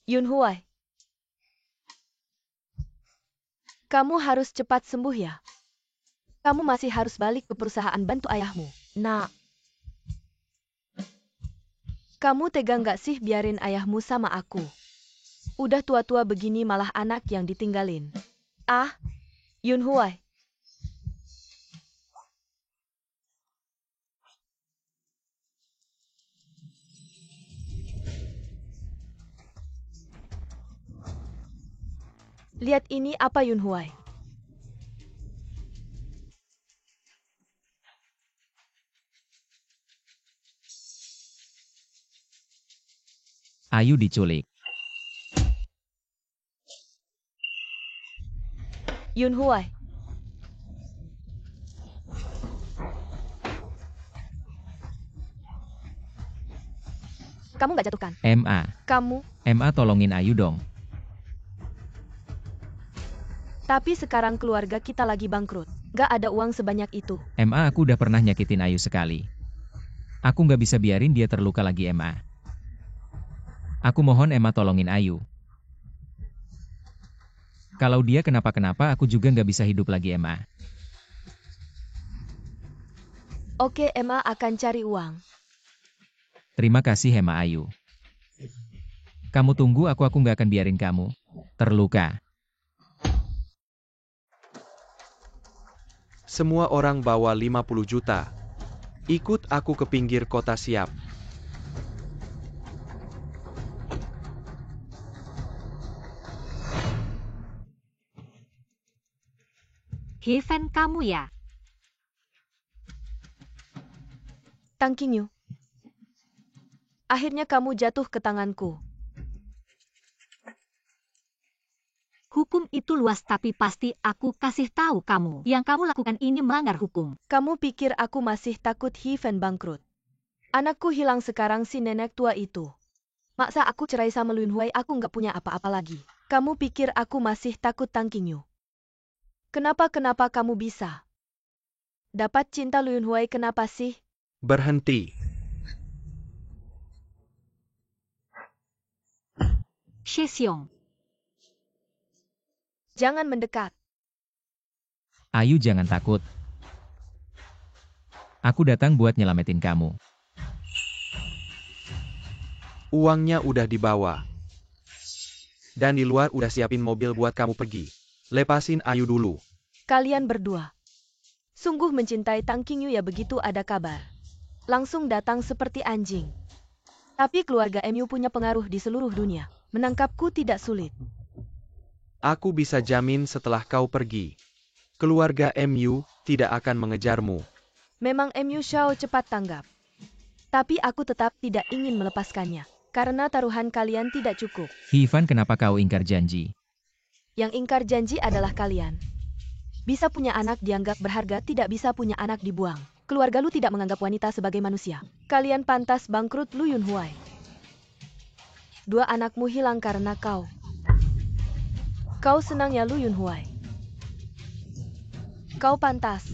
Speaker 3: Yunhua. Kamu harus cepat sembuh ya. Kamu masih harus balik ke perusahaan bantu ayahmu. Nak. Kamu tega nggak sih biarin ayahmu sama aku? Udah tua-tua begini malah anak yang ditinggalin. Ah, Yunhua. Lihat ini apa Yunhua.
Speaker 4: Ayu diculik.
Speaker 3: Yunhua. Kamu nggak jatuhkan?
Speaker 4: MA.
Speaker 3: Kamu.
Speaker 4: MA tolongin Ayu dong.
Speaker 3: Tapi sekarang keluarga kita lagi bangkrut. Nggak ada uang sebanyak itu.
Speaker 4: MA aku udah pernah nyakitin Ayu sekali. Aku nggak bisa biarin dia terluka lagi MA. Aku mohon MA tolongin Ayu. Kalau dia kenapa-kenapa aku juga nggak bisa hidup lagi MA.
Speaker 3: Oke, Emma akan cari uang.
Speaker 4: Terima kasih Hema Ayu. Kamu tunggu aku nggak akan biarin kamu terluka.
Speaker 2: Semua orang bawa 50 juta. Ikut aku ke pinggir kota siap.
Speaker 1: Heaven kamu ya?
Speaker 3: Tang Qingyu. Akhirnya kamu jatuh ke tanganku.
Speaker 1: Hukum itu luas tapi pasti aku kasih tahu kamu. Yang kamu lakukan ini melanggar hukum.
Speaker 3: Kamu pikir aku masih takut Heaven bangkrut? Anakku hilang sekarang si nenek tua itu. Maksa aku cerai sama Lun Huai aku nggak punya apa-apa lagi. Kamu pikir aku masih takut Tang Qingyu? Kenapa kamu bisa dapat cinta Lun Huai kenapa sih?
Speaker 2: Berhenti.
Speaker 1: Shesyong.
Speaker 3: Jangan mendekat.
Speaker 4: Ayu jangan takut. Aku datang buat nyelamatin kamu.
Speaker 2: Uangnya udah dibawa. Dan di luar udah siapin mobil buat kamu pergi. Lepasin Ayu dulu.
Speaker 3: Kalian berdua sungguh mencintai Tang Qingyu ya begitu ada kabar. Langsung datang seperti anjing. Tapi keluarga MU punya pengaruh di seluruh dunia. Menangkapku tidak sulit.
Speaker 2: Aku bisa jamin setelah kau pergi, keluarga MU tidak akan mengejarmu.
Speaker 3: Memang MU Xiao cepat tanggap. Tapi aku tetap tidak ingin melepaskannya. Karena taruhan kalian tidak cukup.
Speaker 4: Heaven kenapa kau ingkar janji?
Speaker 3: Yang ingkar janji adalah kalian. Bisa punya anak dianggap berharga, tidak bisa punya anak dibuang. Keluarga lu tidak menganggap wanita sebagai manusia. Kalian pantas bangkrut Lu Yunhuai. 2 anakmu hilang karena kau. Kau senang ya Lu Yunhuai? Kau pantas.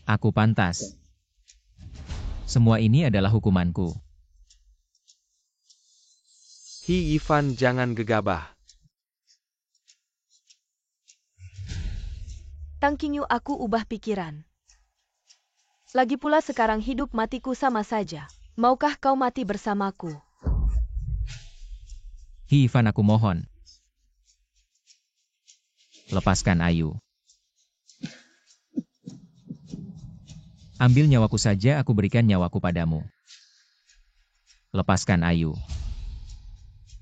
Speaker 4: Aku pantas. Semua ini adalah hukumanku.
Speaker 2: Hi Ivan, jangan gegabah.
Speaker 3: Tang Qingyu, aku ubah pikiran. Lagi pula sekarang hidup matiku sama saja. Maukah kau mati bersamaku?
Speaker 4: Hi Ivan, aku mohon. Lepaskan Ayu. Ambil nyawaku saja, aku berikan nyawaku padamu. Lepaskan Ayu.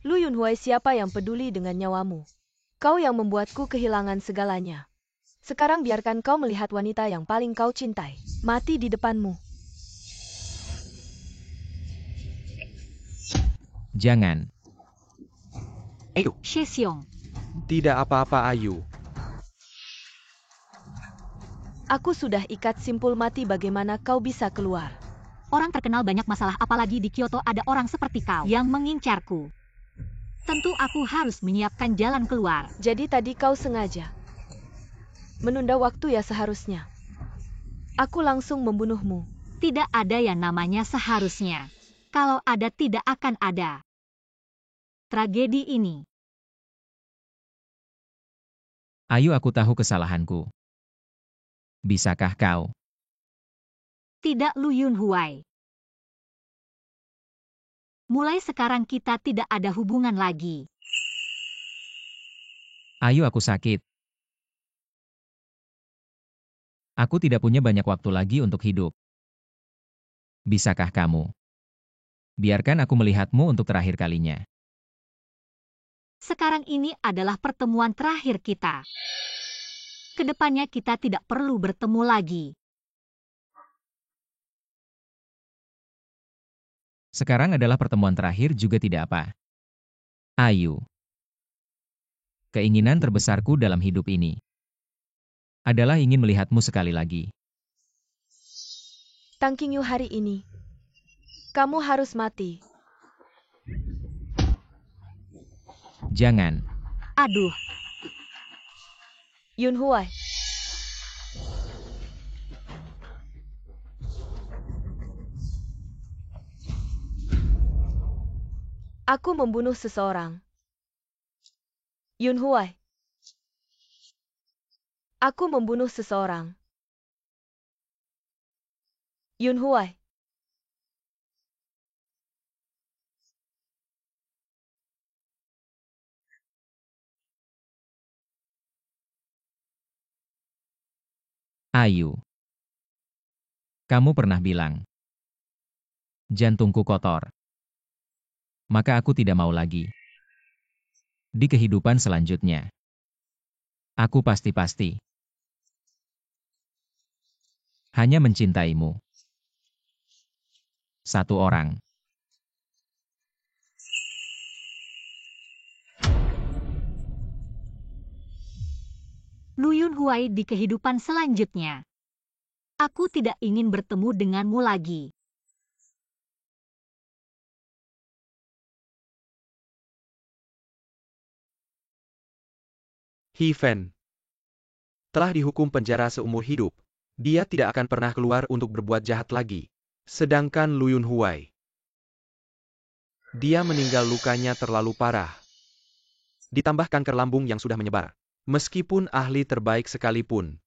Speaker 3: Lu Yunhuai, siapa yang peduli dengan nyawamu? Kau yang membuatku kehilangan segalanya. Sekarang biarkan kau melihat wanita yang paling kau cintai mati di depanmu.
Speaker 4: Jangan.
Speaker 2: Ayu,
Speaker 1: Shesyong,
Speaker 2: tidak apa-apa Ayu.
Speaker 3: Aku sudah ikat simpul mati, bagaimana kau bisa keluar?
Speaker 1: orang terkenal banyak masalah, apalagi di Kyoto ada orang seperti kau yang mengincarku. Tentu aku harus menyiapkan jalan keluar.
Speaker 3: Jadi tadi kau sengaja menunda waktu ya? Seharusnya aku langsung membunuhmu.
Speaker 1: Tidak ada yang namanya seharusnya. Kalau ada, tidak akan ada tragedi ini.
Speaker 4: Ayu, aku tahu kesalahanku. Bisakah kau?
Speaker 1: Tidak, Lu Yunhuai. Mulai sekarang kita tidak ada hubungan lagi.
Speaker 4: Ayu, aku sakit. Aku tidak punya banyak waktu lagi untuk hidup. Bisakah kamu? Biarkan aku melihatmu untuk terakhir kalinya.
Speaker 1: Sekarang ini adalah pertemuan terakhir kita. Kedepannya kita tidak perlu bertemu lagi.
Speaker 4: Sekarang adalah pertemuan terakhir juga tidak apa. Ayu. Keinginan terbesarku dalam hidup ini adalah ingin melihatmu sekali lagi.
Speaker 3: Tang Qingyu, hari ini kamu harus mati.
Speaker 4: Jangan.
Speaker 1: Aduh,
Speaker 3: Yunhuai. Aku membunuh seseorang. Yunhuai. Aku membunuh seseorang. Yunhuai.
Speaker 4: Ayu. Kamu pernah bilang, jantungku kotor. Maka aku tidak mau lagi. Di kehidupan selanjutnya, aku pasti hanya mencintaimu. Satu orang.
Speaker 1: Lu Yunhuai, di kehidupan selanjutnya. Aku tidak ingin bertemu denganmu lagi.
Speaker 2: Hi Fen telah dihukum penjara seumur hidup. Dia tidak akan pernah keluar untuk berbuat jahat lagi. Sedangkan Lu Yunhuai, dia meninggal, lukanya terlalu parah. Ditambah kanker lambung yang sudah menyebar. Meskipun ahli terbaik sekalipun,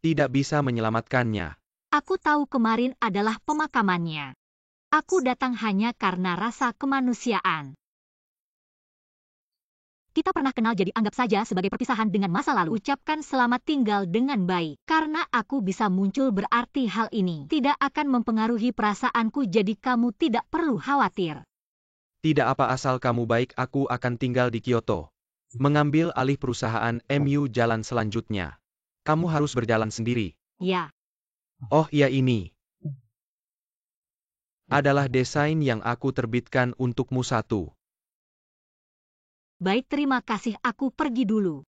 Speaker 2: tidak bisa menyelamatkannya.
Speaker 1: Aku tahu kemarin adalah pemakamannya. Aku datang hanya karena rasa kemanusiaan. Kita pernah kenal, jadi anggap saja sebagai perpisahan dengan masa lalu. Ucapkan selamat tinggal dengan baik. Karena aku bisa muncul, berarti hal ini tidak akan mempengaruhi perasaanku, jadi kamu tidak perlu khawatir.
Speaker 2: Tidak apa, asal kamu baik, aku akan tinggal di Kyoto. Mengambil alih perusahaan MU jalan selanjutnya. Kamu harus berjalan sendiri.
Speaker 1: Ya,
Speaker 2: Oh iya, ini adalah desain yang aku terbitkan untukmu. 1.
Speaker 1: baik, terima kasih, aku pergi dulu.